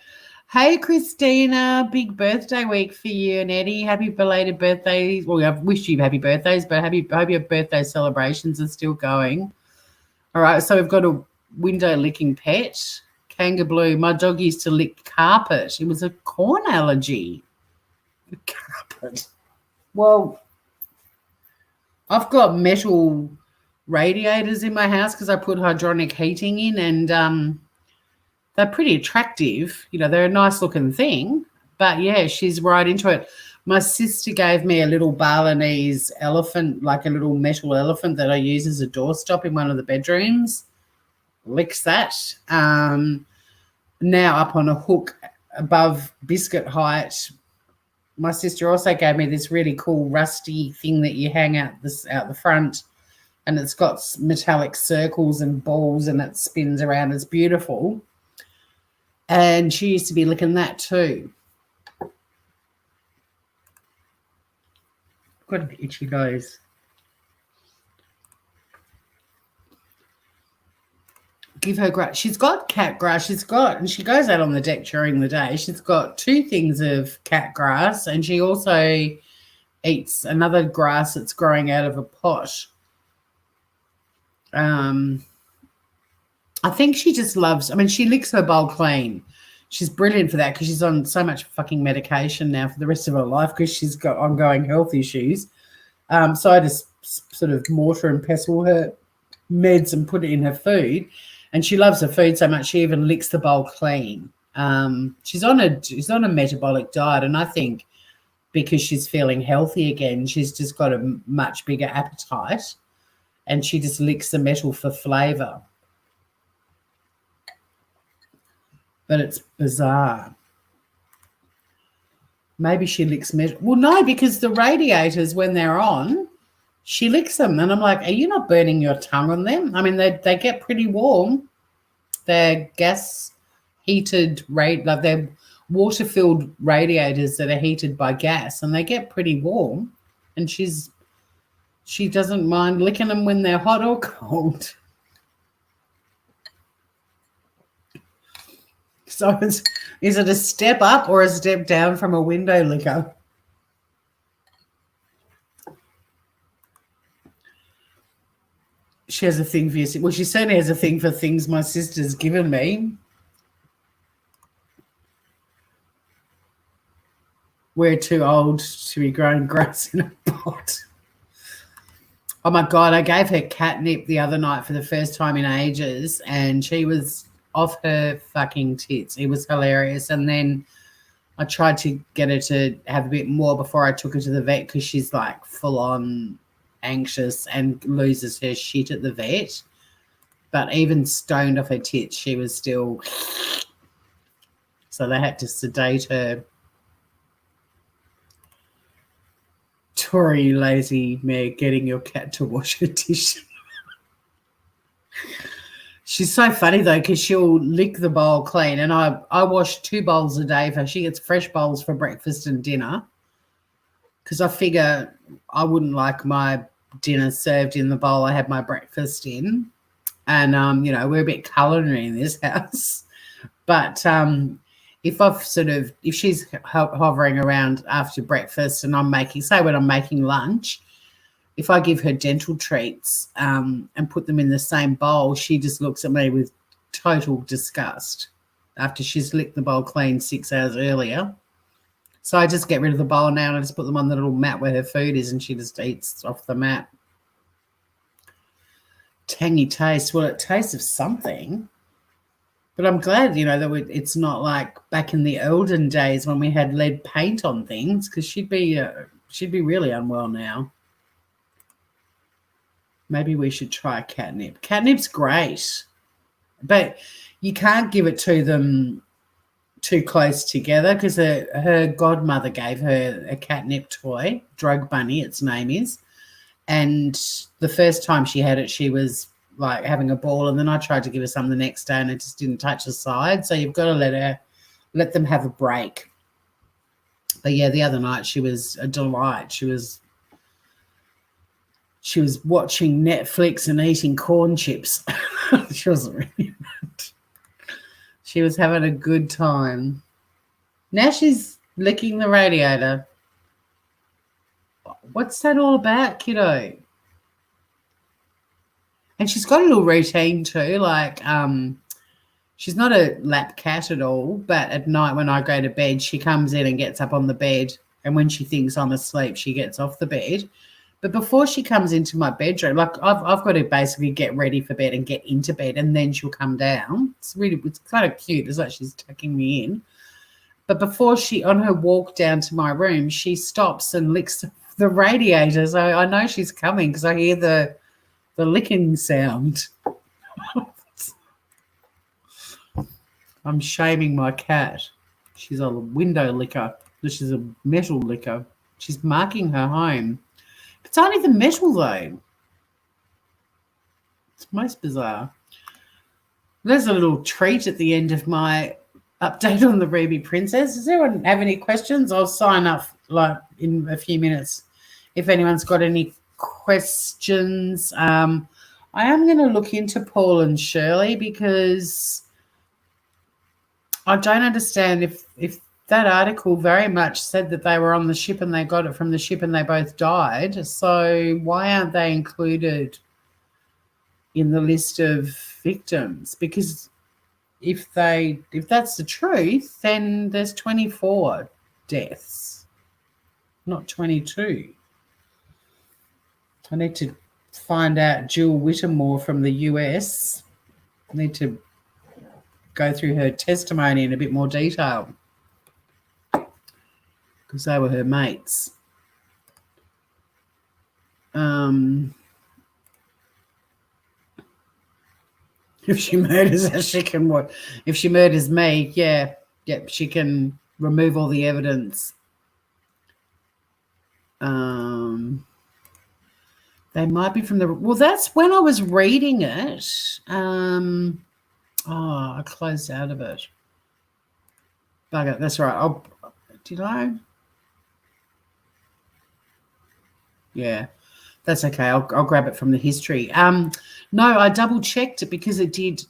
Speaker 1: Hey, Christina, big birthday week for you and Eddie. Happy belated birthday. Well, I've wished you happy birthdays, but hope your birthday celebrations are still going. All right, so we've got a window licking pet. Kanga Blue, my dog used to lick carpet. It was a corn allergy. Carpet. Well, I've got metal radiators in my house because I put hydronic heating in, and they're pretty attractive. You know, they're a nice looking thing, but yeah, she's right into it. My sister gave me a little Balinese elephant, like a little metal elephant that I use as a doorstop in one of the bedrooms. Licks that. Now up on a hook above biscuit height. My sister also gave me this really cool rusty thing that you hang out the front, and it's got metallic circles and balls, and it spins around. It's beautiful. And she used to be licking that too. Got an itchy nose. Give her grass. She's got cat grass. And she goes out on the deck during the day. She's got 2 things of cat grass, and she also eats another grass that's growing out of a pot. I think she just loves, she licks her bowl clean. She's brilliant for that because she's on so much fucking medication now for the rest of her life because she's got ongoing health issues. So I just sort of mortar and pestle her meds and put it in her food. And she loves her food so much she even licks the bowl clean. She's on a metabolic diet, and I think because she's feeling healthy again, she's just got a much bigger appetite, and she just licks the metal for flavour. But it's bizarre. Maybe she licks metal. Well, no, because the radiators, when they're on, she licks them. And I'm like, are you not burning your tongue on them? They get pretty warm. They're gas heated, like they're water-filled radiators that are heated by gas, and they get pretty warm. And she doesn't mind licking them when they're hot or cold. So is it a step up or a step down from a window licker? She has a thing for you. Well, she certainly has a thing for things my sister's given me. We're too old to be growing grass in a pot. Oh, my God, I gave her catnip the other night for the first time in ages, and she was off her fucking tits. It was hilarious. And then I tried to get her to have a bit more before I took her to the vet because she's like full on anxious and loses her shit at the vet. But even stoned off her tits, she was still. So they had to sedate her. Tori, lazy mare, getting your cat to wash her dish. She's so funny, though, because she'll lick the bowl clean. And I wash 2 bowls a day for her. She gets fresh bowls for breakfast and dinner because I figure I wouldn't like my dinner served in the bowl I had my breakfast in. And, we're a bit culinary in this house. But if she's hovering around after breakfast and I'm when I'm making lunch, if I give her dental treats and put them in the same bowl, she just looks at me with total disgust after she's licked the bowl clean 6 hours earlier. So I just get rid of the bowl now and I just put them on the little mat where her food is, and she just eats off the mat. Tangy taste. Well, it tastes of something. But I'm glad, that it's not like back in the olden days when we had lead paint on things, because she'd be really unwell now. Maybe we should try catnip. Catnip's great, but you can't give it to them too close together because her godmother gave her a catnip toy, Drug Bunny, its name is. And the first time she had it, she was like having a ball, and then I tried to give her some the next day and it just didn't touch the side. So you've got to let them have a break. But yeah, the other night she was a delight. She was watching Netflix and eating corn chips. She wasn't really bad. She was having a good time. Now she's licking the radiator. What's that all about, kiddo? And she's got a little routine too. Like, she's not a lap cat at all, but at night when I go to bed, she comes in and gets up on the bed. And when she thinks I'm asleep, she gets off the bed. But before she comes into my bedroom, like I've got to basically get ready for bed and get into bed, and then she'll come down. It's kind of cute. It's like she's tucking me in. But before on her walk down to my room, she stops and licks the radiator. So I know she's coming because I hear the licking sound. I'm shaming my cat. She's a window licker. She's a metal licker. She's marking her home. It's only the metal, though. It's most bizarre. There's a little treat at the end of my update on the Ruby Princess. Does anyone have any questions? I'll sign up like in a few minutes if anyone's got any questions. I am going to look into Paul and Shirley because I don't understand if that article very much said that they were on the ship and they got it from the ship and they both died. So why aren't they included in the list of victims? Because if that's the truth, then there's 24 deaths, not 22. I need to find out Jill Whittemore from the US. I need to go through her testimony in a bit more detail because they were her mates. If she murders her, she can what? If she murders me, yeah, she can remove all the evidence. They might be from well, that's when I was reading it. I closed out of it. Bugger, that's right. Did I? Yeah, that's okay. I'll grab it from the history. No, I double checked it because I did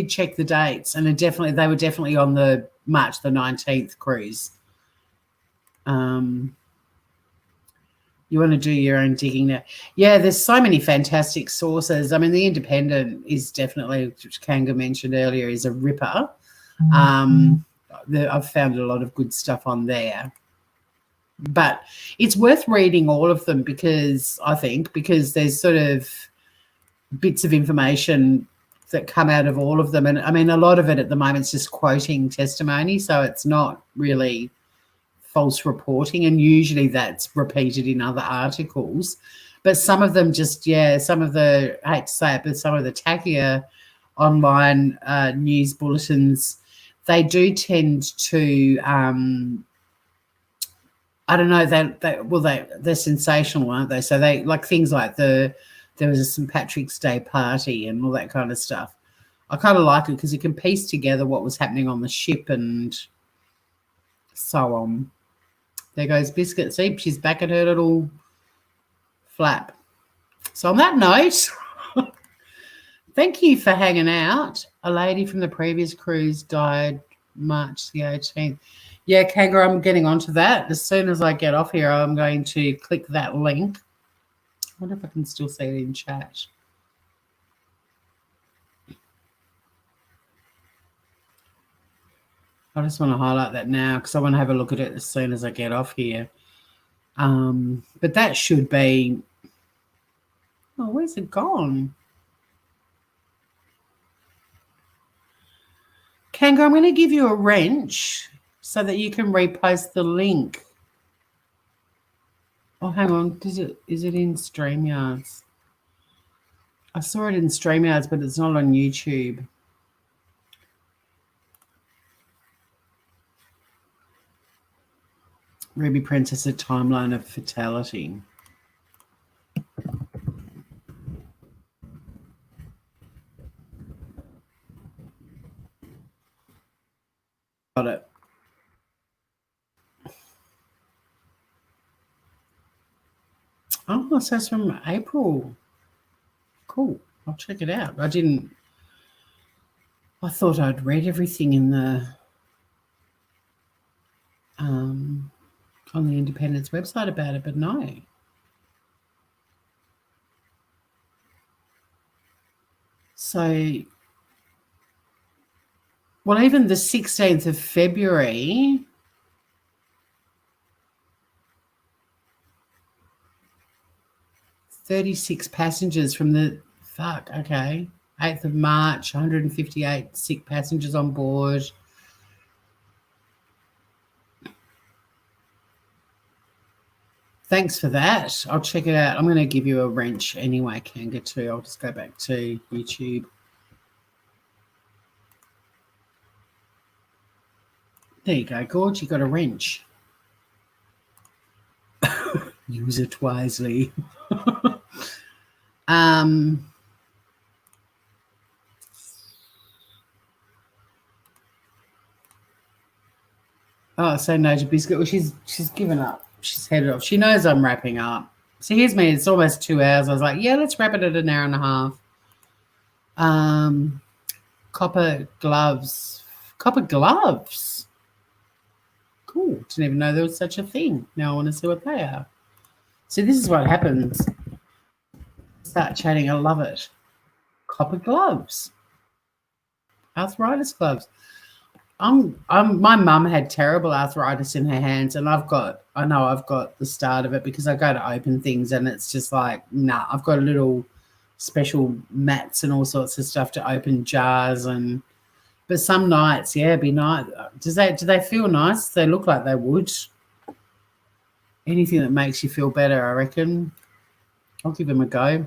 Speaker 1: check the dates, and they were definitely on the March the 19th cruise. You want to do your own digging now? Yeah, there's so many fantastic sources. I mean, the Independent is definitely, which Kanga mentioned earlier, is a ripper. I've found a lot of good stuff on there. But it's worth reading all of them because there's sort of bits of information that come out of all of them. And, I mean, a lot of it at the moment is just quoting testimony, so it's not really false reporting, and usually that's repeated in other articles. But some of them some of the, I hate to say it, but some of the tackier online news bulletins, they do tend to I don't know, they're sensational, aren't they? So they like things like there was a St. Patrick's Day party and all that kind of stuff. I kind of like it because you can piece together what was happening on the ship and so on. There goes Biscuit. See, she's back at her little flap. So on that note, thank you for hanging out. A lady from the previous cruise died March the 18th. Yeah, Kanga, I'm getting onto that. As soon as I get off here, I'm going to click that link. I wonder if I can still see it in chat. I just want to highlight that now because I want to have a look at it as soon as I get off here. But that should be... Oh, where's it gone? Kanga, I'm going to give you a wrench so that you can repost the link. Oh, hang on. Is it in StreamYards? I saw it in StreamYards, but it's not on YouTube. Ruby Princess, a timeline of fatality. Got it. Oh, so it's from April. Cool. I'll check it out. I thought I'd read everything in the on the Independence website about it, but no. So, well, even the 16th of February, $36 passengers from the 8th of March, 158 sick passengers on board. Thanks for that. I'll check it out. I'm going to give you a wrench anyway, Kanga, too. I'll just go back to YouTube. There you go, Gorge. You got a wrench. Use it wisely. Oh, so no to Biscuit. Well, she's given up. She's headed off. She knows I'm wrapping up. So here's me. It's almost 2 hours. I was like, yeah, let's wrap it at an hour and a half. Copper gloves. Copper gloves. Cool. Didn't even know there was such a thing. Now I want to see what they are. So this is what happens. Start chatting. I love it. Copper gloves. Arthritis gloves. My mum had terrible arthritis in her hands, and I know I've got the start of it because I go to open things and it's just like, nah, I've got a little special mats and all sorts of stuff to open jars but some nights, yeah, it'd be nice. Do they feel nice? They look like they would. Anything that makes you feel better, I reckon. I'll give them a go.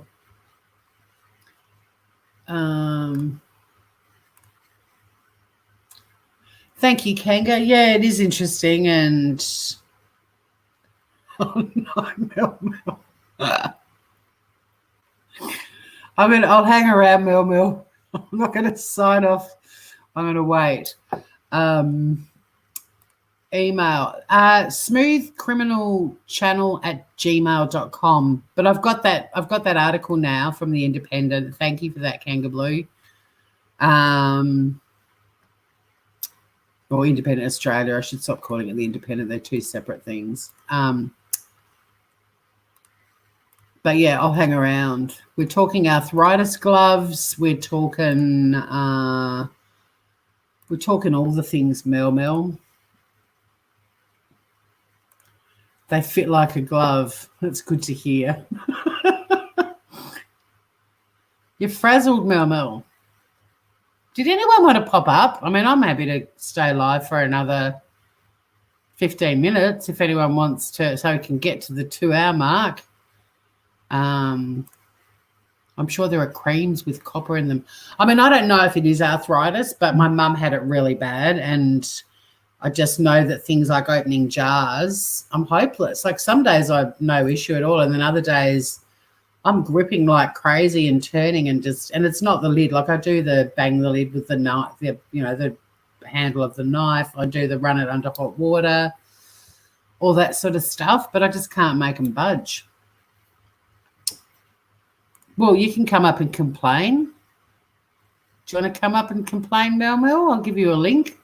Speaker 1: Thank you, Kanga. Yeah, it is interesting. And oh no, Mel. I'll hang around, Mel. I'm not going to sign off. I'm going to wait. Email smoothcriminalchannel@gmail.com. But I've got that article now from the Independent. Thank you for that, Kanga Blue. Or Independent Australia. I should stop calling it the Independent. They're two separate things. But yeah, I'll hang around. We're talking arthritis gloves. We're talking all the things, Mel. They fit like a glove. That's good to hear. You're frazzled, Mel. Did anyone want to pop up? I mean, I'm happy to stay live for another 15 minutes if anyone wants to, so we can get to the 2-hour mark. I'm sure there are creams with copper in them. I mean, I don't know if it is arthritis, but my mum had it really bad, and I just know that things like opening jars, I'm hopeless. Like some days I have no issue at all, and then other days I'm gripping like crazy and turning and it's not the lid. Like I do the bang the lid with the knife, the handle of the knife. I do the run it under hot water, all that sort of stuff, but I just can't make them budge. Well, you can come up and complain. Do you want to come up and complain, Mel? I'll give you a link.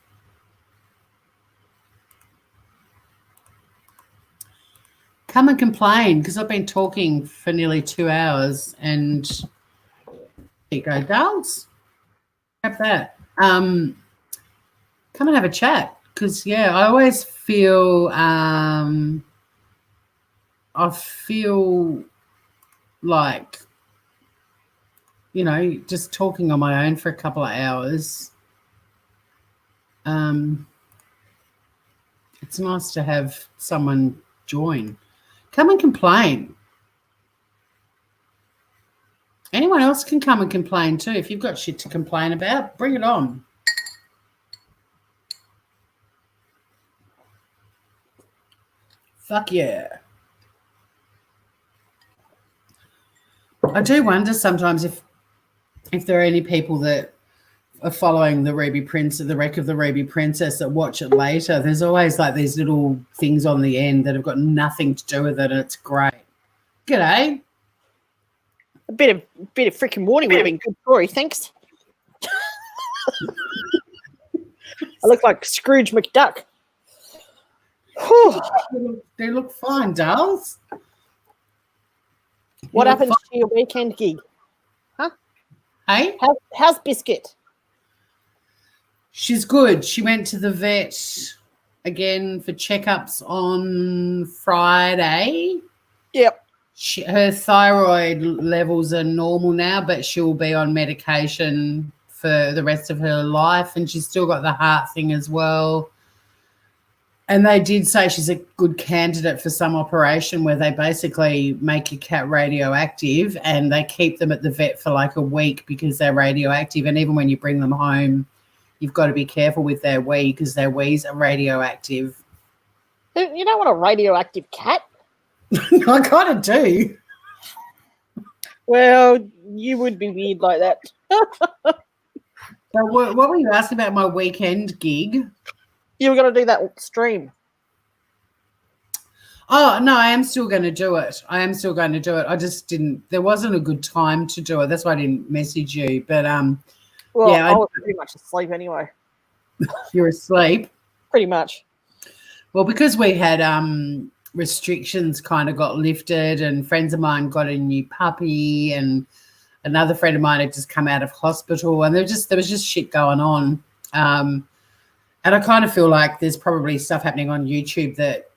Speaker 1: Come and complain because I've been talking for nearly 2 hours and there you go, dolls. Have that. Come and have a chat because, yeah, I always feel like, just talking on my own for a couple of hours. It's nice to have someone join. Come and complain. Anyone else can come and complain too. If you've got shit to complain about, bring it on. Fuck yeah. I do wonder sometimes if there are any people that are following the Ruby Princess, the wreck of the Ruby Princess, that watch it later, there's always like these little things on the end that have got nothing to do with it, and it's great. G'day.
Speaker 5: A bit of freaking warning would have been good story, thanks. I look like Scrooge McDuck. Whew.
Speaker 1: They look fine, dolls.
Speaker 5: What happened to your weekend gig? Huh?
Speaker 1: Hey?
Speaker 5: How's Biscuit?
Speaker 1: She's good. She went to the vet again for checkups on Friday.
Speaker 5: Yep.
Speaker 1: Her thyroid levels are normal now, but she'll be on medication for the rest of her life, and she's still got the heart thing as well. And they did say she's a good candidate for some operation where they basically make your cat radioactive and they keep them at the vet for like a week because they're radioactive. And even when you bring them home, you've got to be careful with their wee because their wees are radioactive.
Speaker 5: You don't want a radioactive cat?
Speaker 1: I kind of do.
Speaker 5: Well, you would be weird like that.
Speaker 1: So what were you asking about my weekend gig?
Speaker 5: You were going to do that stream.
Speaker 1: Oh, no, I am still going to do it. I just didn't, there wasn't a good time to do it. That's why I didn't message you. But,
Speaker 5: well,
Speaker 1: yeah,
Speaker 5: I was pretty much asleep anyway.
Speaker 1: You're asleep?
Speaker 5: Pretty much.
Speaker 1: Well, because we had restrictions kind of got lifted, and friends of mine got a new puppy, and another friend of mine had just come out of hospital, and there was just shit going on. And I kind of feel like there's probably stuff happening on YouTube that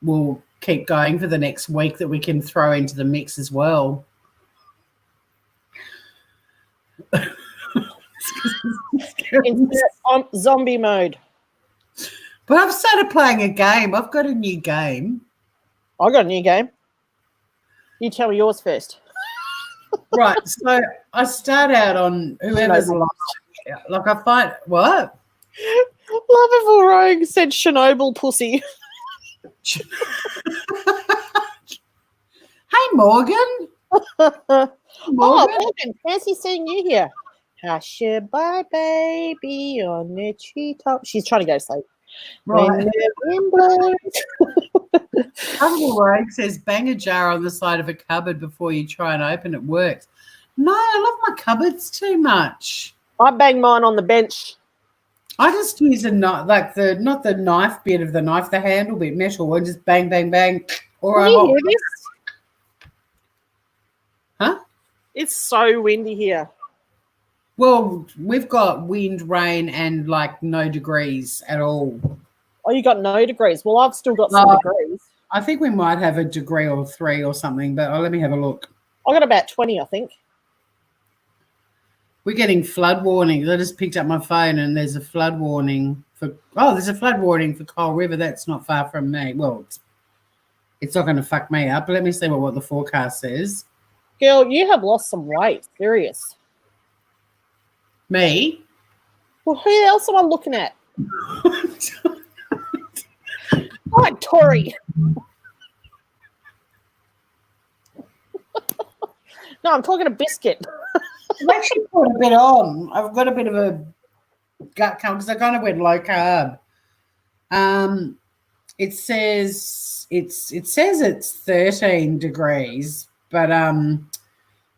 Speaker 1: will keep going for the next week that we can throw into the mix as well.
Speaker 5: On zombie mode.
Speaker 1: But I've started playing a game. I've got a new game.
Speaker 5: I got a new game. You tell me yours first.
Speaker 1: Right. So I start out on whoever's like I find what?
Speaker 5: Lovable Rogue said Chernobyl pussy.
Speaker 1: Hey, Morgan.
Speaker 5: Oh, Morgan, fancy seeing you here. Hush your bye, baby, on the treetop. She's trying to go to sleep.
Speaker 1: Right.
Speaker 5: When the wind blows.
Speaker 1: Lovable Rogue says bang a jar on the side of a cupboard before you try and open it works. No, I love my cupboards too much.
Speaker 5: I bang mine on the bench.
Speaker 1: I just use a knife, like not the knife bit of the knife, the handle bit, metal, and just bang, bang, bang. Or
Speaker 5: Can you hear this?
Speaker 1: Huh?
Speaker 5: It's so windy here.
Speaker 1: Well, we've got wind, rain, and like no degrees at all.
Speaker 5: Oh, you got no degrees. Well, I've still got some degrees.
Speaker 1: I think we might have a degree or 3 or something, but let me have a look.
Speaker 5: I got about 20, I think.
Speaker 1: We're getting flood warnings. I just picked up my phone and there's a flood warning there's a flood warning for Coal River. That's not far from me. Well, it's not going to fuck me up. But let me see what the forecast says.
Speaker 5: Girl, you have lost some weight. Serious.
Speaker 1: Me?
Speaker 5: Well, who else am I looking at? Hi, Tori. No, I'm talking to Biscuit.
Speaker 1: I've actually put a bit on. I've got a bit of a gut count because I kind of went low carb. It says it's 13 degrees, but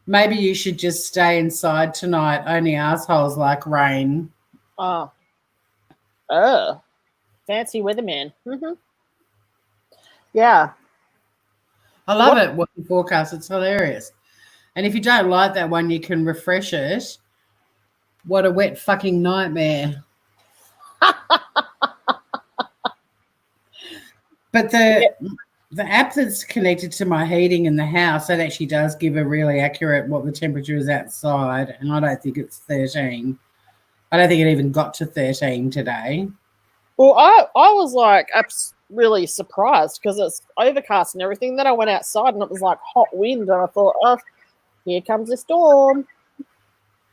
Speaker 1: maybe you should just stay inside tonight. Only assholes like rain.
Speaker 5: Oh, fancy weatherman. Mm-hmm. Yeah.
Speaker 1: I love it. What the forecast? It's hilarious. And if you don't like that one, you can refresh it. What a wet fucking nightmare. But the app that's connected to my heating in the house, that actually does give a really accurate what the temperature is outside, and I don't think it's 13. I don't think it even got to 13 today.
Speaker 5: Well, I was like really surprised because it's overcast and everything. Then I went outside and it was like hot wind, and I thought, oh, here comes a storm.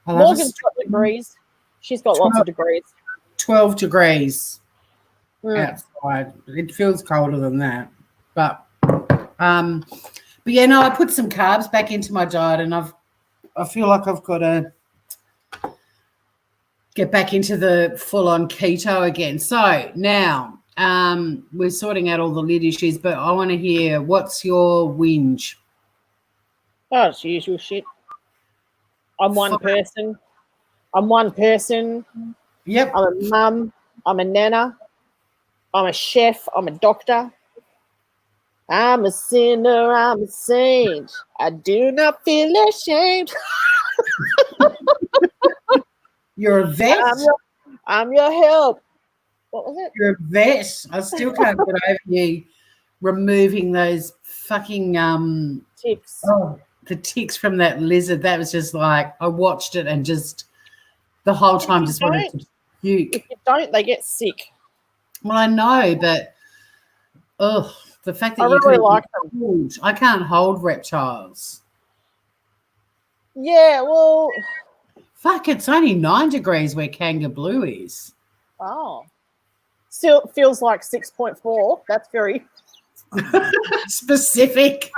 Speaker 5: Morgan's got degrees. She's got lots of degrees.
Speaker 1: 12 degrees outside. It feels colder than that. But yeah, no, I put some carbs back into my diet, and I feel like I've got to get back into the full-on keto again. So now we're sorting out all the lid issues, but I want to hear, what's your whinge?
Speaker 5: Oh, it's usual shit. I'm one person.
Speaker 1: Yep.
Speaker 5: I'm a mum. I'm a nana. I'm a chef. I'm a doctor. I'm a sinner. I'm a saint. I do not feel ashamed.
Speaker 1: You're a vet.
Speaker 5: I'm your help. What was it?
Speaker 1: You're a vet. I still can't get over you removing those fucking
Speaker 5: Ticks.
Speaker 1: the ticks from that lizard. That was just like, I watched it and just the whole time just wanted to puke.
Speaker 5: If you don't, they get sick.
Speaker 1: Well, I know, but the fact that
Speaker 5: I
Speaker 1: you
Speaker 5: really
Speaker 1: couldn't
Speaker 5: like them.
Speaker 1: hold, I can't hold reptiles.
Speaker 5: Yeah, well,
Speaker 1: Fuck, it's only 9 degrees where Kanga Blue is.
Speaker 5: oh. Still feels like 6.4. That's very
Speaker 1: Specific.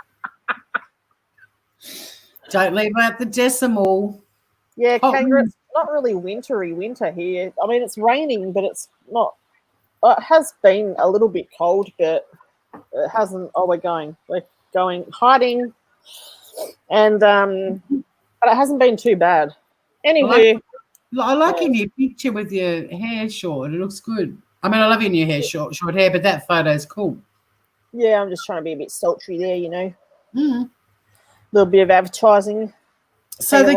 Speaker 1: Don't leave out the decimal.
Speaker 5: Yeah,
Speaker 1: Oh,
Speaker 5: Kangaroo, it's not really winter here. I mean, it's raining, but it's not. Well, it has been a little bit cold, but it hasn't. Oh, we're going hiding, and but it hasn't been too bad. Anywho,
Speaker 1: I like your new picture with your hair short. It looks good. I mean, I love your new hair short hair, but that photo's cool.
Speaker 5: yeah, I'm just trying to be a bit sultry there, you know.
Speaker 1: Mm.
Speaker 5: A little bit of advertising.
Speaker 1: So the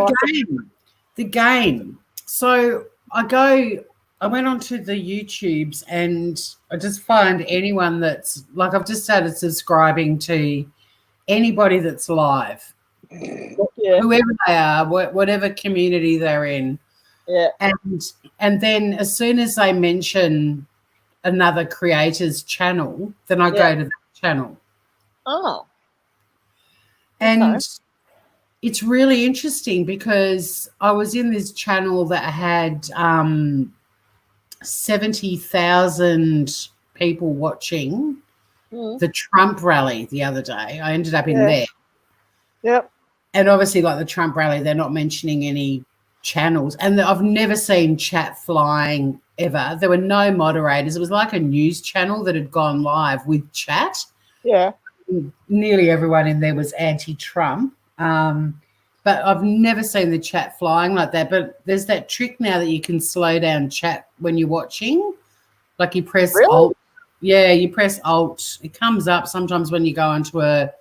Speaker 1: game. So I went onto the YouTubes and I just find anyone that's like, I've just started subscribing to anybody that's live, whoever they are, whatever community they're in.
Speaker 5: Yeah.
Speaker 1: And then as soon as they mention another creator's channel, then I go to that channel.
Speaker 5: Oh.
Speaker 1: And it's really interesting because I was in this channel that had 70,000 people watching the Trump rally the other day. I ended up in there.
Speaker 5: Yep.
Speaker 1: And obviously, like the Trump rally, they're not mentioning any channels. And I've never seen chat flying ever. There were no moderators. It was like a news channel that had gone live with chat.
Speaker 5: Yeah.
Speaker 1: Nearly everyone in there was anti-Trump. But I've never seen the chat flying like that. But there's that trick now that you can slow down chat when you're watching. Like you press Alt. Yeah, you press Alt. It comes up sometimes when you go onto a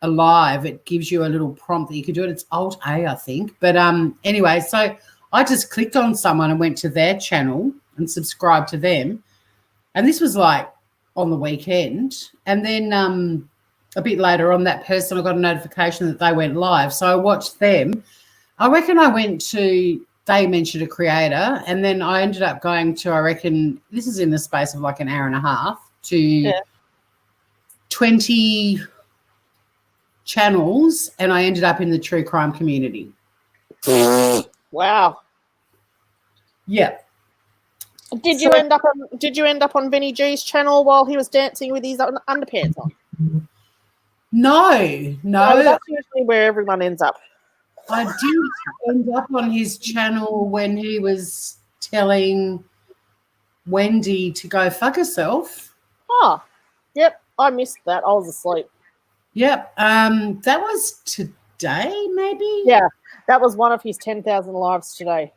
Speaker 1: live. It gives you a little prompt that you can do it. It's Alt A, I think. But anyway, so I just clicked on someone and went to their channel and subscribed to them. And this was like on the weekend. And then a bit later on, that person, I got a notification that they went live. So I watched them. I reckon I went to, they mentioned a creator, and then I ended up going to, I reckon, this is in the space of like an hour and a half, to 20 channels, and I ended up in the true crime community.
Speaker 5: Wow.
Speaker 1: Yeah.
Speaker 5: Did you end up on Vinny G's channel while he was dancing with his underpants on?
Speaker 1: No.
Speaker 5: That's usually where everyone ends up.
Speaker 1: I did end up on his channel when he was telling Wendy to go fuck herself.
Speaker 5: Oh, yep. I missed that. I was asleep.
Speaker 1: Yep. That was today, maybe?
Speaker 5: Yeah. That was one of his 10,000 lives today.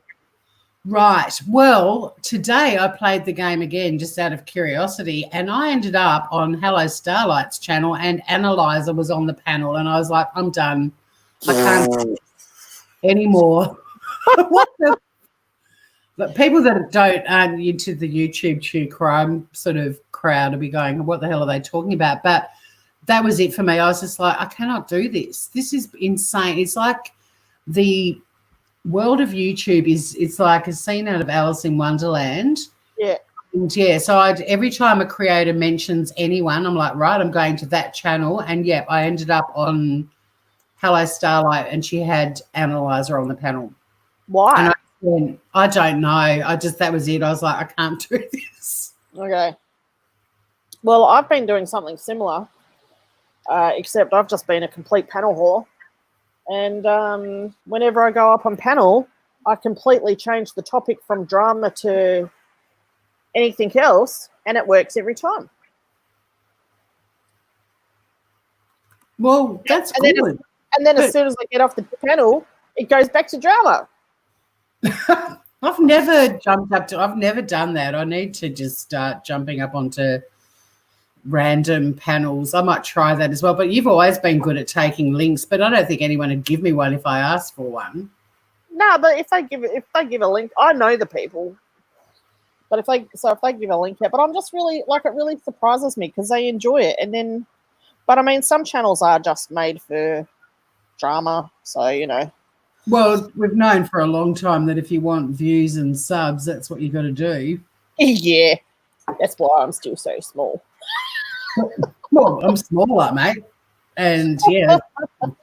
Speaker 1: Right. Well, today I played the game again just out of curiosity, and I ended up on Hello Starlight's channel, and Analyzer was on the panel, and I was like, I'm done. I can't do this anymore. But people that aren't into the YouTube true crime sort of crowd will be going, what the hell are they talking about? But that was it for me. I was just like, I cannot do this. This is insane. It's like the world of YouTube it's like a scene out of Alice in Wonderland.
Speaker 5: Yeah.
Speaker 1: And so every time a creator mentions anyone, I'm like, right, I'm going to that channel. And I ended up on Hello Starlight, and she had Analyzer on the panel.
Speaker 5: Why?
Speaker 1: And I don't know. That was it. I was like, I can't do this.
Speaker 5: Okay. Well, I've been doing something similar, except I've just been a complete panel whore. And whenever I go up on panel, I completely change the topic from drama to anything else, and it works every time.
Speaker 1: Well, that's
Speaker 5: And then,
Speaker 1: good.
Speaker 5: and then as soon as I get off the panel, it goes back to drama.
Speaker 1: I've never jumped up to. I've never done that. I need to just start jumping up onto random panels. I might try that as well. But you've always been good at taking links. But I don't think anyone would give me one if I asked for one.
Speaker 5: No, but if they give a link, I know the people. But if they give a link, but I'm just really like, it really surprises me because they enjoy it. And then, but I mean, some channels are just made for drama, so you know.
Speaker 1: Well, we've known for a long time that if you want views and subs, that's what you got to do.
Speaker 5: Yeah, that's why I'm still so small.
Speaker 1: Well, I'm smaller, mate, and yeah,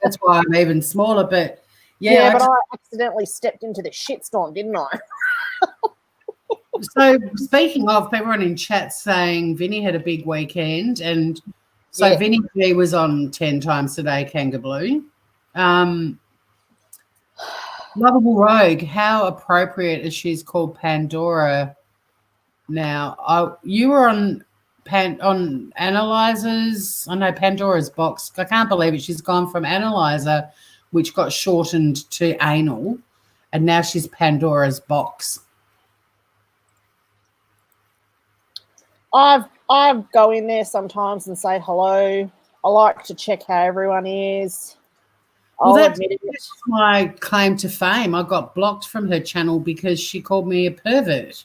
Speaker 1: that's why I'm even smaller. But yeah,
Speaker 5: but I accidentally stepped into the shitstorm, didn't I?
Speaker 1: So speaking of, everyone in chat saying Vinny had a big weekend, and so Vinny G was on 10 times today, Kanga Blue. Lovable Rogue, how appropriate is she's called Pandora now? You were on Analyzer's, I know Pandora's box. I can't believe it. She's gone from Analyzer, which got shortened to Anal, and now she's Pandora's box.
Speaker 5: I go in there sometimes and say hello. I like to check how everyone is.
Speaker 1: Well, that's my claim to fame. I got blocked from her channel because she called me a pervert.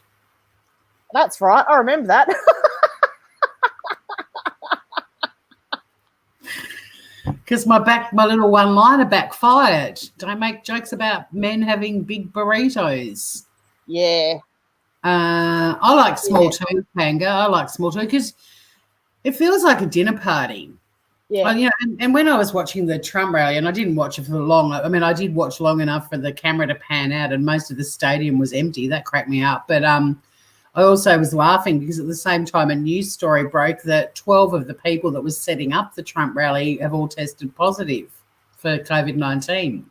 Speaker 5: That's right. I remember that.
Speaker 1: Because my little one-liner backfired. Don't make jokes about men having big burritos.
Speaker 5: Yeah.
Speaker 1: I like small too, Panga. I like small too because it feels like a dinner party.
Speaker 5: Yeah.
Speaker 1: You know, and when I was watching the Trump rally, and I didn't watch it for long. I mean, I did watch long enough for the camera to pan out, and most of the stadium was empty. That cracked me up. But I also was laughing because at the same time a news story broke that 12 of the people that was setting up the Trump rally have all tested positive for COVID-19.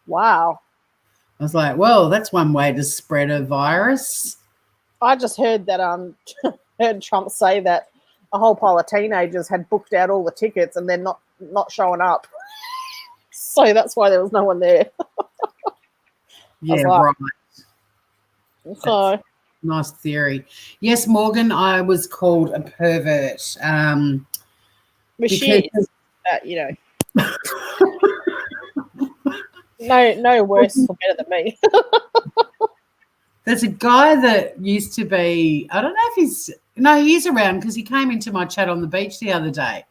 Speaker 5: Wow.
Speaker 1: I was like, well, that's one way to spread a virus.
Speaker 5: I just heard that heard Trump say that a whole pile of teenagers had booked out all the tickets and they're not showing up. So that's why there was no one there.
Speaker 1: Yeah, right.
Speaker 5: So
Speaker 1: nice theory. Yes, Morgan, I was called a pervert.
Speaker 5: she is, you know. No worse or better than me.
Speaker 1: There's a guy that used to be, I don't know if he is around because he came into my chat on the beach the other day.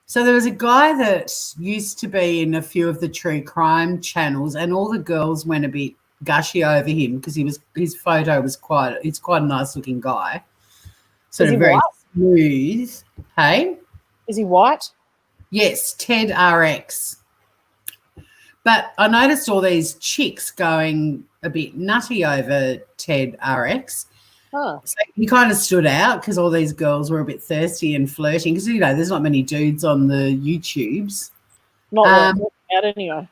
Speaker 1: So there was a guy that used to be in a few of the true crime channels, and all the girls went a bit gushy over him because his photo was he's quite a nice looking guy. Sort of very white? Smooth. Hey?
Speaker 5: Is he white?
Speaker 1: Yes, Ted RX. But I noticed all these chicks going a bit nutty over Ted RX.
Speaker 5: Huh.
Speaker 1: So he kind of stood out because all these girls were a bit thirsty and flirting because, you know, there's not many dudes on the YouTubes.
Speaker 5: Not out anyway.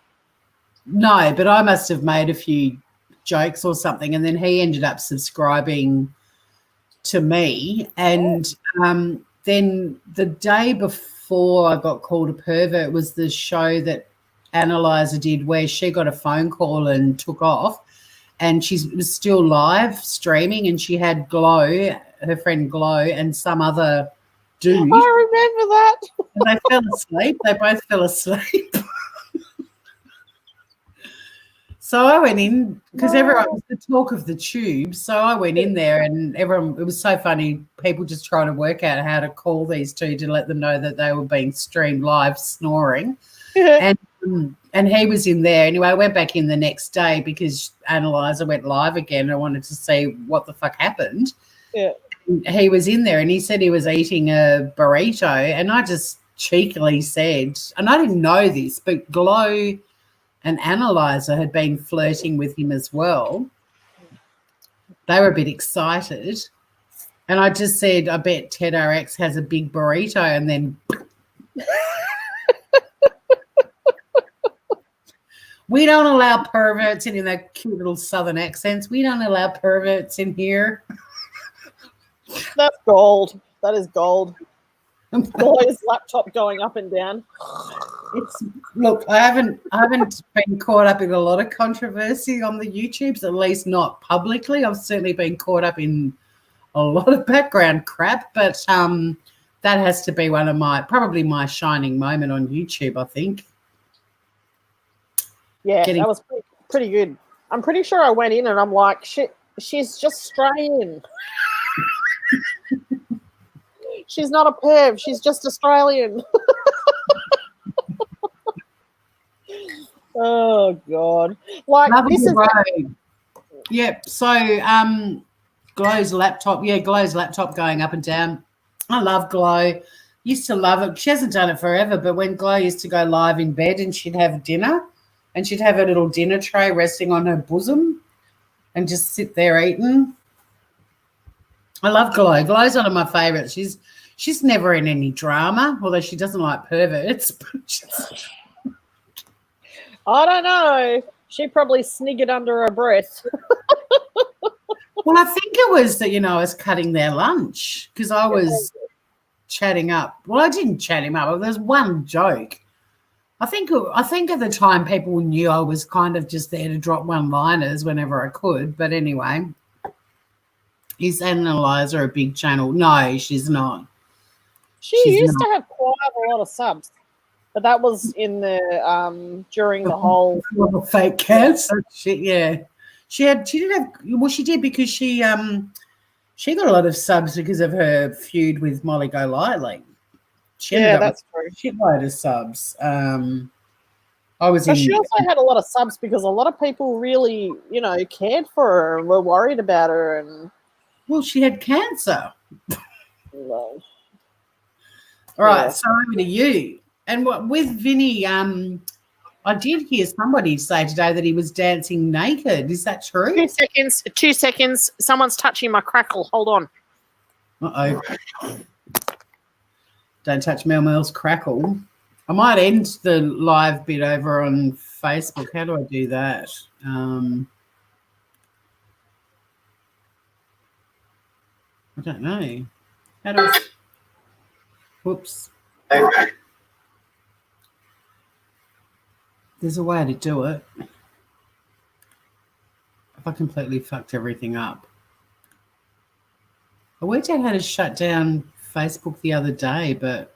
Speaker 1: No, but I must have made a few jokes or something, and then he ended up subscribing to me. And then the day before I got called a pervert was the show that Analyzer did where she got a phone call and took off, and she was still live streaming, and she had Glow, her friend Glow, and some other dude.
Speaker 5: I remember that.
Speaker 1: And they fell asleep. They both fell asleep. So I went in because everyone was the talk of the tube. So I went in there and everyone, it was so funny, people just trying to work out how to call these two to let them know that they were being streamed live snoring. And he was in there. Anyway, I went back in the next day because Analyzer went live again. I wanted to see what the fuck happened.
Speaker 5: Yeah.
Speaker 1: And he was in there and he said he was eating a burrito, and I just cheekily said, and I didn't know this, but Glow and Analyzer had been flirting with him as well. They were a bit excited. And I just said, I bet Ted RX has a big burrito, and then We don't allow perverts in their cute little southern accents. We don't allow perverts in here.
Speaker 5: That's gold. That is gold. Glow's laptop going up and down.
Speaker 1: Look, I haven't been caught up in a lot of controversy on the YouTubes, at least not publicly. I've certainly been caught up in a lot of background crap, but that has to be one of probably my shining moment on YouTube, I think.
Speaker 5: Yeah, that was pretty good. I'm pretty sure I went in and I'm like, shit, she's just Australian. She's not a perv. She's just Australian. Oh God! Like
Speaker 1: Lovely
Speaker 5: this is.
Speaker 1: road. Yep. So Glow's laptop. Yeah, Glow's laptop going up and down. I love Glow. Used to love it. She hasn't done it forever, but when Glow used to go live in bed and she'd have dinner, and she'd have her little dinner tray resting on her bosom, and just sit there eating. I love Glow. Glow's one of my favourites. She's never in any drama, although she doesn't like perverts.
Speaker 5: I don't know. She probably sniggered under her breath.
Speaker 1: Well, I think it was that, I was cutting their lunch because I was chatting up. Well, I didn't chat him up. There's one joke. I think at the time people knew I was kind of just there to drop one-liners whenever I could. But anyway, is Analyzer a big channel? No, she's not.
Speaker 5: She's used to have quite a lot of subs, but that was in the during the whole
Speaker 1: fake cancer shit. Yeah, she did because she got a lot of subs because of her feud with Molly Golightly.
Speaker 5: That's true.
Speaker 1: Shitload of subs.
Speaker 5: She also had a lot of subs because a lot of people really, cared for her and were worried about her. And
Speaker 1: well, she had cancer.
Speaker 5: Well,
Speaker 1: all right, so over to you. And with Vinny, I did hear somebody say today that he was dancing naked. Is that true?
Speaker 5: 2 seconds. 2 seconds. Someone's touching my crackle. Hold on.
Speaker 1: Uh-oh. Don't touch Mel Mel's crackle. I might end the live bit over on Facebook. How do I do that? I don't know. How do I... Whoops. There's a way to do it. I completely fucked everything up. I worked out how to shut down Facebook the other day, but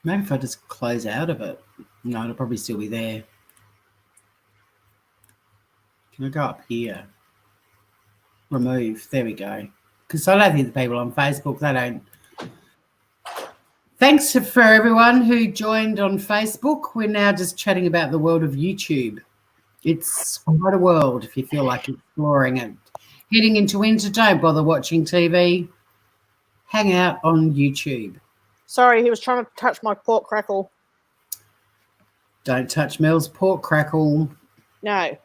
Speaker 1: maybe if I just close out of it. No, it'll probably still be there. Can I go up here? Remove. There we go. Because I don't think the people on Facebook, they don't. Thanks for everyone who joined on Facebook. We're now just chatting about the world of YouTube. It's quite a world if you feel like exploring it. Heading into winter, don't bother watching TV. Hang out on YouTube.
Speaker 5: Sorry, he was trying to touch my pork crackle.
Speaker 1: Don't touch Mel's pork crackle.
Speaker 5: No.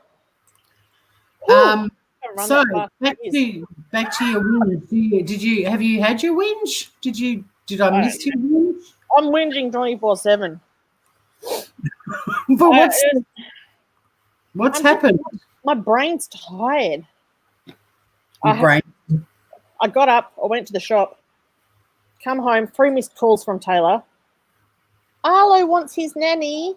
Speaker 1: So back to your whinge. Have you had your whinge? Did I miss your whinge?
Speaker 5: I'm whinging 24/7.
Speaker 1: But what's happened?
Speaker 5: My brain's tired.
Speaker 1: I
Speaker 5: got up, I went to the shop, come home, 3 missed calls from Taylor. Arlo wants his nanny.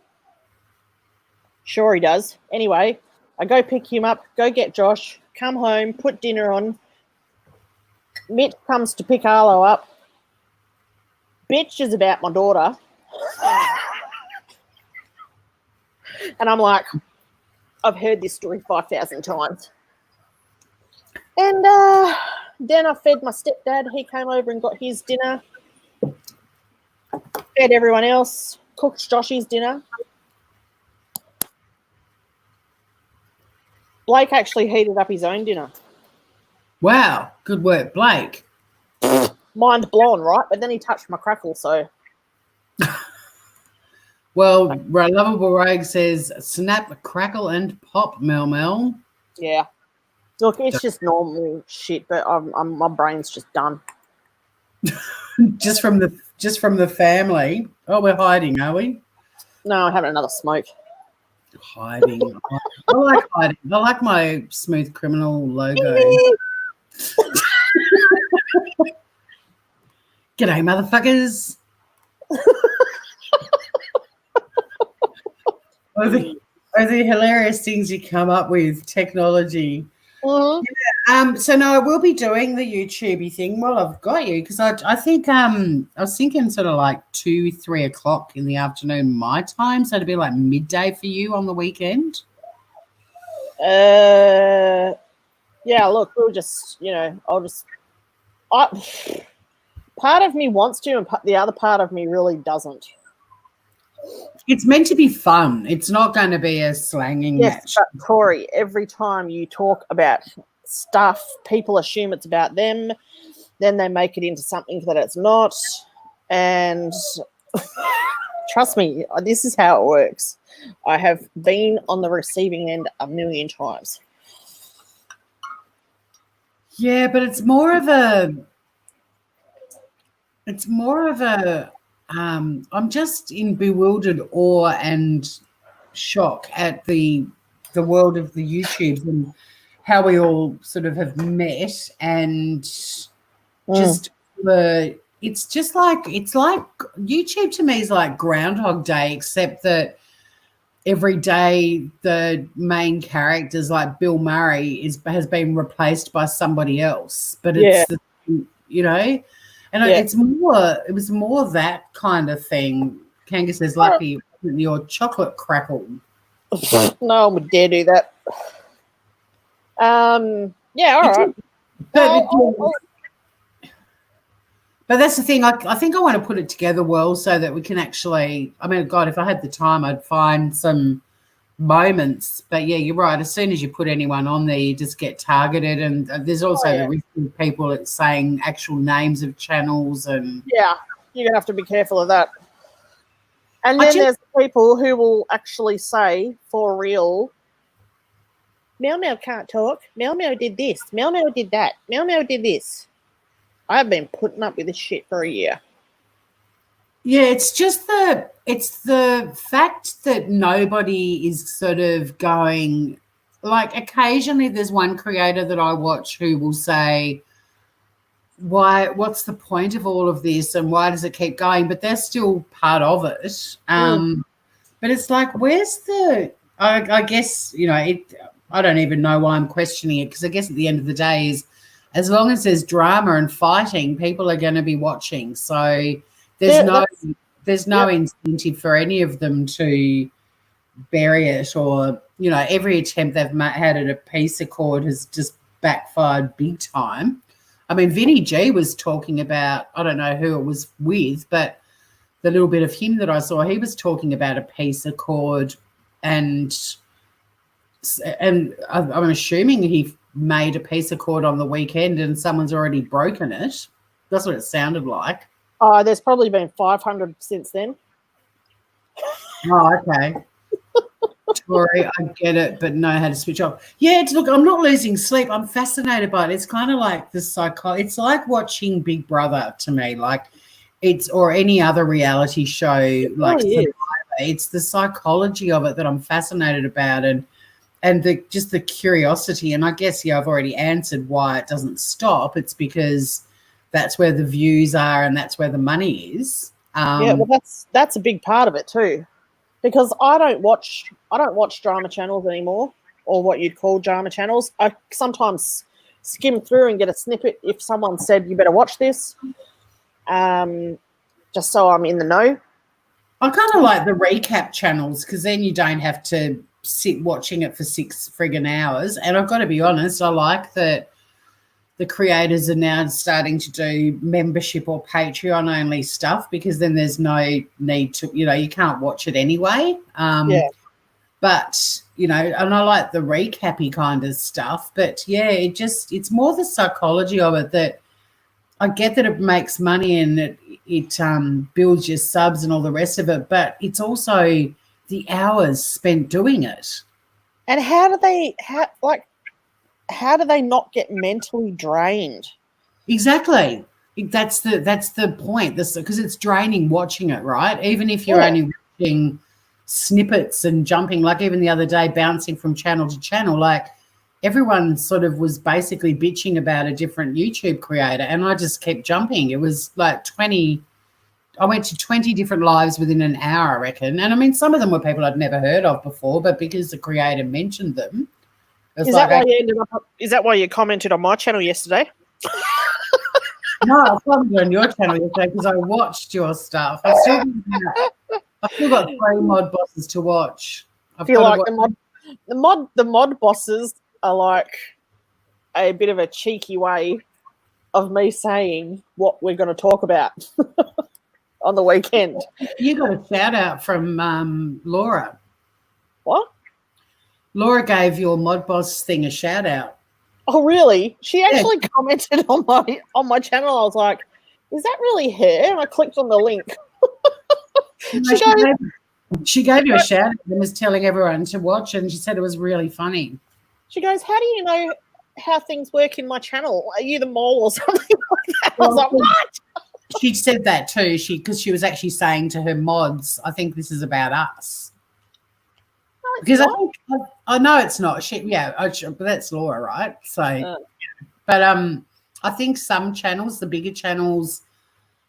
Speaker 5: Sure he does. Anyway, I go pick him up, go get Josh, come home, put dinner on. Mitch comes to pick Arlo up. Bitches about my daughter. And I'm like, I've heard this story 5,000 times. And then I fed my stepdad. He came over and got his dinner. Fed everyone else. Cooked Joshy's dinner. Blake actually heated up his own dinner.
Speaker 1: Wow. Good work, Blake.
Speaker 5: Mind blown, right? But then he touched my crackle, so.
Speaker 1: Well, Lovable Rogue says, snap, crackle, and pop, Mel.
Speaker 5: Yeah. Look, it's just normal shit, but my brain's just done. just
Speaker 1: from the family. Oh, we're hiding, are we?
Speaker 5: No, I'm having another smoke.
Speaker 1: Hiding. I like hiding. I like my Smooth Criminal logo. G'day, motherfuckers. Are the hilarious things you come up with, technology.
Speaker 5: Mm-hmm.
Speaker 1: So no, I will be doing the YouTubey thing while I've got you, because I think I was thinking sort of like 2-3 o'clock in the afternoon my time, so it'd be like midday for you on the weekend.
Speaker 5: Yeah, look, we'll just, part of me wants to, and the other part of me really doesn't.
Speaker 1: It's meant to be fun. It's not going to be a slanging match.
Speaker 5: But Tori, every time you talk about stuff, people assume it's about them, then they make it into something that it's not, and trust me, this is how it works. I have been on the receiving end a million times.
Speaker 1: Yeah, but it's more of a I'm just in bewildered awe and shock at the world of the YouTubes and how we all sort of have met, and just it's like YouTube to me is like Groundhog Day, except that every day the main characters like Bill Murray has been replaced by somebody else, but it's and it was more that kind of thing. Kanga says, lucky your chocolate crackle.
Speaker 5: No one would dare do that. Yeah, all right.
Speaker 1: But that's the thing. I think I want to put it together well so that we can actually, I mean, God, if I had the time, I'd find some moments. But yeah, you're right. As soon as you put anyone on there, you just get targeted. And there's also the risk of people saying actual names of channels. And
Speaker 5: yeah, you're going to have to be careful of that. And then there's people who will actually say, for real, Meow Meow can't talk. Meow Meow did this. Meow Meow did that. Meow Meow did this. I've been putting up with this shit for a year.
Speaker 1: Yeah, it's the fact that nobody is sort of going, like, occasionally there's one creator that I watch who will say, what's the point of all of this and why does it keep going? But they're still part of it. But it's like, where's I guess, I don't even know why I'm questioning it, because I guess at the end of the day is, as long as there's drama and fighting, people are going to be watching. So there's no incentive for any of them to bury it, or every attempt they've had at a peace accord has just backfired big time. I mean, Vinny G was talking about, I don't know who it was with, but the little bit of him that I saw, he was talking about a peace accord, and I'm assuming he made a peace accord on the weekend and someone's already broken it. That's what it sounded like.
Speaker 5: Oh, there's probably been 500 since then.
Speaker 1: Oh, okay. Tori, I get it, but know how to switch off. Yeah, look, I'm not losing sleep. I'm fascinated by it. It's kind of like it's like watching Big Brother to me, like or any other reality show, like Survivor. It's the psychology of it that I'm fascinated about, and just the curiosity. And I guess, I've already answered why it doesn't stop. It's because that's where the views are and that's where the money is.
Speaker 5: Well, that's a big part of it too, because I don't watch drama channels anymore, or what you'd call drama channels. I sometimes skim through and get a snippet if someone said you better watch this, just so I'm in the know.
Speaker 1: I kind of like the recap channels, because then you don't have to sit watching it for 6 friggin' hours. And I've got to be honest, I like that the creators are now starting to do membership or Patreon only stuff, because then there's no need to, you can't watch it anyway. But, and I like the recappy kind of stuff. But, yeah, it's more the psychology of it, that I get that it makes money and it builds your subs and all the rest of it, but it's also the hours spent doing it.
Speaker 5: And how do they not get mentally drained?
Speaker 1: Exactly. That's the point. Because it's draining watching it, right? Even if you're only watching snippets and jumping, like even the other day, bouncing from channel to channel. Like everyone sort of was basically bitching about a different YouTube creator, and I just kept jumping. It was like 20. I went to 20 different lives within an hour, I reckon. And I mean, some of them were people I'd never heard of before, but because the creator mentioned them, it was
Speaker 5: Is
Speaker 1: like,
Speaker 5: that why you ended up? Is that why you commented on my channel yesterday?
Speaker 1: no, I commented on your channel yesterday because I watched your stuff. I've still got 3 mod bosses to watch.
Speaker 5: I feel like the mod bosses are like a bit of a cheeky way of me saying what we're going to talk about on the weekend.
Speaker 1: You got a shout out from Laura.
Speaker 5: What?
Speaker 1: Laura gave your mod boss thing a shout out.
Speaker 5: Oh, really? She actually commented on my channel. I was like, is that really her? And I clicked on the link.
Speaker 1: She gave you a shout out and was telling everyone to watch, and she said it was really funny.
Speaker 5: She goes, how do you know how things work in my channel? Are you the mole or something like that? I was like, what?
Speaker 1: She said that too. Because she was actually saying to her mods, I think this is about us.
Speaker 5: No,
Speaker 1: because I know it's not. But that's Laura, right? So, but I think some channels, the bigger channels,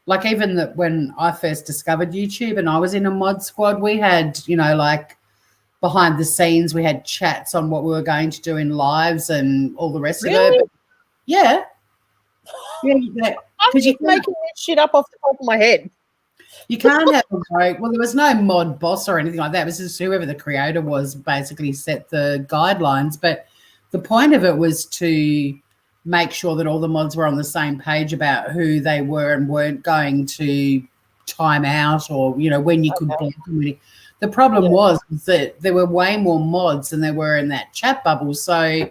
Speaker 1: like even when I first discovered YouTube and I was in a mod squad, we had, like behind the scenes, we had chats on what we were going to do in lives and all the rest of it. But yeah.
Speaker 5: I'm just making this shit up off the top of my head.
Speaker 1: You can't have a vote. Well, there was no mod boss or anything like that. It was just whoever the creator was basically set the guidelines. But the point of it was to make sure that all the mods were on the same page about who they were and weren't going to time out or, when you could block them. The problem was that there were way more mods than there were in that chat bubble. So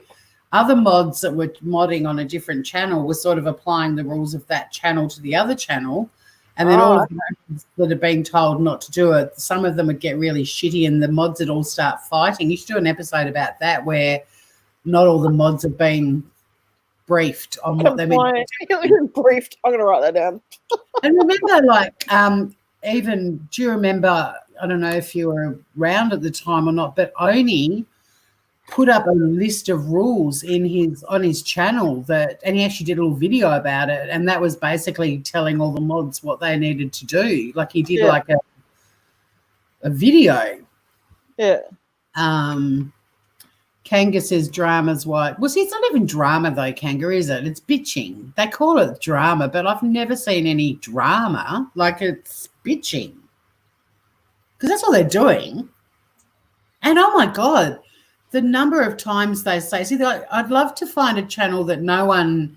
Speaker 1: other mods that were modding on a different channel were sort of applying the rules of that channel to the other channel. And then all of the mods that are being told not to do it, some of them would get really shitty and the mods would all start fighting. You should do an episode about that where not all the mods have been briefed on what they meant.
Speaker 5: Briefed. I'm going to write that down.
Speaker 1: And remember, even, do you remember, I don't know if you were around at the time or not, but Oni put up a list of rules on his channel and he actually did a little video about it, and that was basically telling all the mods what they needed to do. Like he did like a video.
Speaker 5: Yeah.
Speaker 1: Kanga says drama's white. Well, see, it's not even drama though, Kanga, is it? It's bitching. They call it drama, but I've never seen any drama. Like it's bitching. Because that's all they're doing. And oh my God, the number of times they say, I'd love to find a channel that no one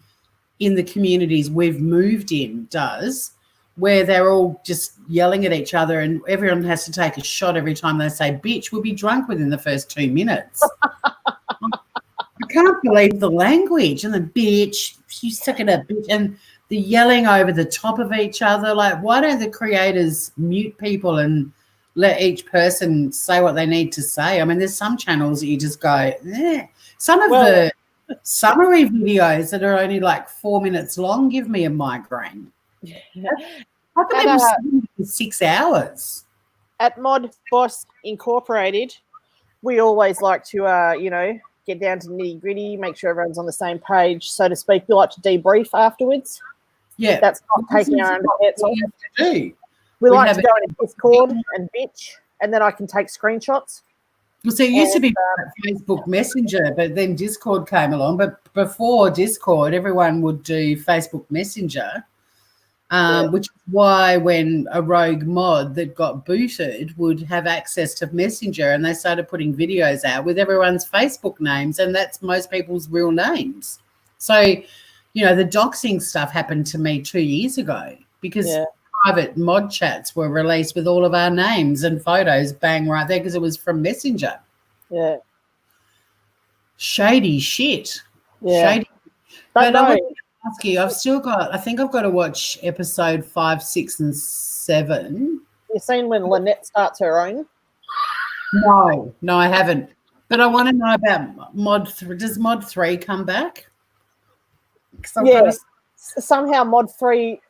Speaker 1: in the communities we've moved in does, where they're all just yelling at each other and everyone has to take a shot every time they say bitch. We'll be drunk within the first 2 minutes. I can't believe the language and the bitch, you suck it up, bitch, and the yelling over the top of each other. Like, why don't the creators mute people and let each person say what they need to say? I mean, there's some channels that you just go, eh. Some of the summary videos that are only like 4 minutes long give me a migraine. How can people sit for 6 hours?
Speaker 5: At Mod Boss Incorporated, we always like to, get down to nitty gritty, make sure everyone's on the same page, so to speak. We like to debrief afterwards.
Speaker 1: Yeah.
Speaker 5: That's not taking our underpants off.
Speaker 1: We
Speaker 5: like to go into Discord and bitch, and then I can take screenshots.
Speaker 1: Well, see, it used to be Facebook Messenger, but then Discord came along. But before Discord, everyone would do Facebook Messenger, which is why when a rogue mod that got booted would have access to Messenger, and they started putting videos out with everyone's Facebook names, and that's most people's real names. So, the doxing stuff happened to me 2 years ago because private mod chats were released with all of our names and photos bang right there because it was from Messenger.
Speaker 5: Yeah.
Speaker 1: Shady shit.
Speaker 5: Yeah.
Speaker 1: Shady. But I want to ask you, I think I've got to watch episode 5, 6, and 7.
Speaker 5: You've seen when Lynette starts her own?
Speaker 1: No, I haven't. But I want to know about Mod 3. Does Mod 3 come back?
Speaker 5: Somehow Mod 3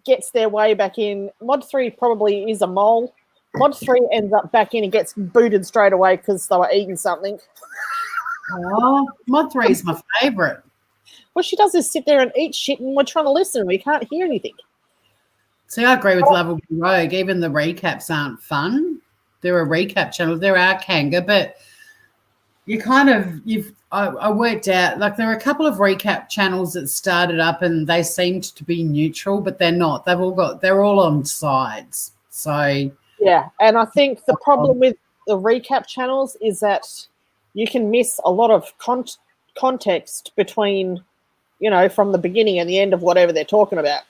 Speaker 5: gets their way back in. Mod 3 probably is a mole Mod 3 ends up back in and gets booted straight away because they were eating something.
Speaker 1: Oh, Mod 3 is my favourite.
Speaker 5: What she does is sit there and eat shit, and we're trying to listen. We can't hear anything.
Speaker 1: See, I agree with Lovable Rogue. Even the recaps aren't fun. They're a recap channel. There are Kanga, but you kind of I worked out, like, there are a couple of recap channels that started up and they seemed to be neutral, but they're not. They're all on sides. So
Speaker 5: yeah, and I think the problem with the recap channels is that you can miss a lot of context between, from the beginning and the end of whatever they're talking about.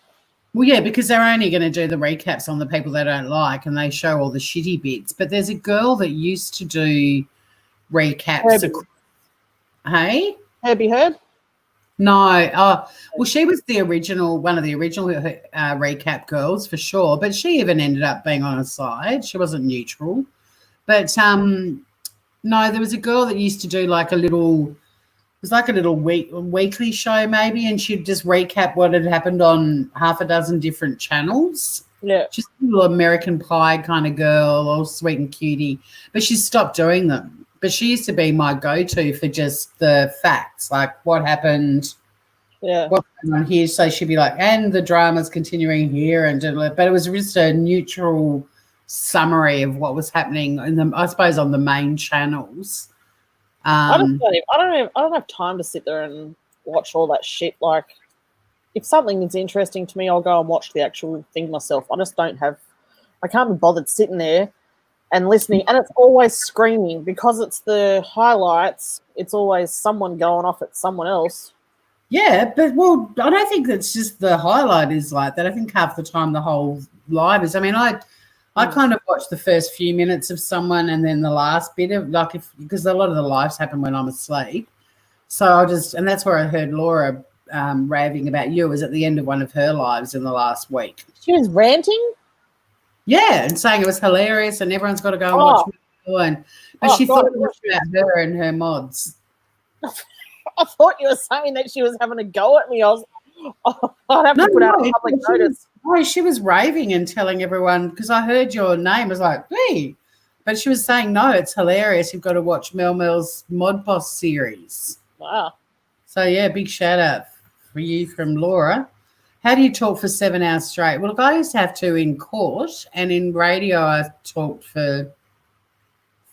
Speaker 1: Well, yeah, because they're only going to do the recaps on the people they don't like, and they show all the shitty bits. But there's a girl that used to do recaps. Hey?
Speaker 5: Herbie Heard?
Speaker 1: No. Oh, well, she was one of the original recap girls for sure. But she even ended up being on a side. She wasn't neutral. But no, there was a girl that used to do like a little weekly show maybe, and she'd just recap what had happened on half a dozen different channels.
Speaker 5: Yeah.
Speaker 1: Just a little American Pie kind of girl, all sweet and cutie. But she stopped doing them. But she used to be my go-to for just the facts, like what happened, what's going on here. So she'd be like, and the drama's continuing here, but it was just a neutral summary of what was happening I suppose on the main channels.
Speaker 5: I don't have time to sit there and watch all that shit. Like, if something is interesting to me, I'll go and watch the actual thing myself. I can't be bothered sitting there and listening, and it's always screaming because it's the highlights. It's always someone going off at someone else.
Speaker 1: Yeah, but I don't think that's just the highlight is like that. I think half the time the whole live is. I mean, I kind of watch the first few minutes of someone and then the last bit of because a lot of the lives happen when I'm asleep. So and that's where I heard Laura raving about you. It was at the end of one of her lives in the last week.
Speaker 5: She was ranting?
Speaker 1: Yeah, and saying it was hilarious and everyone's got to go and watch it. But she thought it was about her and her mods.
Speaker 5: I thought you were saying that she was having a go at me. I'd have to put out a public notice.
Speaker 1: No, she was raving and telling everyone, because I heard your name. I was like, hey. But she was saying, no, it's hilarious. You've got to watch Mel Mel's Mod Boss series.
Speaker 5: Wow.
Speaker 1: So, yeah, big shout out for you from Laura. How do you talk for 7 hours straight? Well, look, I used to have to in court, and in radio I talked for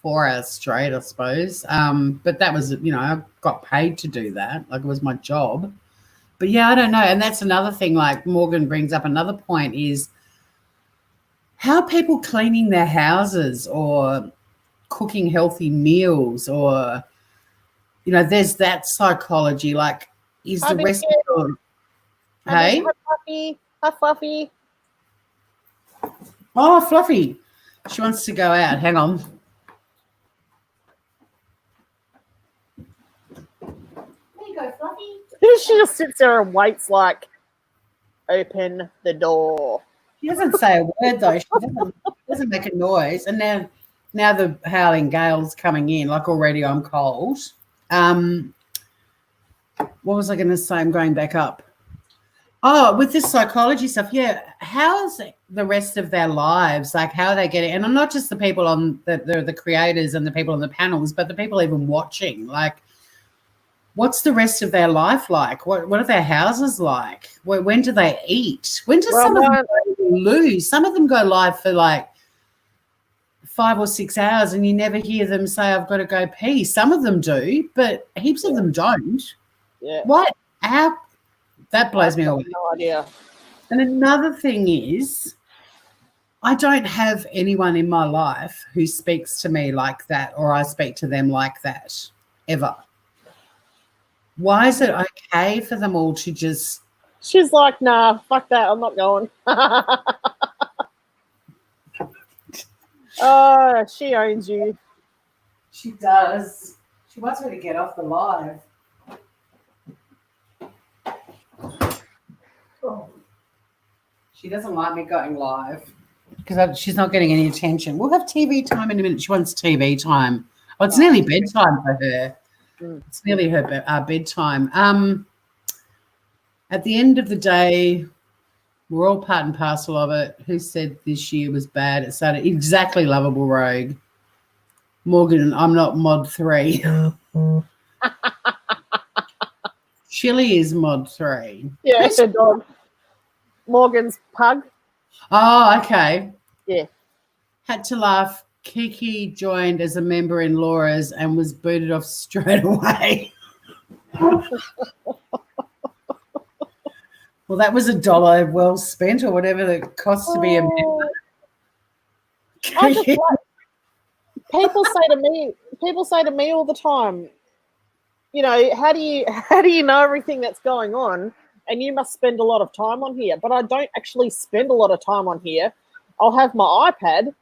Speaker 1: 4 hours straight, I suppose. But that was, I got paid to do that. Like, it was my job. But, yeah, I don't know. And that's another thing, like Morgan brings up another point is how are people cleaning their houses or cooking healthy meals or, there's that psychology. Like, is the rest of your... Hey?
Speaker 5: Hi, Fluffy.
Speaker 1: Oh, Fluffy. She wants to go out. Hang on. There you go, Fluffy.
Speaker 5: She just sits there and waits like, open the door.
Speaker 1: She doesn't say a word, though. She doesn't make a noise. And now the howling gale's coming in. Like, already I'm cold. What was I going to say? I'm going back up. Oh, with this psychology stuff, yeah. How's the rest of their lives? Like, how are they getting? And I'm not just the people on the creators and the people on the panels, but the people even watching. Like, what's the rest of their life like? What are their houses like? When do they eat? When do some of them lose? Some of them go live for like 5 or 6 hours, and you never hear them say, "I've got to go pee." Some of them do, but heaps of them don't.
Speaker 5: Yeah.
Speaker 1: What? How? That blows me away.
Speaker 5: No idea.
Speaker 1: And another thing is, I don't have anyone in my life who speaks to me like that or I speak to them like that, ever. Why is it okay for them all to just...
Speaker 5: She's like, nah, fuck that, I'm not going. Oh, she owns you.
Speaker 1: She does. She wants me to get off the live. Oh. She doesn't like me going live because she's not getting any attention. We'll have TV time in a minute. She wants TV time. Oh, it's nearly bedtime for her. It's nearly her bedtime. At the end of the day, We're all part and parcel of it. Who said this year was bad? It started exactly lovable rogue. Morgan, I'm not mod 3. Chili is mod 3.
Speaker 5: Yeah,
Speaker 1: Who's-
Speaker 5: her dog. Morgan's pug.
Speaker 1: Oh, okay.
Speaker 5: Yeah.
Speaker 1: Had to laugh. Kiki joined as a member in Laura's and was booted off straight away. Well, that was $1 well spent, or whatever it costs to be a member.
Speaker 5: I just like, people say to me all the time, you know, how do you know everything that's going on? And you must spend a lot of time on here. But I don't actually spend a lot of time on here. I'll have my iPad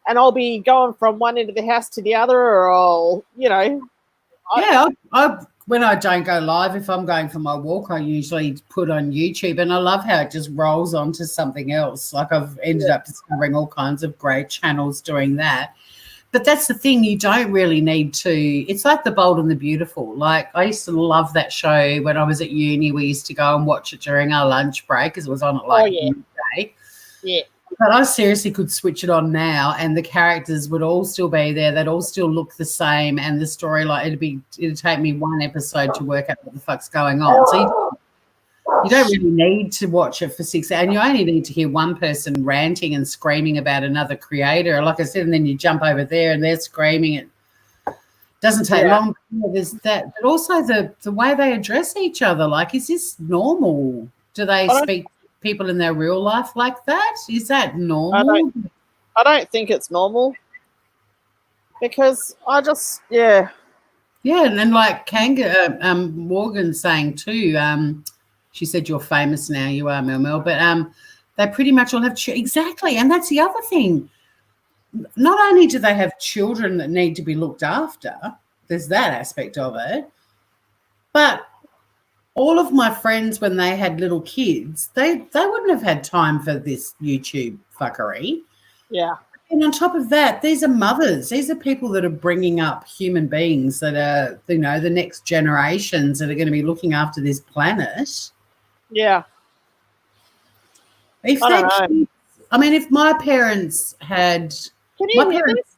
Speaker 5: and I'll be going from one end of the house to the other, or I'll, you know.
Speaker 1: I when I don't go live, if I'm going for my walk, I usually put on YouTube, and I love how it just rolls onto something else. Like I've ended up discovering all kinds of great channels doing that. But that's the thing, you don't really need to. It's like The Bold and the Beautiful. Like I used to love that show when I was at uni. We used to go and watch it during our lunch break because it was on at midday.
Speaker 5: Yeah.
Speaker 1: But I seriously could switch it on now, and the characters would all still be there. They'd all still look the same, and the storyline it'd take me one episode to work out what the fuck's going on. So you don't really need to watch it for 6 hours, and you only need to hear one person ranting and screaming about another creator. Like I said, and then you jump over there and they're screaming. It doesn't take long. There's that, but also the way they address each other. Like, is this normal? Do they speak to people in their real life like that? Is that normal?
Speaker 5: I don't think it's normal, because I just
Speaker 1: yeah, and then like Morgan saying too. She said, "You're famous now. You are, Mel." But they pretty much all have exactly, and that's the other thing. Not only do they have children that need to be looked after, there's that aspect of it, but all of my friends, when they had little kids, they wouldn't have had time for this YouTube fuckery.
Speaker 5: Yeah.
Speaker 1: And on top of that, these are mothers. These are people that are bringing up human beings that are, you know, the next generations that are going to be looking after this planet.
Speaker 5: Yeah.
Speaker 1: If if my parents had,
Speaker 5: can you hear this?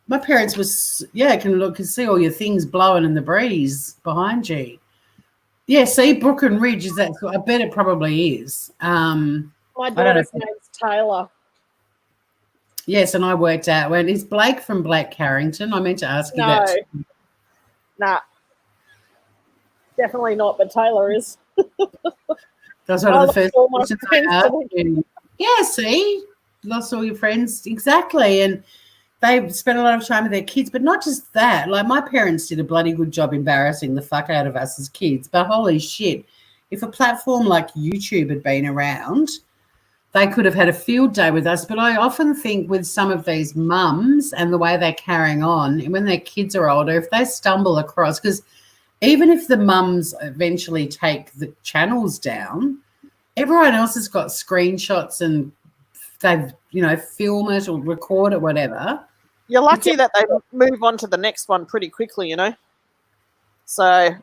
Speaker 1: My parents was can see all your things blowing in the breeze behind you. Yeah, see, Brook and Ridge, is that? I bet it probably is.
Speaker 5: My daughter's name's Taylor.
Speaker 1: Yes, and I worked out when is Blake from Black Carrington. I meant to ask you that.
Speaker 5: Nah, definitely not. But Taylor is.
Speaker 1: That's one of the first questions I asked. Yeah, see, lost all your friends, exactly, and they spent a lot of time with their kids. But not just that. Like my parents did a bloody good job embarrassing the fuck out of us as kids. But holy shit, if a platform like YouTube had been around, they could have had a field day with us. But I often think with some of these mums and the way they're carrying on, and when their kids are older, if they stumble across, because even if the mums eventually take the channels down, everyone else has got screenshots and they've, film it or record it, whatever.
Speaker 5: You're lucky that they move on to the next one pretty quickly, So...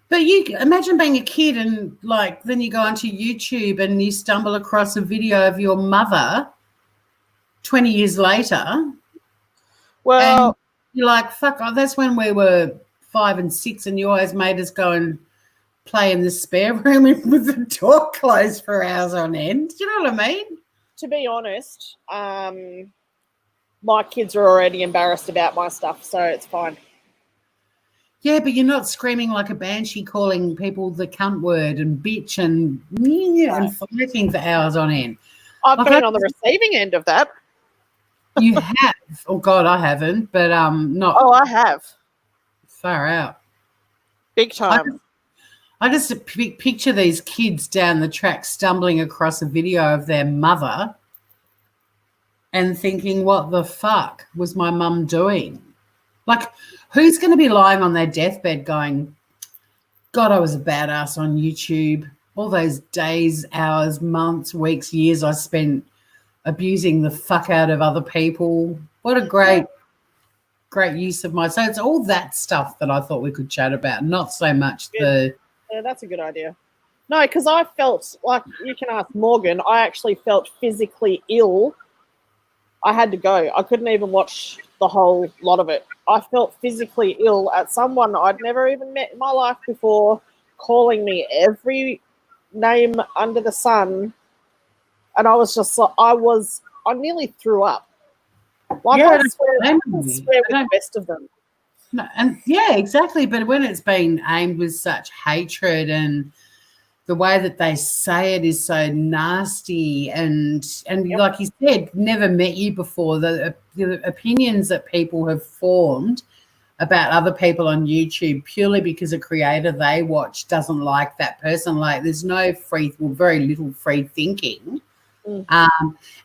Speaker 1: But you imagine being a kid and then you go onto YouTube and you stumble across a video of your mother 20 years later.
Speaker 5: Well,
Speaker 1: and you're like, fuck, that's when we were 5 and 6 and you always made us go and play in the spare room with the door closed for hours on end. Do you know what I mean?
Speaker 5: To be honest, my kids are already embarrassed about my stuff, so it's fine.
Speaker 1: Yeah, but you're not screaming like a banshee calling people the cunt word and bitch and fighting for hours on end.
Speaker 5: I've been on the receiving end of that.
Speaker 1: You have? Oh, God, I haven't, but not.
Speaker 5: Oh, I have.
Speaker 1: Far out.
Speaker 5: Big time.
Speaker 1: I just picture these kids down the track stumbling across a video of their mother and thinking, what the fuck was my mum doing? Like, who's going to be lying on their deathbed going, God, I was a badass on YouTube. All those days, hours, months, weeks, years I spent abusing the fuck out of other people. What a great use of my... So it's all that stuff that I thought we could chat about, not so much
Speaker 5: Yeah, that's a good idea. No, because I felt like, you can ask Morgan, I actually felt physically ill. I had to go. I couldn't even watch the whole lot of it. I felt physically ill at someone I'd never even met in my life before calling me every name under the sun. And I was just like, I nearly threw up. Like,
Speaker 1: Yeah,
Speaker 5: I swear with the rest of them.
Speaker 1: No, and yeah, exactly. But when it's been aimed with such hatred and the way that they say it is so nasty and like you said, never met you before, the opinions that people have formed about other people on YouTube purely because a creator they watch doesn't like that person. Like there's no very little free thinking. And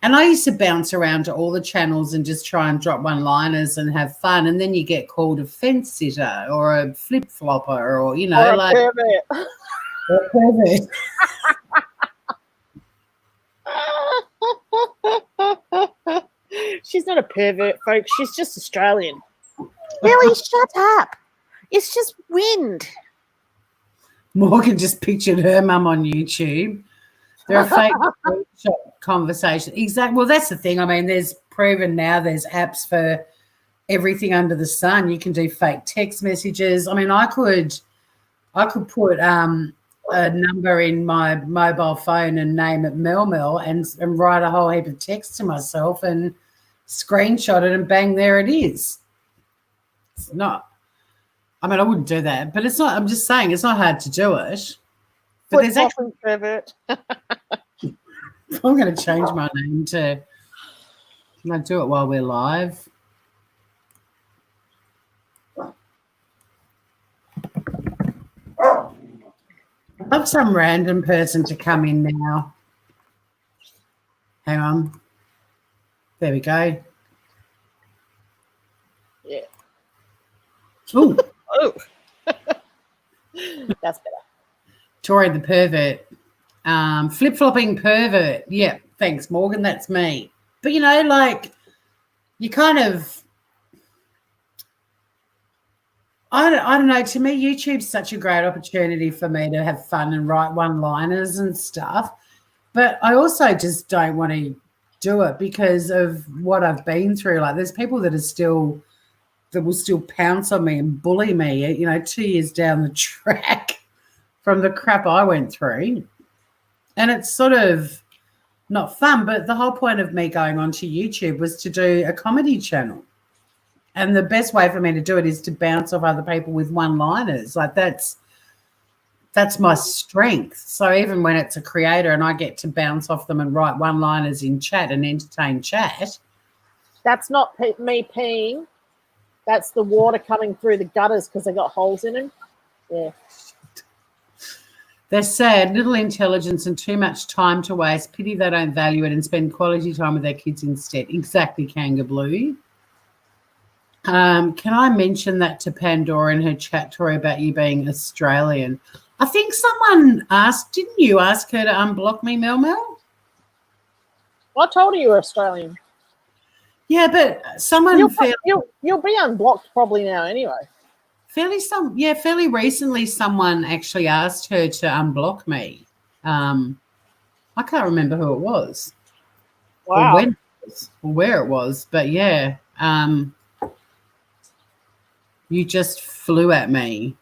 Speaker 1: I used to bounce around to all the channels and just try and drop one-liners and have fun. And then you get called a fence sitter or a flip-flopper or, you know,
Speaker 5: Or a
Speaker 1: like
Speaker 5: pervert.
Speaker 1: a pervert.
Speaker 5: She's not a pervert, folks. She's just Australian. Really? Shut up. It's just wind.
Speaker 1: Morgan just pictured her mum on YouTube. There are fake conversations. Exactly. Well, that's the thing. I mean, there's proven now there's apps for everything under the sun. You can do fake text messages. I mean, I could put a number in my mobile phone and name it Mel and write a whole heap of text to myself and screenshot it and bang, there it is. It's not. I mean, I wouldn't do that, but it's not. I'm just saying it's not hard to do it. But there's actually
Speaker 5: pervert.
Speaker 1: I'm going to change my name to. Can I do it while we're live? I'd love some random person to come in now. Hang on. There we go.
Speaker 5: Yeah.
Speaker 1: Ooh.
Speaker 5: Oh. That's better.
Speaker 1: Tori the pervert. Flip-flopping pervert. Yeah, thanks, Morgan. That's me. But, you know, like, you kind of, I don't know. To me, YouTube's such a great opportunity for me to have fun and write one-liners and stuff. But I also just don't want to do it because of what I've been through. Like, there's people that will still pounce on me and bully me, you know, 2 years down the track from the crap I went through. And it's sort of not fun, but the whole point of me going onto YouTube was to do a comedy channel. And the best way for me to do it is to bounce off other people with one-liners. Like that's my strength. So even when it's a creator and I get to bounce off them and write one-liners in chat and entertain chat.
Speaker 5: That's not me peeing. That's the water coming through the gutters because they got holes in them. Yeah.
Speaker 1: They're sad, little intelligence and too much time to waste. Pity they don't value it and spend quality time with their kids instead. Exactly, Kanga Blue. Can I mention that to Pandora in her chat, Tori, about you being Australian? I think someone asked, didn't you ask her to unblock me, Mel?
Speaker 5: I told her you were Australian.
Speaker 1: Yeah, but someone
Speaker 5: you'll be unblocked probably now anyway.
Speaker 1: Fairly recently someone actually asked her to unblock me. I can't remember who it was.
Speaker 5: Wow.
Speaker 1: Or when it was, or where it was, but yeah. You just flew at me.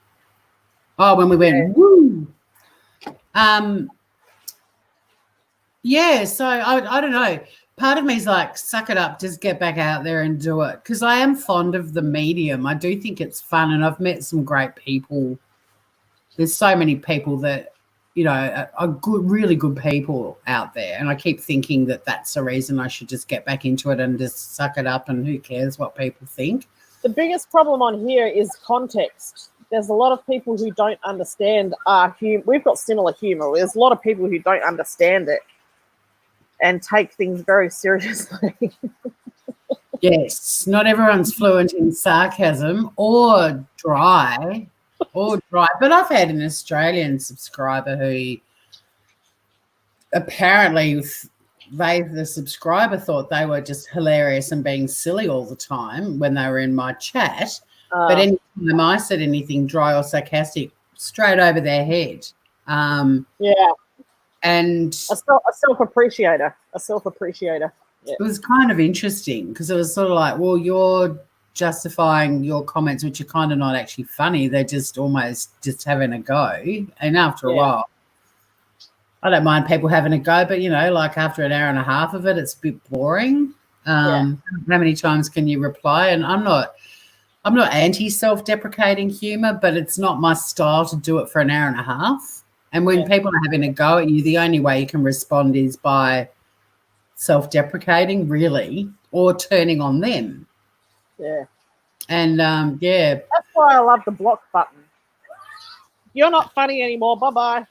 Speaker 1: Oh, when we went, woo. Yeah, so I don't know. Part of me is like, suck it up, just get back out there and do it. Because I am fond of the medium. I do think it's fun, and I've met some great people. There's so many people that, you know, are good, really good people out there. And I keep thinking that that's the reason I should just get back into it and just suck it up, and who cares what people think.
Speaker 5: The biggest problem on here is context. There's a lot of people who don't understand our humor. We've got similar humor. There's a lot of people who don't understand it and take things very seriously.
Speaker 1: Yes, not everyone's fluent in sarcasm or dry. But I've had an Australian subscriber who apparently the subscriber thought they were just hilarious and being silly all the time when they were in my chat. But anytime I said anything dry or sarcastic, straight over their head.
Speaker 5: Yeah.
Speaker 1: And
Speaker 5: A self-appreciator. Yeah.
Speaker 1: it was kind of interesting because it was sort of like, well, you're justifying your comments, which are kind of not actually funny. They're just almost just having a go. And after a while, I don't mind people having a go, but, like after an hour and a half of it, it's a bit boring. How many times can you reply? And I'm not anti self-deprecating humor, but it's not my style to do it for an hour and a half. And when people are having a go at you, the only way you can respond is by self-deprecating, really, or turning on them.
Speaker 5: Yeah.
Speaker 1: And
Speaker 5: that's why I love the block button. You're not funny anymore. Bye-bye.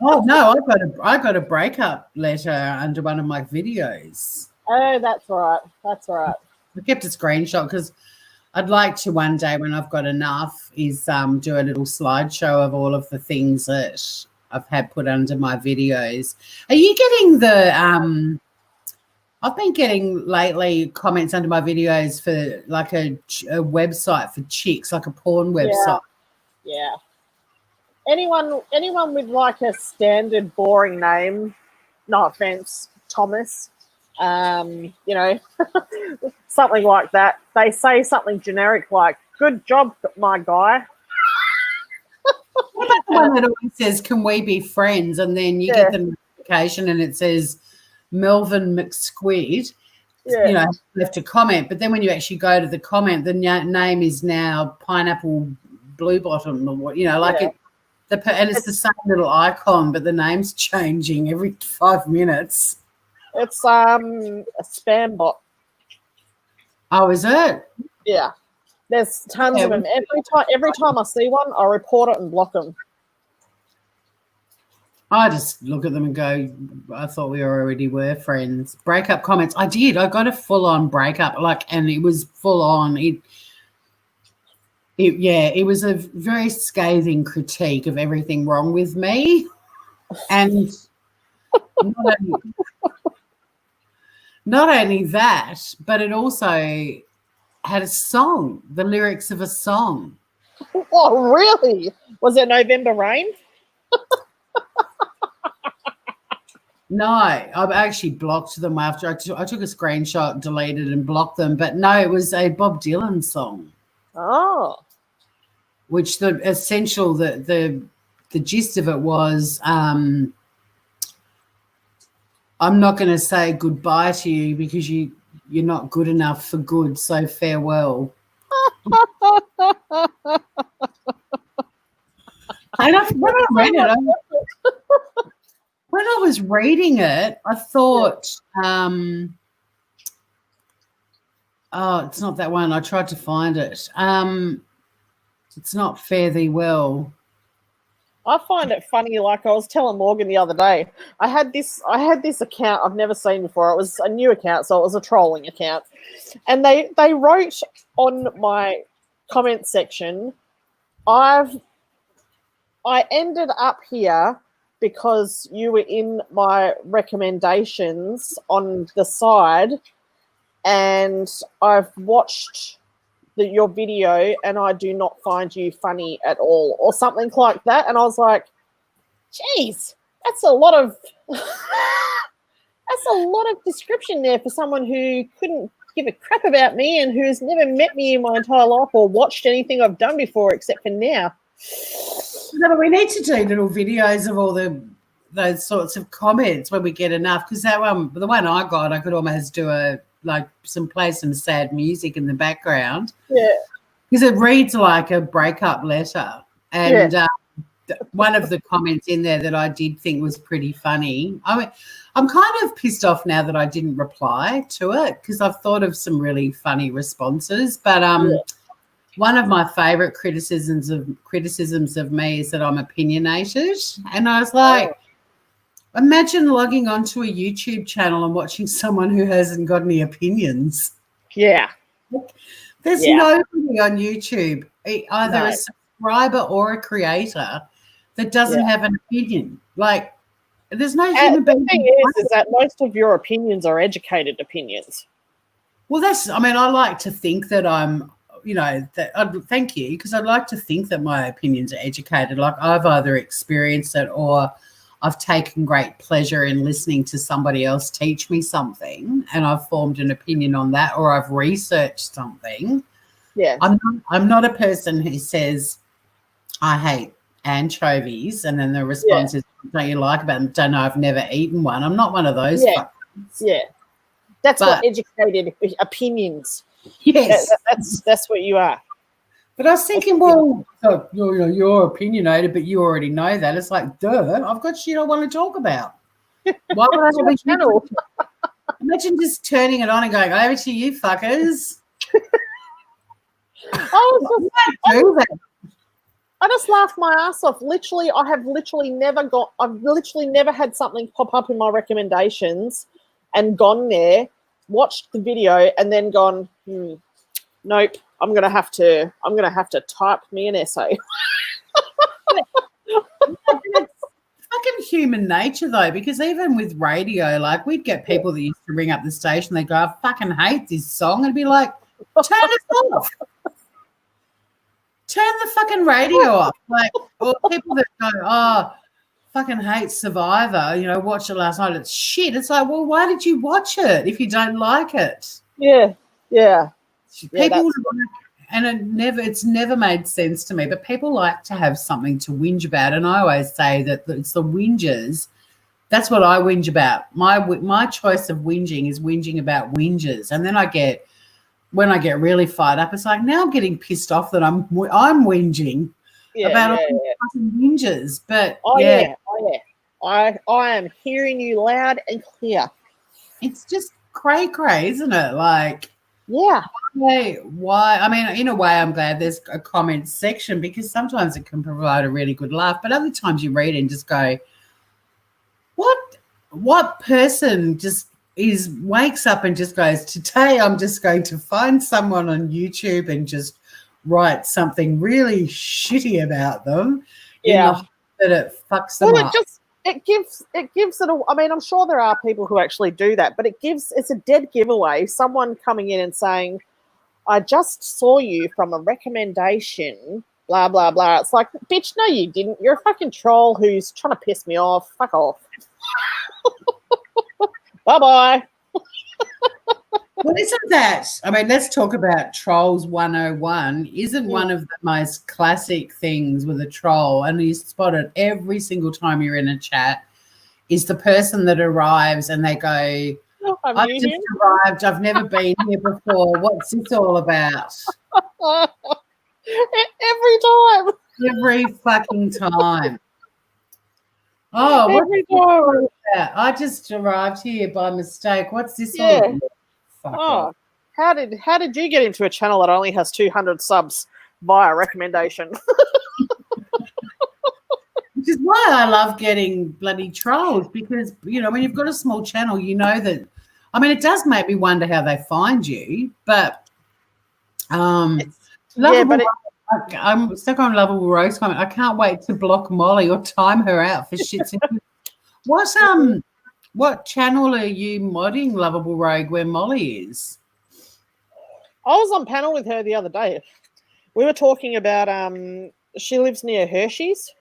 Speaker 1: Oh no, I got a breakup letter under one of my videos.
Speaker 5: Oh, that's right. That's right.
Speaker 1: I kept a screenshot because I'd like to one day, when I've got enough, is do a little slideshow of all of the things that I've had put under my videos. Are you getting the I've been getting lately comments under my videos for like a website for chicks, like a porn website.
Speaker 5: Yeah. Anyone with like a standard boring name, no offense, Thomas, something like that. They say something generic like, "Good job, my guy."
Speaker 1: What about the one that always says, "Can we be friends?" And then you get the notification and it says Melvin McSquid, left a comment. But then when you actually go to the comment, the name is now Pineapple Blue Bottom, or what, and it's the same little icon, but the name's changing every 5 minutes.
Speaker 5: It's a spam bot.
Speaker 1: Oh, is it?
Speaker 5: Yeah. There's tons of them. Every time I see one, I report it and block them.
Speaker 1: I just look at them and go, I thought we already were friends. Breakup comments. I did. I got a full-on breakup, and it was full-on. It was a very scathing critique of everything wrong with me. And not only that, but it also had a song, the lyrics of a song.
Speaker 5: Oh, really? Was it November Rain?
Speaker 1: No, I've actually blocked them after I took a screenshot, deleted and blocked them. But no, it was a Bob Dylan song.
Speaker 5: Oh.
Speaker 1: Which the gist of it was, I'm not going to say goodbye to you because you're not good enough for good, so farewell. And when I was reading it, I thought, it's not that one. I tried to find it. It's not Fare Thee Well.
Speaker 5: I find it funny. Like I was telling Morgan the other day, I had this account I've never seen before. It was a new account, so it was a trolling account, and they wrote on my comment section, I ended up here because you were in my recommendations on the side, and I've watched your video and I do not find you funny at all, or something like that. And I was like, geez, that's a lot of description there for someone who couldn't give a crap about me and who's never met me in my entire life or watched anything I've done before except for now.
Speaker 1: No, but we need to do little videos of all those sorts of comments when we get enough, because that one, the one I got, I could almost do play some sad music in the background.
Speaker 5: Yeah.
Speaker 1: Because it reads like a breakup letter. And one of the comments in there that I did think was pretty funny. I'm kind of pissed off now that I didn't reply to it because I've thought of some really funny responses. But one of my favourite criticisms of me is that I'm opinionated. And I was like, imagine logging onto a YouTube channel and watching someone who hasn't got any opinions.
Speaker 5: Yeah.
Speaker 1: There's nobody on YouTube, either a subscriber or a creator, that doesn't have an opinion. Like, there's no human being.
Speaker 5: The thing is that most of your opinions are educated opinions.
Speaker 1: Well, I like to think that I'm, thank you, because I'd like to think that my opinions are educated. Like I've either experienced it or I've taken great pleasure in listening to somebody else teach me something and I've formed an opinion on that, or I've researched something.
Speaker 5: Yeah.
Speaker 1: I'm not a person who says I hate anchovies and then the response is, don't you like about them? Don't know, I've never eaten one. I'm not one of those.
Speaker 5: Yeah. That's what educated opinions.
Speaker 1: Yes.
Speaker 5: That's what you are.
Speaker 1: But I was thinking, well, you're opinionated, but you already know that. It's like, duh, I've got shit I want to talk about. Why would I have a channel? Imagine just turning it on and going, over to you fuckers.
Speaker 5: I just laughed my ass off. Literally, I've literally never had something pop up in my recommendations and gone there, watched the video, and then gone, nope, I'm gonna have to type me an essay.
Speaker 1: It's fucking human nature though, because even with radio, like we'd get people that used to ring up the station, they go, I fucking hate this song, and be like, turn it off. Turn the fucking radio off. Like, or people that go, oh, fucking hate Survivor, watched it last night. It's shit. It's like, well, why did you watch it if you don't like it?
Speaker 5: Yeah.
Speaker 1: People and it's never made sense to me, but people like to have something to whinge about. And I always say that it's the whingers. That's what I whinge about. My choice of whinging is whinging about whingers. And then when I get really fired up, it's like, now I'm getting pissed off that I'm whinging about all these fucking whingers. But
Speaker 5: I am hearing you loud and clear.
Speaker 1: It's just cray, isn't it? Like,
Speaker 5: yeah.
Speaker 1: Why? I mean, in a way, I'm glad there's a comment section, because sometimes it can provide a really good laugh, but other times you read it and just go, what person just wakes up and just goes, today I'm just going to find someone on YouTube and just write something really shitty about them in the hope that it fucks them up.
Speaker 5: It gives it a, I mean, I'm sure there are people who actually do that, but it's a dead giveaway. Someone coming in and saying, I just saw you from a recommendation, blah, blah, blah. It's like, bitch, no, you didn't. You're a fucking troll who's trying to piss me off. Fuck off. Bye-bye.
Speaker 1: Well, isn't that, I mean, let's talk about Trolls 101. Isn't one of the most classic things with a troll, and you spot it every single time you're in a chat, is the person that arrives and they go, I've just arrived, I've never been here before. What's this all about?
Speaker 5: Every time.
Speaker 1: Every fucking time. Oh,
Speaker 5: every time.
Speaker 1: I just arrived here by mistake. What's this all about?
Speaker 5: Oh, how did you get into a channel that only has 200 subs via recommendation?
Speaker 1: Which is why I love getting bloody trolls, because, when you've got a small channel, that, I mean, it does make me wonder how they find you, but I'm stuck on Lovable Rose comment. I can't wait to block Molly or time her out for shits. What channel are you modding, Lovable Rogue, where Molly is?
Speaker 5: I was on panel with her the other day. We were talking about she lives near Hershey's,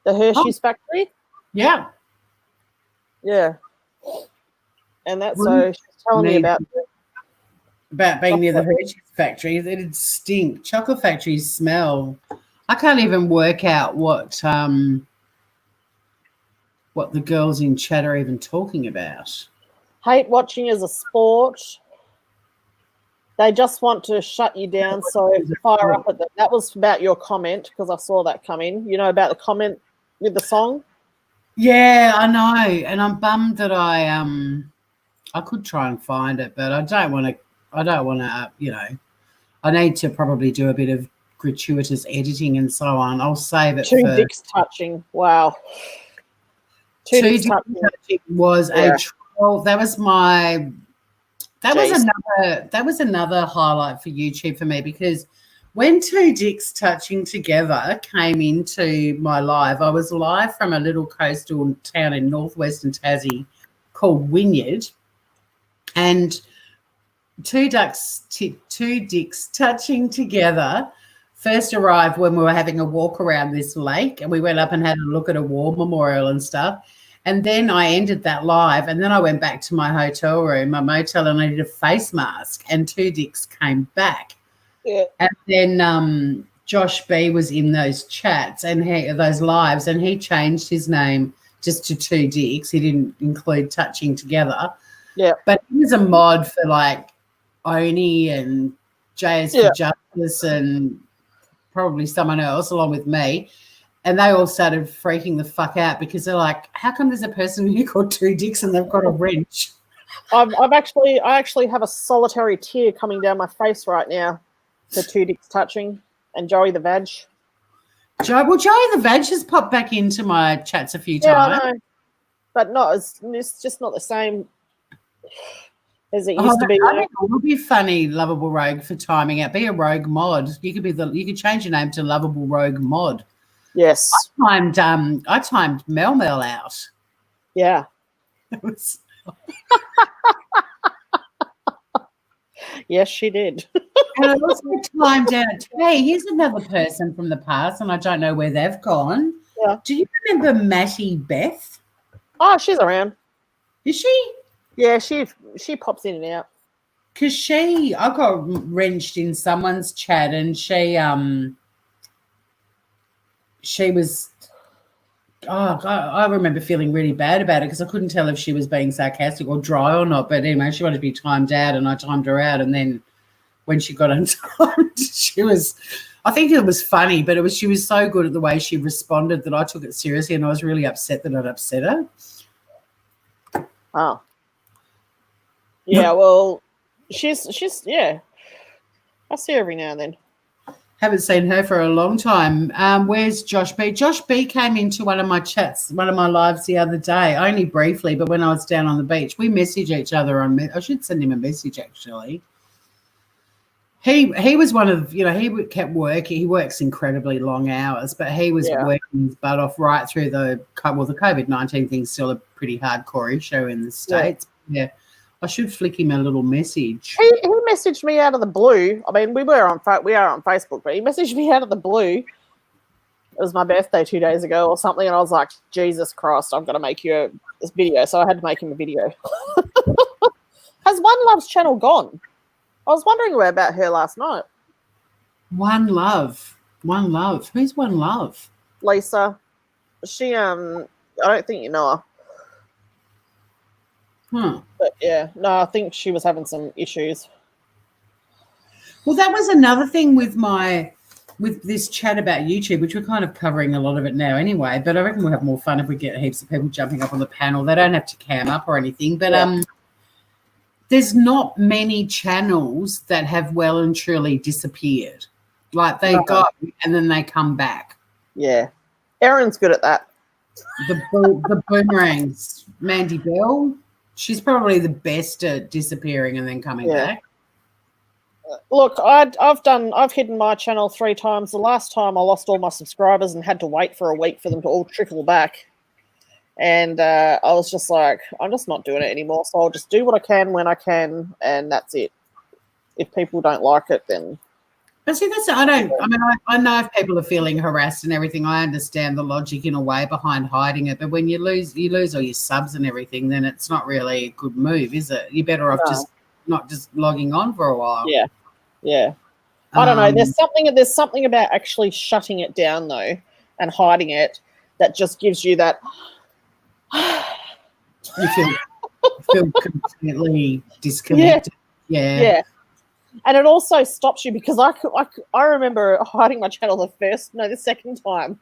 Speaker 5: the Hershey's factory.
Speaker 1: Yeah.
Speaker 5: Yeah. And that's so she's telling me about
Speaker 1: being near the Hershey's factory. It'd stink. Chocolate factories smell. I can't even work out what the girls in chat are even talking about.
Speaker 5: Hate watching as a sport. They just want to shut you down, so fire up at them. That was about your comment, because I saw that come in. You know about the comment with the song?
Speaker 1: Yeah, I know. And I'm bummed that I could try and find it, but I don't want to, I need to probably do a bit of gratuitous editing and so on. I'll save it
Speaker 5: Two dicks touching. Wow.
Speaker 1: Two dicks touching was a troll. That was another highlight for YouTube for me, because when Two Dicks Touching Together came into my live, I was live from a little coastal town in northwestern Tassie called Wynyard, and two dicks touching together first arrived when we were having a walk around this lake, and we went up and had a look at a war memorial and stuff. And then I ended that live, and then I went back to my hotel room, my motel, and I did a face mask, and two dicks came back.
Speaker 5: Yeah.
Speaker 1: And then Josh B was in those chats and those lives, and he changed his name just to two dicks. He didn't include touching together.
Speaker 5: Yeah.
Speaker 1: But he was a mod for like Oni and JS for Justice and probably someone else along with me. And they all started freaking the fuck out because they're like, how come there's a person who called two dicks and they've got a wrench?
Speaker 5: I actually have a solitary tear coming down my face right now for two dicks touching and Joey the Vag.
Speaker 1: Joey the Vag has popped back into my chats a few times.
Speaker 5: I know. But it's just not the same as it used to be.
Speaker 1: I think it would be funny, Lovable Rogue, for timing out. Be a rogue mod. You could change your name to Lovable Rogue Mod.
Speaker 5: Yes.
Speaker 1: I timed Mel out.
Speaker 5: Yeah.
Speaker 1: It was
Speaker 5: Yes, she did.
Speaker 1: and I also timed out. Hey, here's another person from the past, and I don't know where they've gone.
Speaker 5: Yeah.
Speaker 1: Do you remember Matty Beth?
Speaker 5: Oh, she's around.
Speaker 1: Is she?
Speaker 5: Yeah, she pops in and out.
Speaker 1: Because I got wrenched in someone's chat, and she was, I remember feeling really bad about it because I couldn't tell if she was being sarcastic or dry or not. But anyway, she wanted to be timed out, and I timed her out. And then when she got untimed, I think it was funny, but she was so good at the way she responded that I took it seriously, and I was really upset that I'd upset her.
Speaker 5: Oh. Yeah, well, she's yeah. I see her every now and then.
Speaker 1: Haven't seen her for a long time. Where's Josh B? Josh B came into one of my chats, one of my lives the other day, only briefly, but when I was down on the beach. We message each other I should send him a message, actually. He was one of, he kept working. He works incredibly long hours, but he was working his butt off right through the COVID-19 thing's still a pretty hardcore issue in the States. Yeah. I should flick him a little message.
Speaker 5: He messaged me out of the blue. I mean, we are on Facebook, but he messaged me out of the blue. It was my birthday 2 days ago or something, and I was like, Jesus Christ, I've got to make you this video. So I had to make him a video. Has One Love's channel gone? I was wondering about her last night.
Speaker 1: One Love. Who's One Love?
Speaker 5: Lisa. She I don't think you know her. But yeah, no, I think she was having some issues.
Speaker 1: Well, that was another thing with this chat about YouTube, which we're kind of covering a lot of it now anyway, but I reckon we'll have more fun if we get heaps of people jumping up on the panel. They don't have to cam up or anything, but there's not many channels that have well and truly disappeared. Like they go and then they come back.
Speaker 5: Yeah. Erin's good at that.
Speaker 1: The boomerangs, Mandy Bell, she's probably the best at disappearing and then coming back.
Speaker 5: Look, I've hidden my channel 3 times. The last time I lost all my subscribers and had to wait for a week for them to all trickle back. And I was just like, I'm just not doing it anymore. So I'll just do what I can when I can, and that's it. If people don't like it, then.
Speaker 1: But see, I know if people are feeling harassed and everything, I understand the logic in a way behind hiding it. But when you lose all your subs and everything, then it's not really a good move, is it? You're better off not just logging on for a while.
Speaker 5: Yeah. Yeah. I don't know. There's something about actually shutting it down though and hiding it that just gives you that.
Speaker 1: You feel completely disconnected. Yeah.
Speaker 5: And it also stops you because I remember hiding my channel the second time,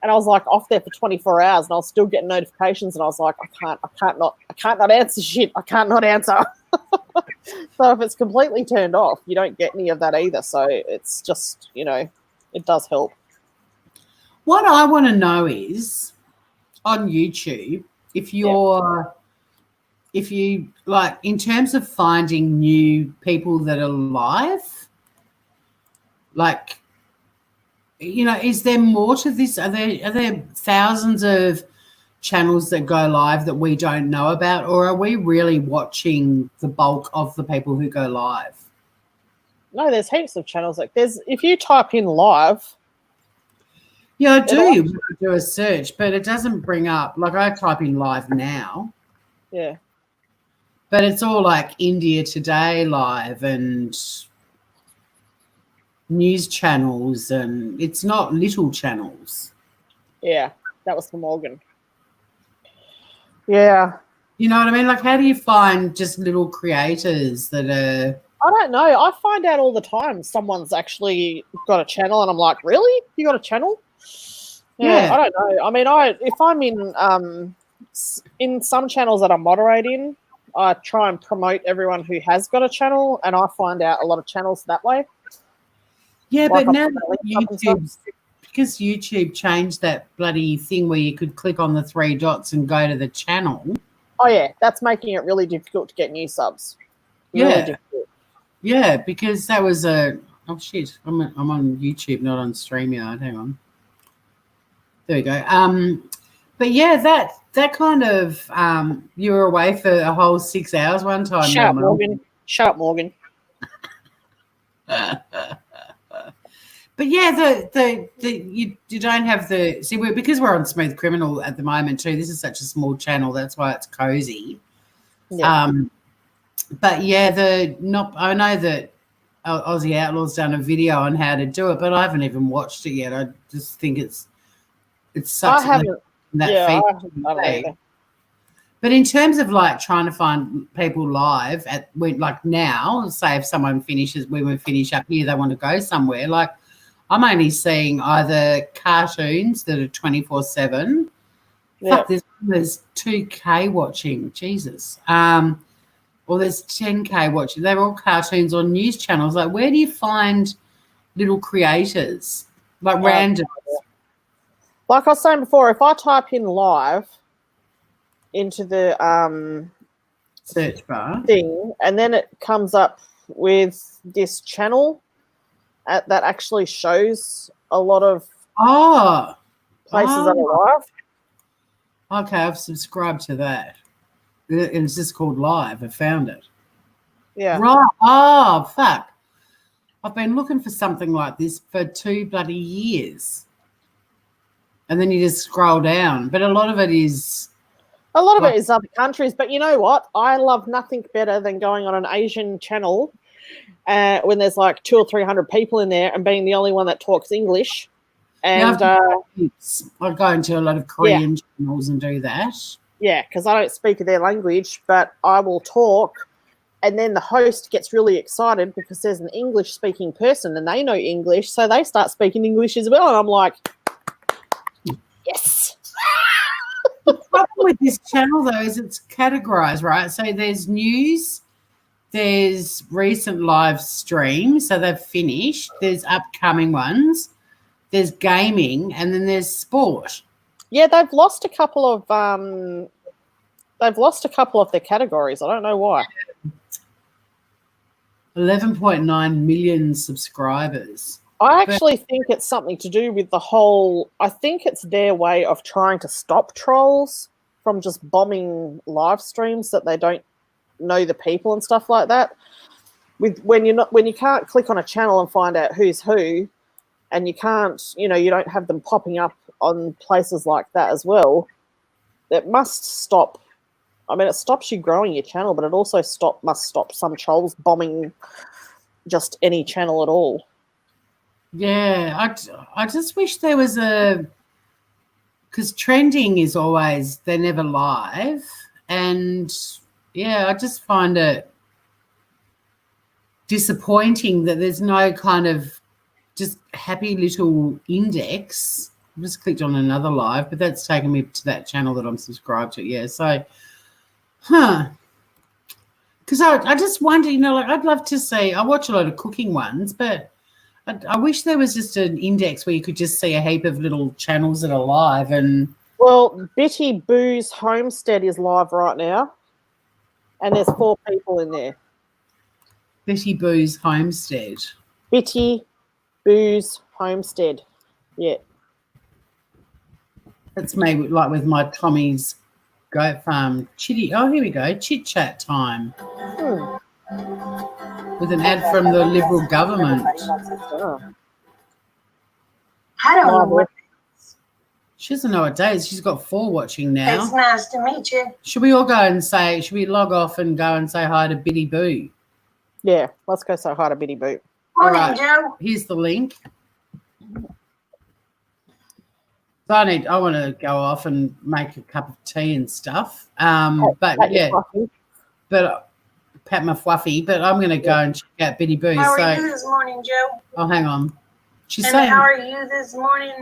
Speaker 5: and I was like off there for 24 hours, and I was still getting notifications, and I was like, I can't not answer shit. I can't not answer. So if it's completely turned off, you don't get any of that either. So it's just, it does help.
Speaker 1: What I want to know is on YouTube, if you like, in terms of finding new people that are live, like, is there more to this? Are there thousands of channels that go live that we don't know about, or are we really watching the bulk of the people who go live?
Speaker 5: No, there's heaps of channels. Like if you type in live.
Speaker 1: Yeah, I do. When I do a search, but it doesn't bring up, like I type in live now.
Speaker 5: Yeah.
Speaker 1: But it's all like India Today live and news channels, and it's not little channels.
Speaker 5: Yeah, that was for Morgan. Yeah.
Speaker 1: You know what I mean? Like, how do you find just little creators that are...
Speaker 5: I don't know. I find out all the time someone's actually got a channel, and I'm like, really? You got a channel? Yeah. I don't know. I mean, if I'm in some channels that I moderate in, I try and promote everyone who has got a channel, and I find out a lot of channels that way.
Speaker 1: Yeah,
Speaker 5: like
Speaker 1: but now YouTube, because YouTube changed that bloody thing where you could click on the 3 dots and go to the channel.
Speaker 5: Oh yeah, that's making it really difficult to get new subs. Really difficult.
Speaker 1: Yeah, because that was a... Oh, shit. I'm on YouTube, not on StreamYard. Hang on. There we go. But yeah, that kind of... you were away for a whole 6 hours one time.
Speaker 5: Shut up, Morgan. Shut up, Morgan.
Speaker 1: But yeah, you don't have the... See, because we're on Smooth Criminal at the moment too, this is such a small channel, that's why it's cozy.
Speaker 5: Yeah.
Speaker 1: But yeah, I know that Aussie Outlaw's done a video on how to do it, but I haven't even watched it yet. I just think it's such...
Speaker 5: I haven't. I haven't done it either.
Speaker 1: But in terms of like trying to find people live like now, say if someone finishes, when we finish up here, they want to go somewhere, like I'm only seeing either cartoons that are 24/7.
Speaker 5: Yeah.
Speaker 1: Fuck, there's 2K watching, Jesus. Or there's 10K watching. They're all cartoons on news channels. Like, where do you find little creators? Like random.
Speaker 5: Like I was saying before, if I type in live into the
Speaker 1: Search bar
Speaker 5: thing, and then it comes up with this channel that actually shows a lot of places that are live.
Speaker 1: Okay, I've subscribed to that. And it's just called Live. I found it.
Speaker 5: Yeah.
Speaker 1: Right. Oh, fuck. I've been looking for something like this for 2 bloody years. And then you just scroll down. But a lot of it is...
Speaker 5: A lot of it is other countries. But you know what? I love nothing better than going on an Asian channel when there's like 200 or 300 people in there and being the only one that talks English. And
Speaker 1: I go into a lot of Korean channels and do that.
Speaker 5: Yeah, because I don't speak their language, but I will talk, and then the host gets really excited because there's an English-speaking person and they know English, so they start speaking English as well, and I'm like, yes.
Speaker 1: The problem with this channel, though, is it's categorized, right? So there's news, there's recent live streams, so they've finished, there's upcoming ones, there's gaming, and then there's sport.
Speaker 5: Yeah, they've lost a couple of their categories. I don't know why.
Speaker 1: 11.9 million subscribers.
Speaker 5: I actually think it's something to do with the whole... I think it's their way of trying to stop trolls from just bombing live streams that they don't know the people and stuff like that. When you can't click on a channel and find out who's who, and you can't, you don't have them popping up on places like that as well, it must stop. I mean, it stops you growing your channel, but it also must stop some trolls bombing just any channel at all.
Speaker 1: Yeah, I just wish there was because trending is always, they're never live, and yeah, I just find it disappointing that there's no kind of just happy little index. I just clicked on another live, but that's taken me to that channel that I'm subscribed to. Yeah, so, because I just wonder, like I'd love to see, I watch a lot of cooking ones, but I wish there was just an index where you could just see a heap of little channels that are live. And
Speaker 5: well, Bitty Boo's Homestead is live right now, and there's 4 people in there.
Speaker 1: Betty Boo's Homestead.
Speaker 5: Bitty Boo's Homestead. Yeah.
Speaker 1: That's me, like with my Tommy's goat farm chitty. Oh, here we go. Chit chat time with an ad from the Liberal government.
Speaker 6: I don't know what.
Speaker 1: She doesn't know what day it is. She's got 4 watching now.
Speaker 6: It's nice to meet you.
Speaker 1: Should we all go and say, should we log off and go and say hi to Biddy Boo?
Speaker 5: Yeah, let's go say hi to Biddy Boot.
Speaker 6: Morning,
Speaker 1: right.
Speaker 6: Joe.
Speaker 1: Here's the link. So I want to go off and make a cup of tea and stuff. But yeah, but pat my fluffy. But I'm going to go and check out Biddy Boo.
Speaker 6: How are you this morning, Joe?
Speaker 1: Oh, hang on. She's
Speaker 6: And
Speaker 1: saying,
Speaker 6: how are you this morning?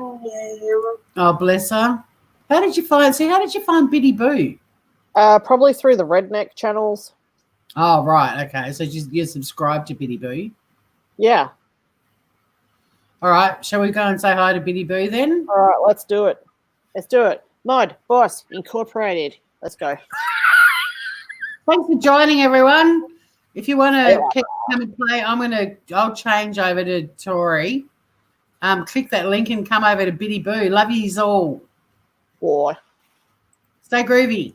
Speaker 1: oh, bless her. How did you find Biddy Boo?
Speaker 5: Probably through the redneck channels.
Speaker 1: Oh, right. Okay. So you're subscribed to Biddy Boo.
Speaker 5: Yeah.
Speaker 1: All right. Shall we go and say hi to Biddy Boo then?
Speaker 5: All right, let's do it. Let's do it. Mod, Boss, Incorporated. Let's go.
Speaker 1: Thanks for joining, everyone. If you want to come and play, I'll change over to Tori. Click that link and come over to Biddy Boo. Love yous all.
Speaker 5: Boy.
Speaker 1: Stay groovy.